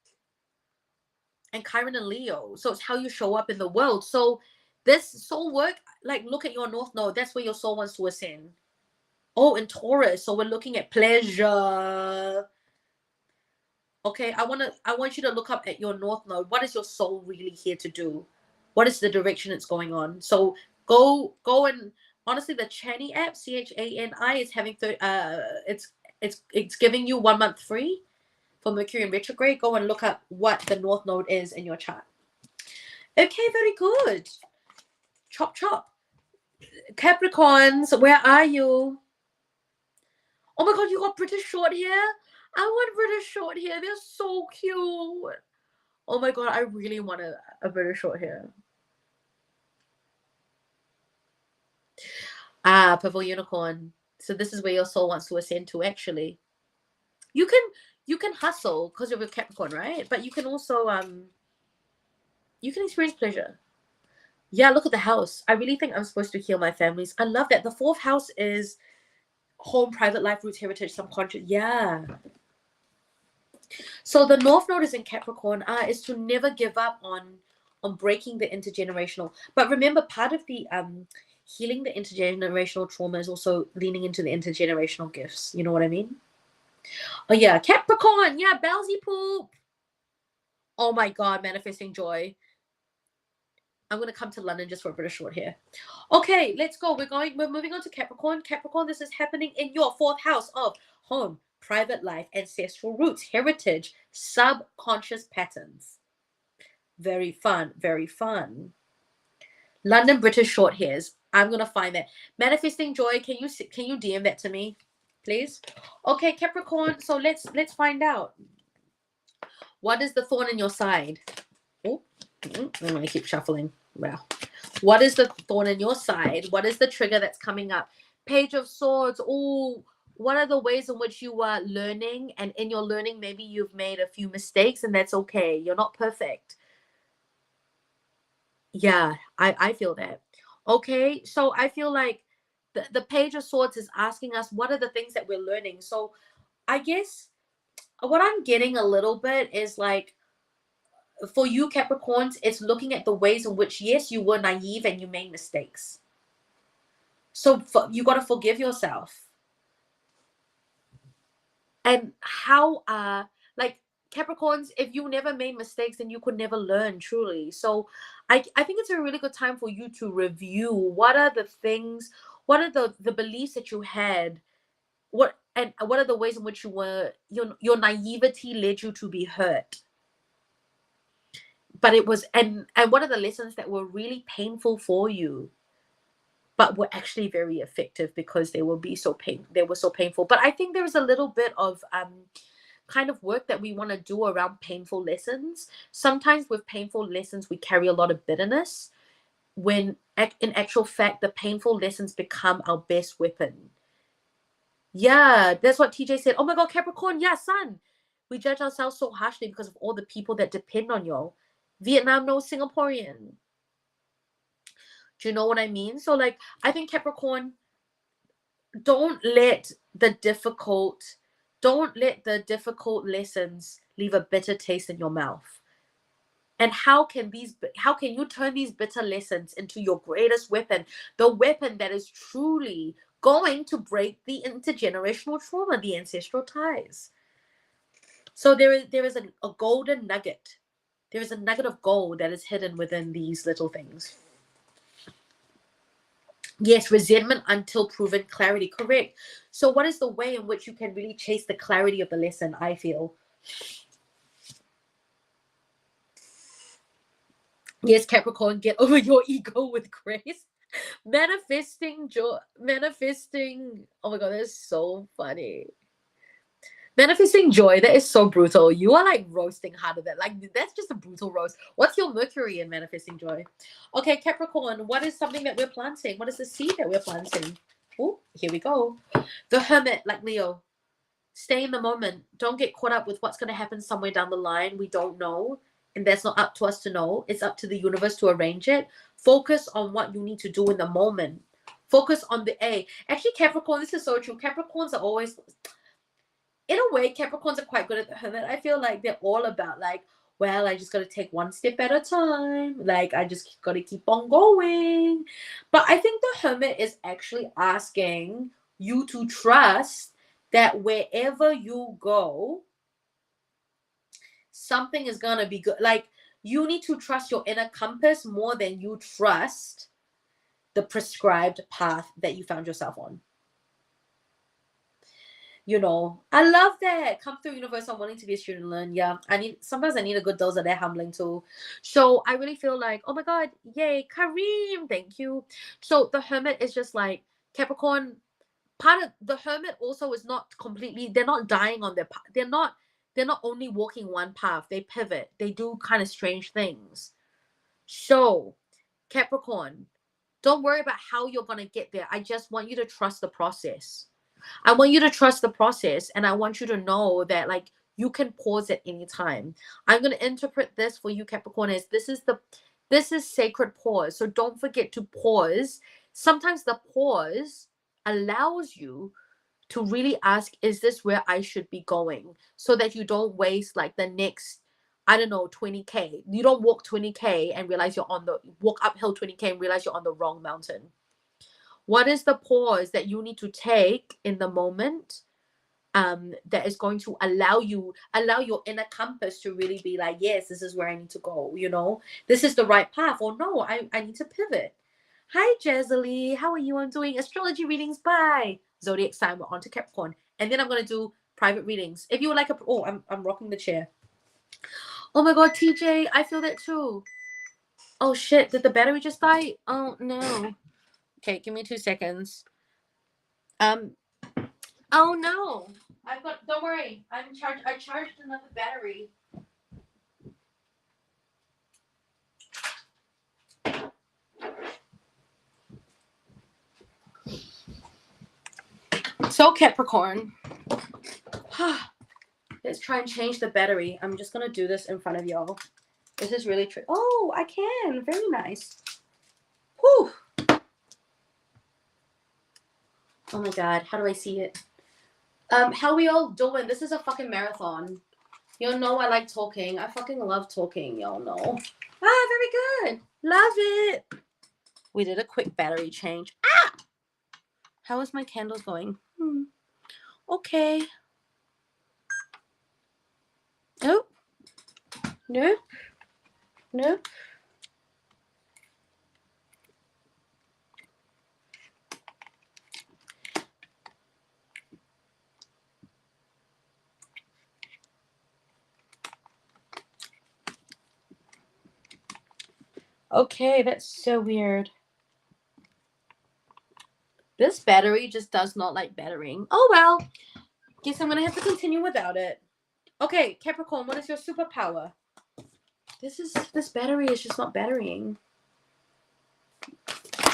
and Chiron and Leo. So it's how you show up in the world. So this soul work, like, look at your North Node. That's where your soul wants to ascend. Oh, in Taurus. So we're looking at pleasure. Okay, I want you to look up at your North Node. What is your soul really here to do? What is the direction it's going on? So go and honestly, the Chani app, CHANI, is having it's giving you 1 month free for Mercury in retrograde. Go and look up what the North Node is in your chart. Okay, very good. Chop chop. Capricorns, where are you? Oh my god, you got British short hair? I want British short hair. They're so cute. Oh my god, I really want a British short hair. Purple unicorn. So this is where your soul wants to ascend to, actually. You can hustle because you're with Capricorn, right? But you can also you can experience pleasure. Yeah, look at the house. I really think I'm supposed to heal my families. I love that. The 4th house is home, private life, roots, heritage, subconscious. Yeah. So the North Node is in Capricorn, is to never give up on breaking the intergenerational. But remember, part of the healing the intergenerational trauma is also leaning into the intergenerational gifts. You know what I mean? Oh yeah, Capricorn. Yeah, Bowsy poop. Oh my god, manifesting joy. I'm gonna come to London just for a bit of short hair. Okay, let's go. We're moving on to Capricorn. Capricorn, this is happening in your 4th house of home, private life, ancestral roots, heritage, subconscious patterns. Very fun, very fun. London British short hairs. I'm gonna find that. Manifesting joy. Can you DM that to me, please? Okay, Capricorn. So let's find out. What is the thorn in your side? Oh, I'm gonna keep shuffling. Wow. What is the thorn in your side? What is the trigger that's coming up? Page of Swords. Oh, what are the ways in which you are learning? And in your learning, maybe you've made a few mistakes, and that's okay. You're not perfect. Yeah, I feel that. Okay, so I feel like the Page of Swords is asking us what are the things that we're learning. So I guess what I'm getting a little bit is like, for you Capricorns, it's looking at the ways in which, yes, you were naive and you made mistakes. So you got to forgive yourself. And how like Capricorns, if you never made mistakes, then you could never learn, truly. So I think it's a really good time for you to review what are the things, what are the beliefs that you had, what are the ways in which you were, your naivety led you to be hurt. But it was, and what are the lessons that were really painful for you, but were actually very effective because they were so painful. But I think there is a little bit of kind of work that we want to do around painful lessons. Sometimes with painful lessons, we carry a lot of bitterness, when in actual fact, the painful lessons become our best weapon. Yeah, that's what TJ said. Oh my God, Capricorn, yeah, son. We judge ourselves so harshly because of all the people that depend on you. Vietnam, no Singaporean. Do you know what I mean? So like, I think Capricorn, don't let the difficult lessons leave a bitter taste in your mouth. And how can you turn these bitter lessons into your greatest weapon, the weapon that is truly going to break the intergenerational trauma, the ancestral ties? So there is a golden nugget. There is a nugget of gold that is hidden within these little things. Yes, resentment until proven clarity. Correct. So what is the way in which you can really chase the clarity of the lesson, I feel? Yes, Capricorn, get over your ego with grace. Manifesting joy, manifesting. Oh my god, that's so funny. Manifesting joy, that is so brutal. You are like roasting harder than like that's just a brutal roast. What's your Mercury in manifesting joy? Okay, Capricorn, what is something that we're planting? What is the seed that we're planting? Oh, here we go. The Hermit, like Leo. Stay in the moment. Don't get caught up with what's going to happen somewhere down the line. We don't know. And that's not up to us to know. It's up to the universe to arrange it. Focus on what you need to do in the moment. Focus on the A. Actually, Capricorn, this is so true. Capricorns are always, in a way, Capricorns are quite good at the Hermit. I feel like they're all about like, well, I just got to take one step at a time. Like, I just got to keep on going. But I think the Hermit is actually asking you to trust that wherever you go, something is going to be good. Like, you need to trust your inner compass more than you trust the prescribed path that you found yourself on. You know, I love that. Come through, universe. I'm wanting to be a student and learn. Yeah, sometimes I need a good dose of that humbling too. So I really feel like, oh my god, yay, Kareem, thank you. So the Hermit is just like Capricorn. Part of the Hermit also is not completely, they're not dying on their path. They're not only walking one path. They pivot. They do kind of strange things. So Capricorn, don't worry about how you're gonna get there. I just want you to trust the process. I want you to trust the process, and I want you to know that like you can pause at any time. I'm going to interpret this for you, Capricorn, as this is sacred pause. So don't forget to pause. Sometimes the pause allows you to really ask, is this where I should be going? So that you don't waste like the next, I don't know, 20K. You don't walk 20K and realize walk uphill 20K and realize you're on the wrong mountain. What is the pause that you need to take in the moment that is going to allow your inner compass to really be like, yes, this is where I need to go, you know, this is the right path, or no, I need to pivot. Hi Jazzy, how are you? I'm doing astrology readings by zodiac sign. We're on to Capricorn, and then I'm going to do private readings. If you would like I'm rocking the chair. Oh my god, TJ, I feel that too. Oh shit, did the battery just die? Oh no. Okay, give me 2 seconds. Oh no. Don't worry. I charged another battery. So Capricorn. Let's try and change the battery. I'm just gonna do this in front of y'all. This is really tricky. Oh, I can. Very nice. Whew. Oh my god, how do I see it? How we all doing? This is a fucking marathon. Y'all know I like talking. I fucking love talking, y'all know. Very good. Love it. We did a quick battery change. Ah! How is my candles going? Okay. Oh. No. No. Okay, that's so weird. This battery just does not like battering. Oh well. Guess I'm gonna have to continue without it. Okay, Capricorn, what is your superpower? This battery is just not battering.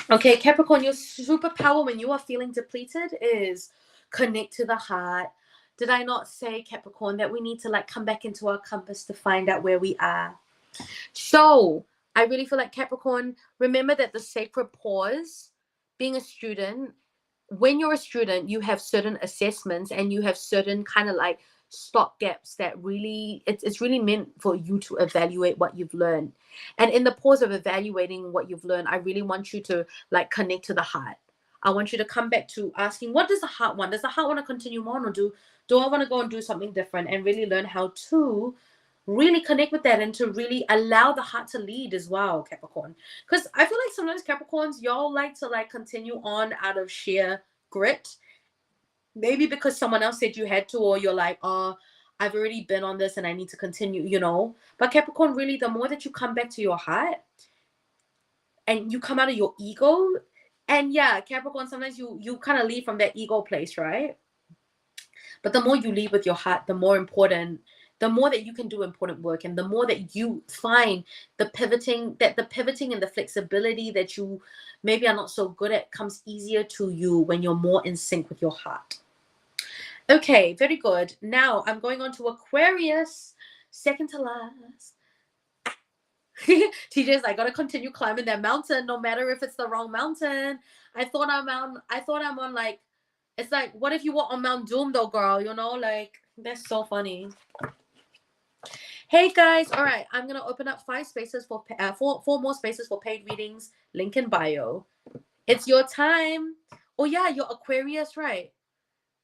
Okay, Capricorn, your superpower when you are feeling depleted is connect to the heart. Did I not say, Capricorn, that we need to like come back into our compass to find out where we are? So I really feel like Capricorn, remember that the sacred pause, being a student, when you're a student, you have certain assessments and you have certain kind of like stop gaps that really, it's really meant for you to evaluate what you've learned. And in the pause of evaluating what you've learned, I really want you to like connect to the heart. I want you to come back to asking, what does the heart want? Does the heart want to continue on, or do I want to go and do something different, and really learn how to really connect with that and to really allow the heart to lead as well, Capricorn. Because I feel like sometimes Capricorns, y'all like to like continue on out of sheer grit. Maybe because someone else said you had to, or you're like, oh, I've already been on this and I need to continue, you know. But Capricorn, really, the more that you come back to your heart, and you come out of your ego. And yeah, Capricorn, sometimes you kind of leave from that ego place, right? But the more you lead with your heart, the more that you can do important work, and the more that you find the pivoting and the flexibility that you maybe are not so good at comes easier to you when you're more in sync with your heart. Okay, very good. Now I'm going on to Aquarius, second to last. TJ's like, gotta continue climbing that mountain, no matter if it's the wrong mountain. I thought I'm on like, it's like, what if you were on Mount Doom though, girl? You know, like, that's so funny. Hey guys, all right, I'm gonna open up four more spaces for paid readings. Link in bio. It's your time. Oh yeah, you're Aquarius, right?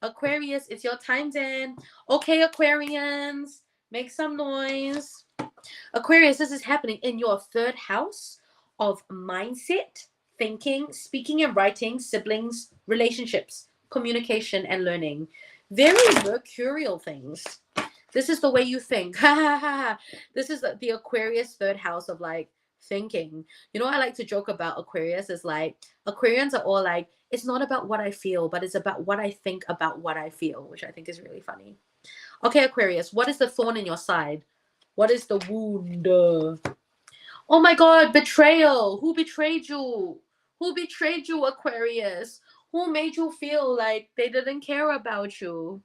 Aquarius, it's your time then. Okay, Aquarians, make some noise. Aquarius, this is happening in your third house of mindset, thinking, speaking and writing, siblings, relationships, communication, and learning. Very mercurial things. This is the way you think. This is the Aquarius third house of like thinking. You know, I like to joke about Aquarius is like, Aquarians are all like, it's not about what I feel, but it's about what I think about what I feel, which I think is really funny. Okay, Aquarius, what is the thorn in your side? What is the wound? Oh my God, betrayal. Who betrayed you? Who betrayed you, Aquarius? Who made you feel like they didn't care about you?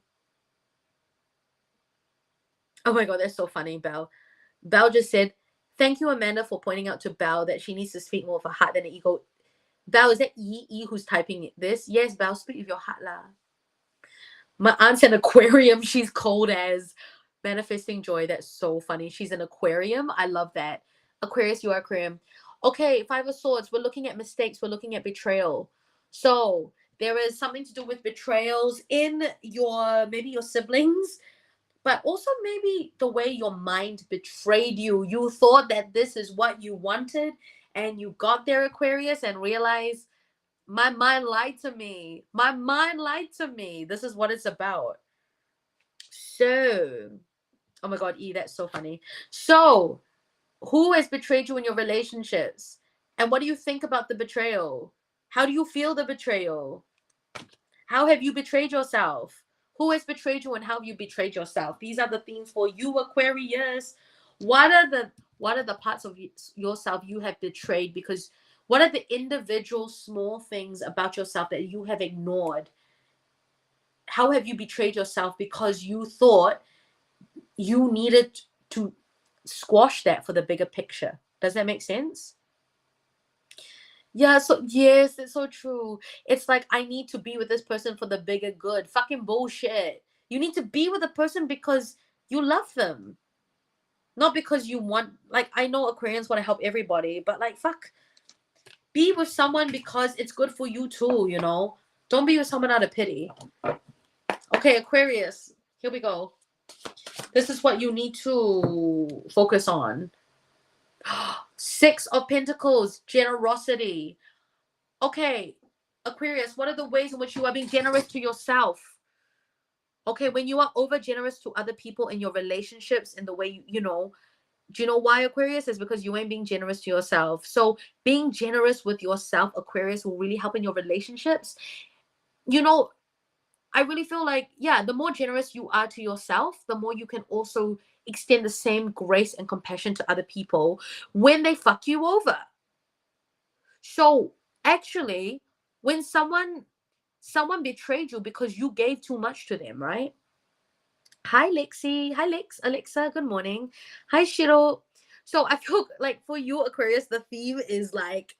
Oh my God, that's so funny, Belle. Belle just said, thank you, Amanda, for pointing out to Belle that she needs to speak more of her heart than an ego. Belle, is that E who's typing this? Yes, Belle, speak with your heart lah. My aunt's an aquarium. She's cold as manifesting joy. That's so funny. She's an aquarium. I love that. Aquarius, you are aquarium. Okay, Five of Swords. We're looking at mistakes. We're looking at betrayal. So there is something to do with betrayals in maybe your siblings, but also maybe the way your mind betrayed you. You thought that this is what you wanted, and you got there, Aquarius, and realized my mind lied to me. My mind lied to me. This is what it's about. So, oh my God, E, that's so funny. So, who has betrayed you in your relationships? And what do you think about the betrayal? How do you feel the betrayal? How have you betrayed yourself? Who has betrayed you and how have you betrayed yourself? These are the themes for you, Aquarius. What are the parts of yourself you have betrayed? Because what are the individual small things about yourself that you have ignored? How have you betrayed yourself because you thought you needed to squash that for the bigger picture? Does that make sense? Yeah, so yes, it's so true. It's like, I need to be with this person for the bigger good. Fucking bullshit. You need to be with a person because you love them, not because you want, like, I know Aquarians want to help everybody, but like, fuck, be with someone because it's good for you too, you know? Don't be with someone out of pity. Okay, Aquarius, here we go. This is what you need to focus on. Six of Pentacles, generosity. Okay, Aquarius, what are the ways in which you are being generous to yourself? Okay, when you are over generous to other people in your relationships, in the way you know, do you know why, Aquarius? Is because you ain't being generous to yourself. So being generous with yourself, Aquarius, will really help in your relationships. You know, I really feel like, yeah, the more generous you are to yourself, the more you can also extend the same grace and compassion to other people when they fuck you over. So actually, when someone betrayed you because you gave too much to them, right? Hi, Lexi. Hi, Alexa. Good morning. Hi, Shiro. So I feel like for you, Aquarius, the theme is like,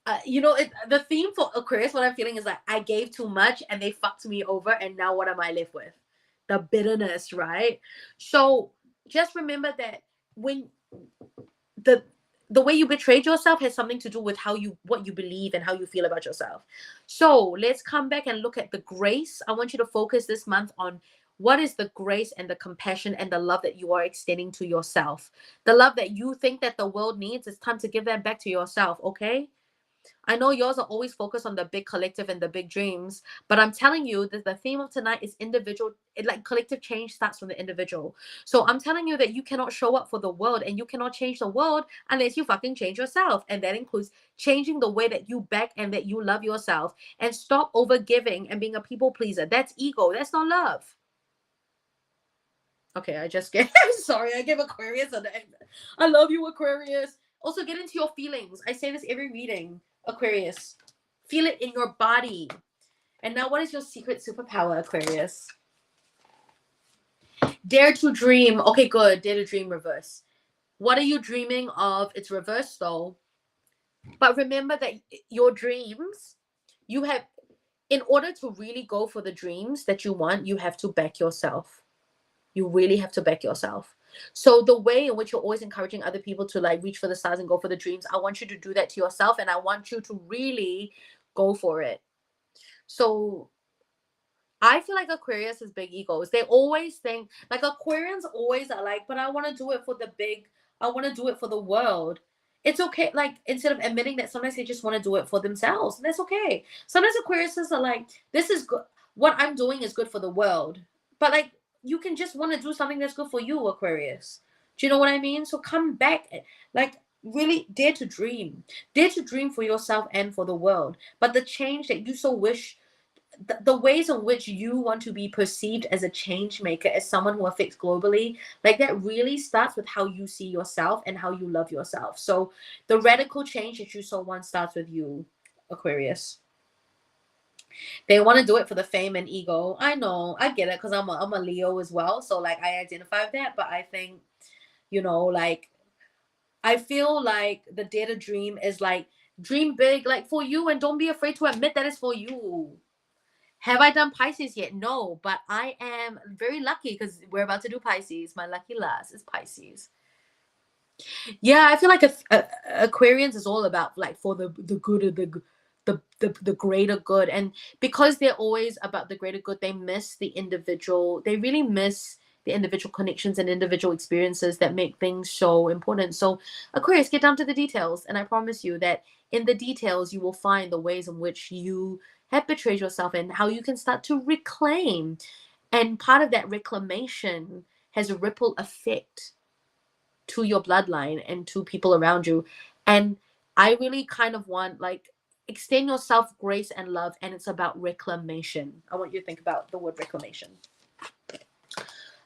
the theme for Aquarius, what I'm feeling is like, I gave too much and they fucked me over, and now what am I left with? The bitterness, right? So just remember that when the way you betrayed yourself has something to do with what you believe and how you feel about yourself. So let's come back and look at the grace. I want you to focus this month on what is the grace and the compassion and the love that you are extending to yourself. The love that you think that the world needs, it's time to give that back to yourself, okay? I know yours are always focused on the big collective and the big dreams, but I'm telling you that the theme of tonight is individual. Like collective change starts from the individual. So I'm telling you that you cannot show up for the world and you cannot change the world unless you fucking change yourself. And that includes changing the way that you back and that you love yourself, and stop over giving and being a people pleaser. That's ego. That's not love. Okay, I just get. I'm sorry. I give Aquarius an. I love you, Aquarius. Also, get into your feelings. I say this every reading, Aquarius. Feel it in your body. And now, what is your secret superpower, Aquarius? Dare to dream. Okay, good. Dare to dream reverse. What are you dreaming of? It's reverse though. But remember that your dreams, you have, in order to really go for the dreams that you want, you have to back yourself. You really have to back yourself. So the way in which you're always encouraging other people to like reach for the stars and go for the dreams, I want you to do that to yourself, and I want you to really go for it. So I feel like Aquarius is big egos. They always think, like Aquarians always are like, but I want to do it for the big, I want to do it for the world. It's okay. Like, instead of admitting that sometimes they just want to do it for themselves. And that's okay. Sometimes Aquariuses are like, this is good. What I'm doing is good for the world. But like, you can just want to do something that's good for you, Aquarius. Do you know what I mean? So come back. Like, really dare to dream. Dare to dream for yourself and for the world. But the change that you so wish, the ways in which you want to be perceived as a change maker, as someone who affects globally, like that really starts with how you see yourself and how you love yourself. So the radical change that you so want starts with you, Aquarius. They want to do it for the fame and ego. I know, I get it, because I'm a Leo as well, so like I identify with that. But I think, like, I feel like the dare to dream is like, dream big, like for you, and don't be afraid to admit that it's for you. Have I done Pisces yet? No, but I am very lucky because we're about to do Pisces. My lucky last is Pisces. Yeah, I feel like Aquarians is all about like for the good of the greater good, and because they're always about the greater good, they miss the individual. They really miss the individual connections and individual experiences that make things so important. So Aquarius, get down to the details, and I promise you that in the details you will find the ways in which you have betrayed yourself and how you can start to reclaim. And part of that reclamation has a ripple effect to your bloodline and to people around you. And I really kind of want, like, extend yourself grace and love, and it's about reclamation. I want you to think about the word reclamation.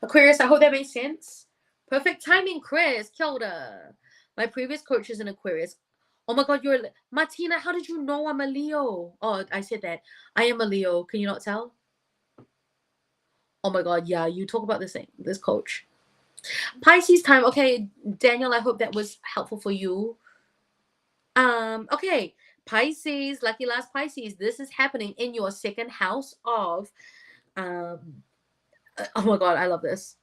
Aquarius, I hope that makes sense. Perfect timing, Chris. Kia ora. My previous coach is an Aquarius. Oh my God, you're Martina. How did you know I'm a Leo? Oh, I said that. I am a Leo. Can you not tell? Oh my God, yeah. You talk about this coach. Pisces time. Okay, Daniel, I hope that was helpful for you. Okay. Pisces, lucky last Pisces. This is happening in your second house of oh my God, I love this.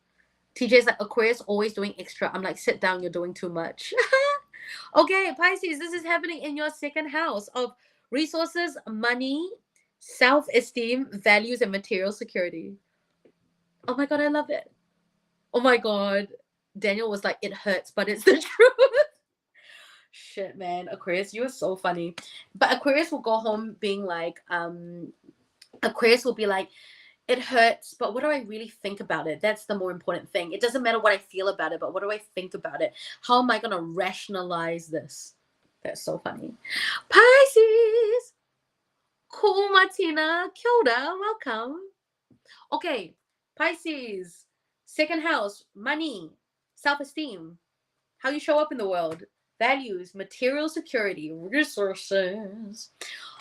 TJ's like, Aquarius always doing extra. I'm like, sit down, you're doing too much. Okay, Pisces, this is happening in your second house of resources, money, self-esteem, values, and material security. Oh my God, I love it. Oh my God. Daniel was like, it hurts, but it's the truth. Shit, man. Aquarius, you are so funny. But Aquarius will go home being like, Aquarius will be like, it hurts, but what do I really think about it? That's the more important thing. It doesn't matter what I feel about it, but what do I think about it? How am I going to rationalize this? That's so funny. Pisces. Cool, Martina. Kia ora. Welcome. Okay, Pisces. Second house, money, self-esteem, how you show up in the world, values, material security, resources.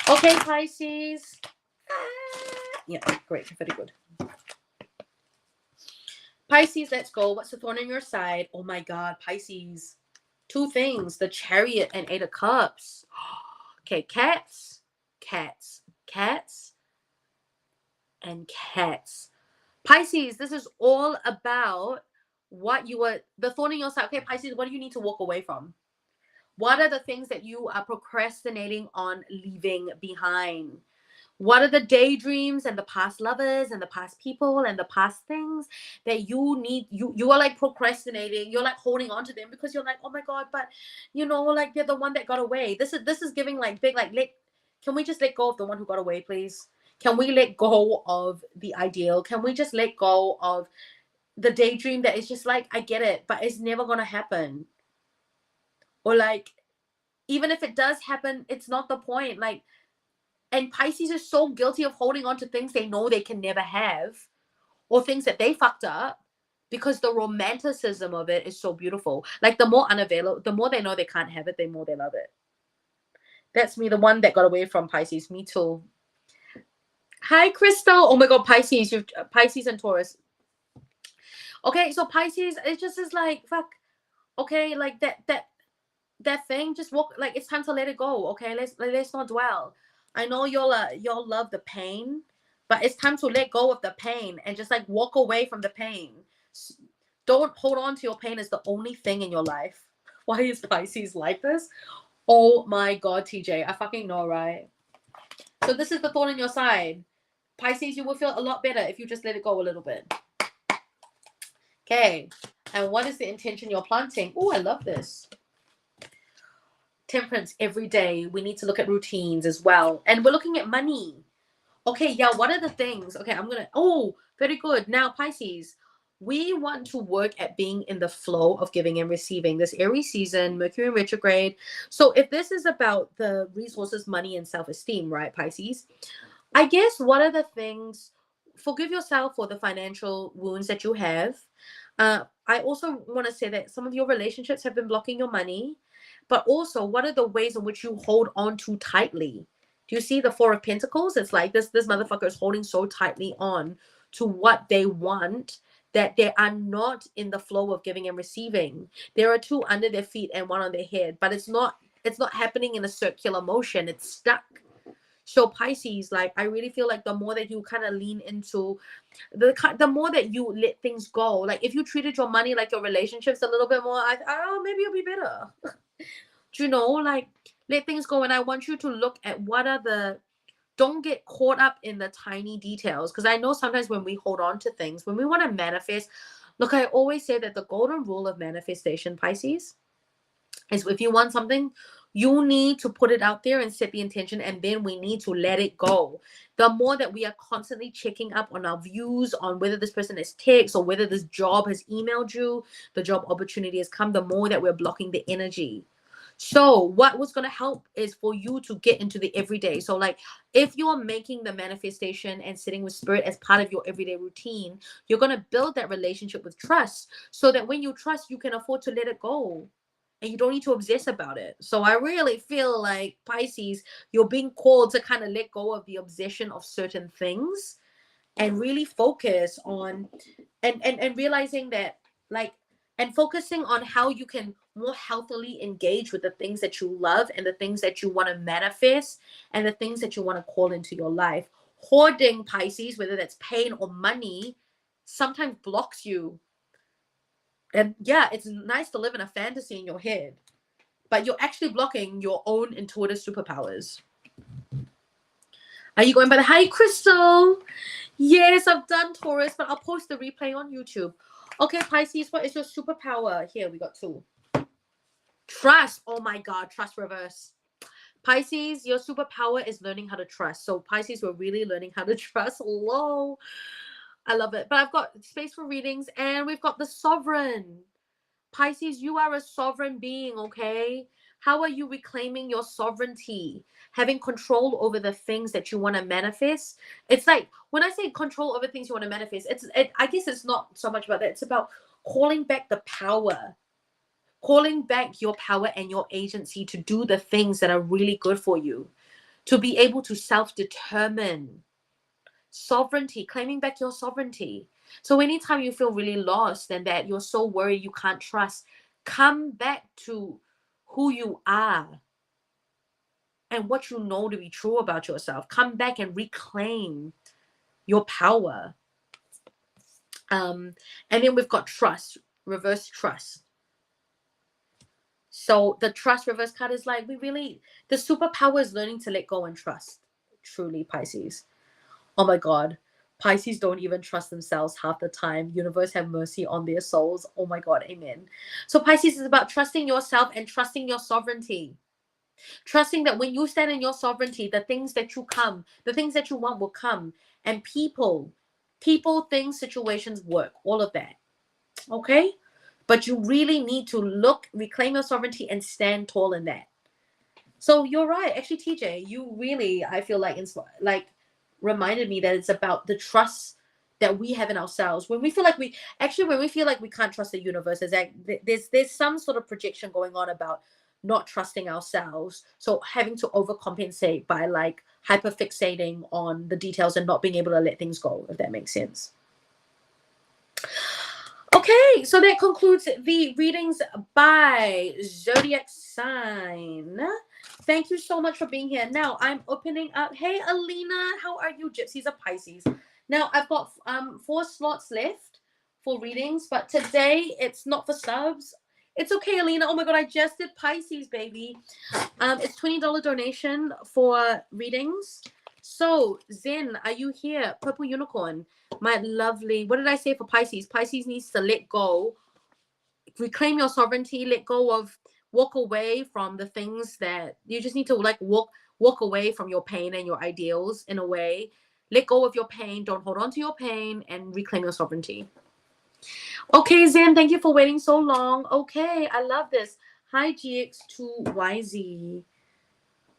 Okay, Pisces. Yeah, great. Very good. Pisces, let's go. What's the thorn in your side? Oh my God, Pisces. Two things, the Chariot and Eight of Cups. Okay, cats, and cats. Pisces, this is all about what you are, the thorn in your side. Okay, Pisces, what do you need to walk away from? What are the things that you are procrastinating on leaving behind? What are the daydreams and the past lovers and the past people and the past things that you need? You are like procrastinating. You're like holding on to them because you're like, oh my god, but like they're the one that got away. This is giving like big like can we just let go of the one who got away, please? Can we let go of the ideal? Can we just let go of the daydream that is just like, I get it, but it's never gonna happen. Or like, even if it does happen, it's not the point. Like, and Pisces are so guilty of holding on to things they know they can never have, or things that they fucked up, because the romanticism of it is so beautiful. Like, the more unavailable, the more they know they can't have it, the more they love it. That's me, the one that got away from Pisces. Me too. Hi, Crystal. Oh my god, Pisces. Pisces and Taurus. Okay, so Pisces, it just is like, fuck. Okay, like that thing, just walk. Like, it's time to let it go. Okay, let's not dwell. I know y'all love the pain, but it's time to let go of the pain and just like walk away from the pain. Don't hold on to your pain as the only thing in your life. Why is Pisces like this? Oh my god, TJ, I fucking know, right? So this is the thorn in your side. Pisces, you will feel a lot better if you just let it go a little bit. Okay, and what is the intention you're planting? Oh, I love this. Temperance every day. We need to look at routines as well. And we're looking at money. Okay, yeah, what are the things? Okay, oh, very good. Now, Pisces, we want to work at being in the flow of giving and receiving this Aries season, Mercury in retrograde. So if this is about the resources, money, and self-esteem, right, Pisces? I guess what are the things, forgive yourself for the financial wounds that you have. I also want to say that some of your relationships have been blocking your money, but also what are the ways in which you hold on too tightly? Do you see the Four of Pentacles? It's like this motherfucker is holding so tightly on to what they want that they are not in the flow of giving and receiving. There are two under their feet and one on their head, but it's not happening in a circular motion. It's stuck. So Pisces, like, I really feel like the more that you kind of lean into the more that you let things go, like if you treated your money like your relationships a little bit more, maybe it'll be better. Do you know, like, let things go. And I want you to look at don't get caught up in the tiny details, because I know sometimes when we hold on to things, when we want to manifest, look, I always say that the golden rule of manifestation, Pisces, is if you want something, you need to put it out there and set the intention, and then we need to let it go. The more that we are constantly checking up on our views on whether this person has text or whether this job has emailed you, the job opportunity has come, the more that we're blocking the energy. So what was going to help is for you to get into the everyday. So like, if you're making the manifestation and sitting with spirit as part of your everyday routine, you're going to build that relationship with trust, so that when you trust, you can afford to let it go. And you don't need to obsess about it. So I really feel like, Pisces, you're being called to kind of let go of the obsession of certain things and really focus on and realizing that, like, and focusing on how you can more healthily engage with the things that you love and the things that you want to manifest and the things that you want to call into your life. Hoarding, Pisces, whether that's pain or money, sometimes blocks you. And yeah, it's nice to live in a fantasy in your head, but you're actually blocking your own intuitive superpowers. Are you going by the hi, Crystal? Yes, I've done Taurus, but I'll post the replay on YouTube. Okay, Pisces, what is your superpower? Here, we got two. Trust. Oh my God, trust reverse. Pisces, your superpower is learning how to trust. So Pisces, we're really learning how to trust. Hello. I love it. But I've got space for readings, and we've got the Sovereign. Pisces, you are a sovereign being, okay? How are you reclaiming your sovereignty? Having control over the things that you want to manifest. It's like, when I say control over things you want to manifest, I guess it's not so much about that. It's about calling back the power. Calling back your power and your agency to do the things that are really good for you. To be able to self-determine. Sovereignty, claiming back your sovereignty. So anytime you feel really lost and that you're so worried you can't trust, come back to who you are and what you know to be true about yourself. Come back and reclaim your power. And then we've got trust, reverse trust. So the trust reverse card is like, the superpower is learning to let go and trust. truly Pisces. Oh my God. Pisces don't even trust themselves half the time. Universe have mercy on their souls. Oh my God, amen. So Pisces is about trusting yourself and trusting your sovereignty. Trusting that when you stand in your sovereignty, the things that you want will come. And people, things, situations work. All of that. Okay? But you really need to reclaim your sovereignty and stand tall in that. So you're right. Actually, TJ, you really, I feel like, reminded me that it's about the trust that we have in ourselves. When we feel like we can't trust the universe, there's some sort of projection going on about not trusting ourselves. So having to overcompensate by like hyperfixating on the details and not being able to let things go, if that makes sense. Okay, so that concludes the readings by zodiac sign. Thank you so much for being here. Now I'm opening up. Hey, Alina, how are you? Gypsies of Pisces. Now I've got 4 slots left for readings, but today it's not for subs. It's okay, Alina. Oh my God, I just did Pisces, baby. It's $20 donation for readings. So Zen, are you here? Purple Unicorn, my lovely. What did I say for Pisces? Pisces needs to let go, reclaim your sovereignty, let go of, walk away from the things that you just need to like walk away from your pain and your ideals in a way. Let go of your pain. Don't hold on to your pain and reclaim your sovereignty. Okay, Zen, thank you for waiting so long. Okay, I love this. Hi, GX2YZ.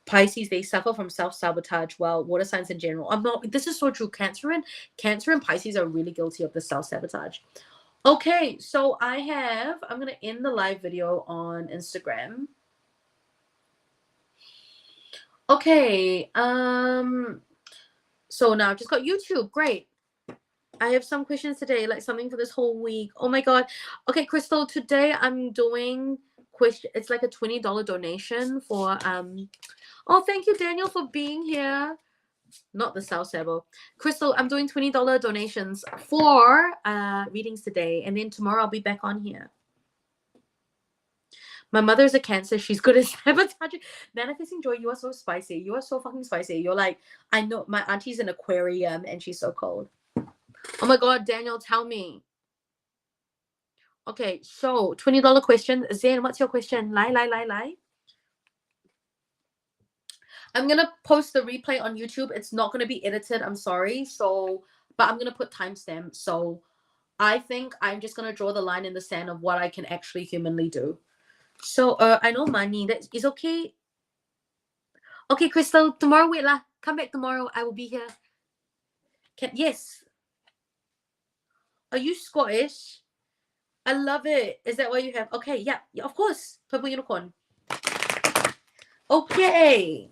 Pisces, they suffer from self-sabotage. Well, water signs in general. This is so true. Cancer and Pisces are really guilty of the self-sabotage. Okay, so I'm going to end the live video on Instagram. Okay, so now I've just got YouTube. Great. I have some questions today, like something for this whole week. Oh my God. Okay, Crystal, today I'm doing question. It's like a $20 donation for oh, thank you, Daniel, for being here. Not the South Sabo. Crystal, I'm doing $20 donations for readings today, and then tomorrow I'll be back on here. My mother's a Cancer. She's good at sabotaging. Manifesting joy, you are so spicy. You are so fucking spicy. You're like, I know my auntie's an Aquarium and she's so cold. Oh my God, Daniel, tell me. Okay, so $20 question. Zen, what's your question? Lie. I'm gonna post the replay on YouTube. It's not gonna be edited. I'm sorry. But I'm gonna put timestamp. So I think I'm just gonna draw the line in the sand of what I can actually humanly do. So I know money. That is okay. Okay, Crystal. Tomorrow, wait lah. Come back tomorrow. I will be here. Yes. Are you Scottish? I love it. Is that what you have? Okay, yeah, of course. Purple Unicorn. Okay.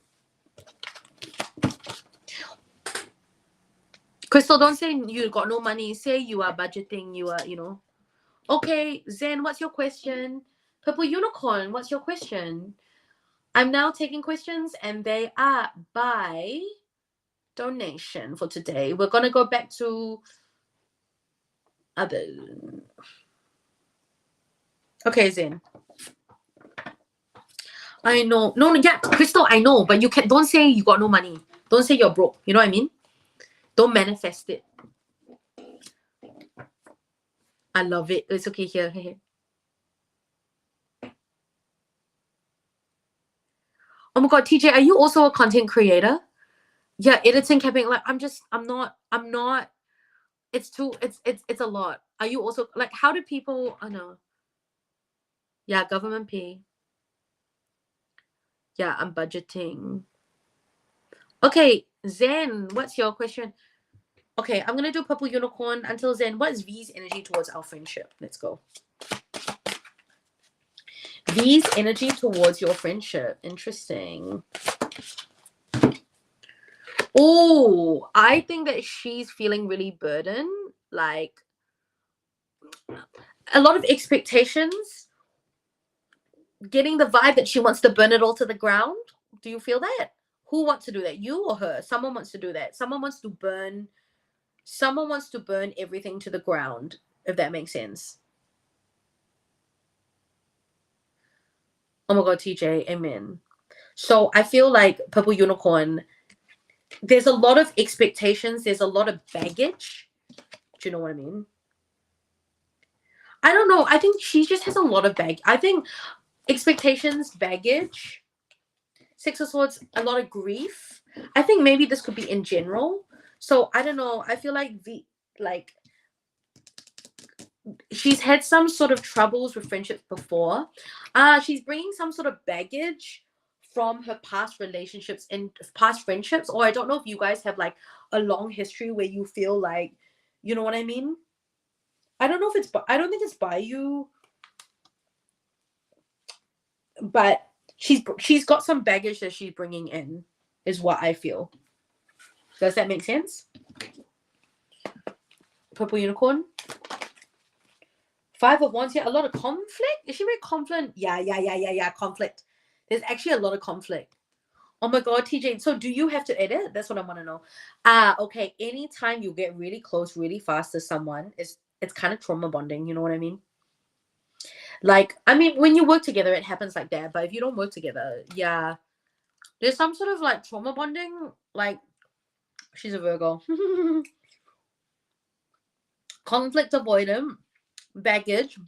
Crystal, don't say you got no money. Say you are budgeting. You are, Okay, Zen, what's your question? Purple Unicorn, what's your question? I'm now taking questions, and they are by donation for today. We're going to go back to other. Okay, Zen. I know. No, yeah, Crystal, I know. But don't say you got no money. Don't say you're broke. You know what I mean? Don't manifest it. I love it. It's okay here. Oh my God, TJ, are you also a content creator? Yeah, editing, capping. Like, I'm not. It's a lot. Are you also like? How do people? I know. Yeah, government pay. Yeah, I'm budgeting. Okay, Zen, what's your question? Okay, I'm gonna do Purple Unicorn until Zen. What is V's energy towards our friendship? Let's go. V's energy towards your friendship. Interesting. Oh, I think that she's feeling really burdened. Like a lot of expectations. Getting the vibe that she wants to burn it all to the ground. Do you feel that? Who wants to do that? You or her? Someone wants to do that. Someone wants to burn everything to the ground, if that makes sense. Oh my God, TJ, amen. So I feel like Purple Unicorn, there's a lot of expectations. There's a lot of baggage. Do you know what I mean? I don't know. I think she just has a lot of I think expectations, baggage, Six of Swords, a lot of grief. I think maybe this could be in general. So I don't know. I feel like she's had some sort of troubles with friendships before. She's bringing some sort of baggage from her past relationships and past friendships. Or I don't know if you guys have like a long history where you feel like, you know what I mean? I don't know if it's, I don't think it's by you, but she's got some baggage that she's bringing in, is what I feel. Does that make sense? Purple unicorn. Five of Wands here. A lot of conflict. Is she very confident? Yeah. Conflict. There's actually a lot of conflict. Oh my God, TJ. So do you have to edit? That's what I want to know. Okay. Anytime you get really close, really fast to someone, it's kind of trauma bonding. You know what I mean? Like, I mean, when you work together, it happens like that. But if you don't work together, yeah, there's some sort of like trauma bonding. Like, she's a Virgo. Conflict avoidant, baggage.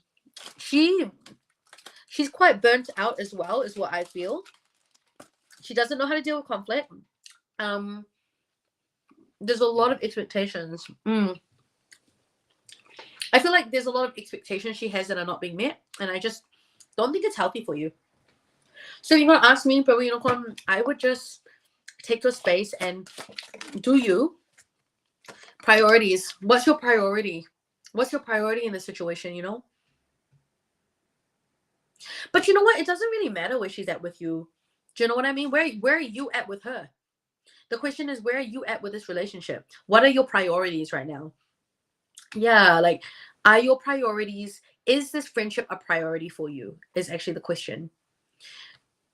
She's quite burnt out as well, is what I feel. She doesn't know how to deal with conflict. There's a lot of expectations. I feel like there's a lot of expectations she has that are not being met, and I just don't think it's healthy for you. So if you're gonna ask me, Purple Unicorn, I would just take your space and do you. Priorities. What's your priority? What's your priority in the situation, you know? But you know what? It doesn't really matter where she's at with you. Do you know what I mean? Where are you at with her? The question is, where are you at with this relationship? What are your priorities right now? Yeah, like, are your priorities, is this friendship a priority for you? Is actually the question.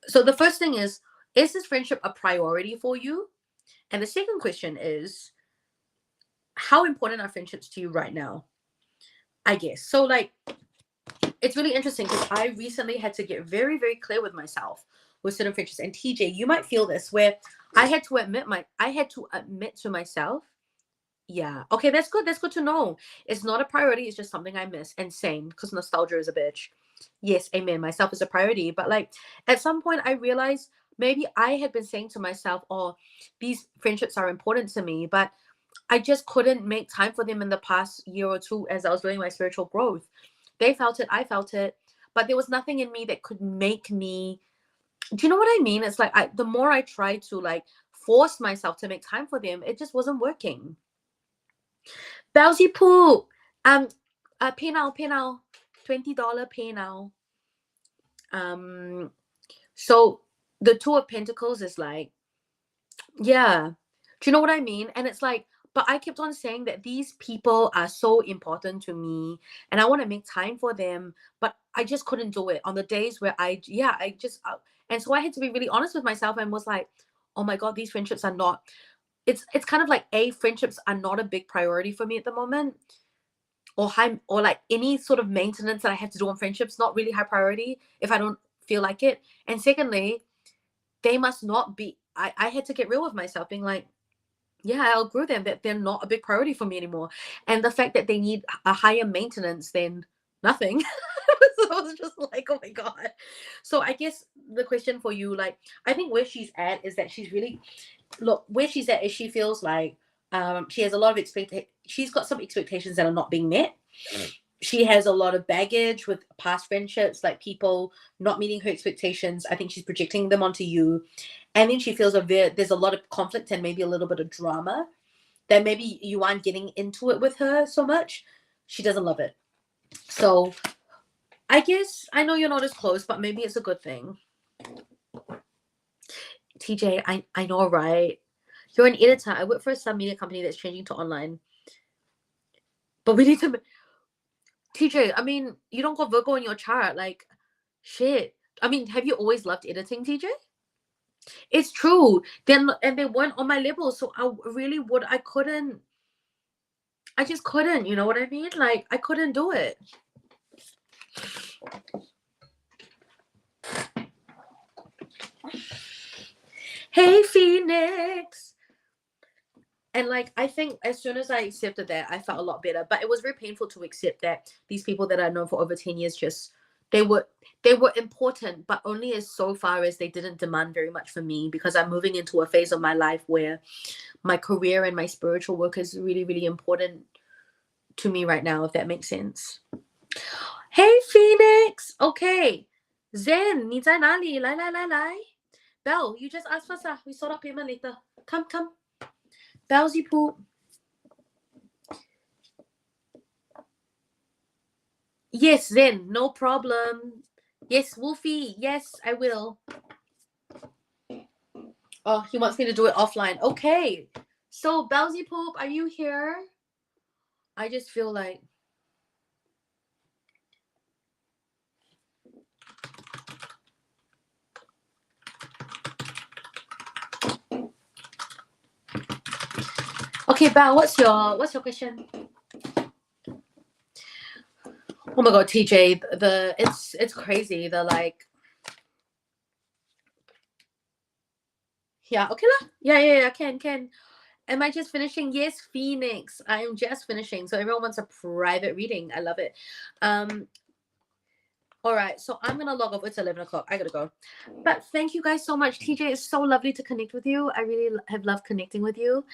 So the first thing is this friendship a priority for you? And the second question is, how important are friendships to you right now? I guess. So like, it's really interesting because I recently had to get very, very clear with myself with certain friendships. And TJ, you might feel this, where I had to admit to myself, yeah, okay, that's good. That's good to know. It's not a priority. It's just something I miss. And same, because nostalgia is a bitch. Yes, amen. Myself is a priority. But like, at some point, I realized maybe I had been saying to myself, oh, these friendships are important to me, but I just couldn't make time for them in the past year or two as I was doing my spiritual growth. They felt it, I felt it, but there was nothing in me that could make me. Do you know what I mean? It's like the more I tried to like force myself to make time for them, it just wasn't working. Bouncy Poo, pay now, $20 pay now. So the Two of Pentacles is like, yeah. Do you know what I mean? And it's like, but I kept on saying that these people are so important to me and I want to make time for them, but I just couldn't do it on the days where and so I had to be really honest with myself and was like, oh my God, these friendships are not, it's kind of like friendships are not a big priority for me at the moment, or like any sort of maintenance that I have to do on friendships, not really high priority if I don't feel like it. And secondly, they must not be, I had to get real with myself being like, yeah, I outgrew them, that they're not a big priority for me anymore. And the fact that they need a higher maintenance than nothing. So I was just like, oh my God. So I guess the question for you, like, I think where she's at is that she's really, where she's at is she feels like she has a lot of she's got some expectations that are not being met. She has a lot of baggage with past friendships, like people not meeting her expectations. I think she's projecting them onto you. And then she feels there's a lot of conflict and maybe a little bit of drama that maybe you aren't getting into it with her so much. She doesn't love it. So I guess, I know you're not as close, but maybe it's a good thing. TJ, I know, right? You're an editor. I work for some media company that's changing to online. But we need to... TJ, I mean, you don't got Virgo in your chart. Like, shit. I mean, have you always loved editing, TJ? It's true. And they weren't on my level, so I just couldn't, you know what I mean? Like, I couldn't do it. Hey, Phoenix. And like, I think as soon as I accepted that, I felt a lot better. But it was very painful to accept that these people that I've known for over 10 years just they were they were important, but only as so far as they didn't demand very much from me, because I'm moving into a phase of my life where my career and my spiritual work is really, really important to me right now, if that makes sense. Hey Phoenix! Okay. Zen, 你在哪里? 来来来来. Belle, you just ask first. We sort out payment later. Come, come. Bellsy poop. Yes, Zen, no problem. Yes, Wolfie. Yes, I will. Oh, he wants me to do it offline. Okay. So, Bellsy poop, are you here? I just feel like okay, Belle, what's your question? Oh my god, TJ, it's crazy. The like, yeah, okay lah. Yeah, can. Am I just finishing? Yes, Phoenix. I am just finishing. So everyone wants a private reading. I love it. All right, so I'm gonna log off. It's 11 o'clock. I gotta go. But thank you guys so much. TJ, it's so lovely to connect with you. I really have loved connecting with you.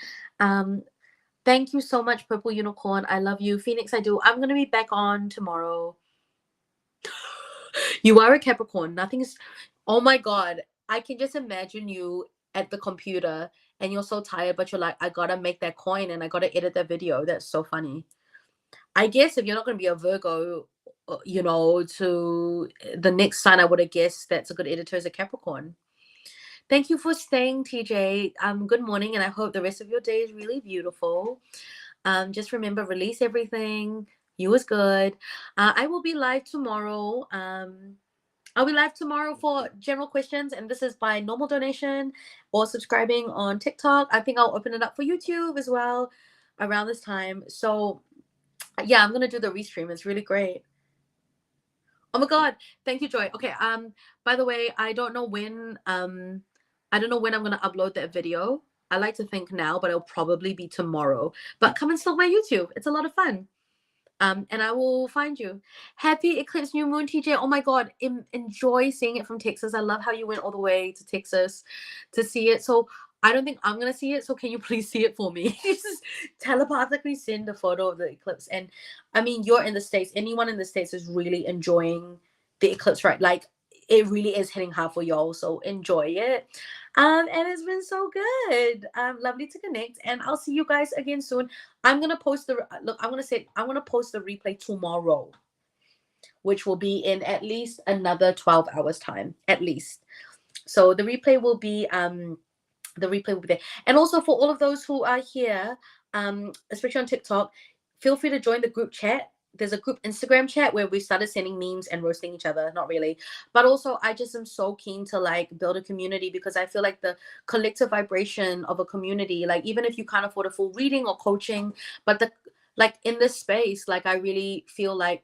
Thank you so much, Purple Unicorn. I love you. Phoenix, I do. I'm gonna be back on tomorrow. You are a Capricorn. Nothing's. Oh my god. I can just imagine you at the computer and you're so tired, but you're like, I gotta make that coin and I gotta edit that video. That's so funny. I guess if you're not gonna be a Virgo, to the next sign, I would have guessed that's a good editor is a Capricorn. Thank you for staying, TJ. Good morning, and I hope the rest of your day is really beautiful. Just remember, release everything. You is good. I will be live tomorrow. I'll be live tomorrow for general questions, and this is by normal donation or subscribing on TikTok. I think I'll open it up for YouTube as well around this time. So yeah, I'm gonna do the restream. It's really great. Oh my god, thank you, Joy. Okay, by the way, I don't know when I'm gonna upload that video. I like to think now, but it'll probably be tomorrow. But come and stalk my YouTube. It's a lot of fun. And I will find you. Happy eclipse new moon, TJ. Oh my god, enjoy seeing it from Texas. I love how you went all the way to Texas to see it. So I don't think I'm gonna see it. So can you please see it for me? Just telepathically send a photo of the eclipse. And I mean, you're in the States. Anyone in the States is really enjoying the eclipse, right? Like it really is hitting hard for y'all. So enjoy it. And it's been so good. Lovely to connect. And I'll see you guys again soon. I'm gonna post the I'm gonna post the replay tomorrow, which will be in at least another 12 hours time, at least. So the replay will be there. And also for all of those who are here, especially on TikTok, feel free to join the group chat. There's a group Instagram chat where we started sending memes and roasting each other. Not really, but also I just am so keen to like build a community, because I feel like the collective vibration of a community, like even if you can't afford a full reading or coaching, but the like in this space, like I really feel like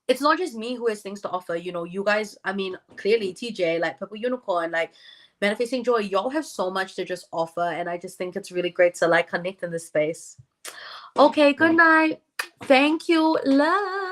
it's not just me who has things to offer. You guys, I mean, clearly TJ, like Purple Unicorn, like Manifesting Joy, y'all have so much to just offer, and I just think it's really great to like connect in this space. Okay, good night. Thank you. Love.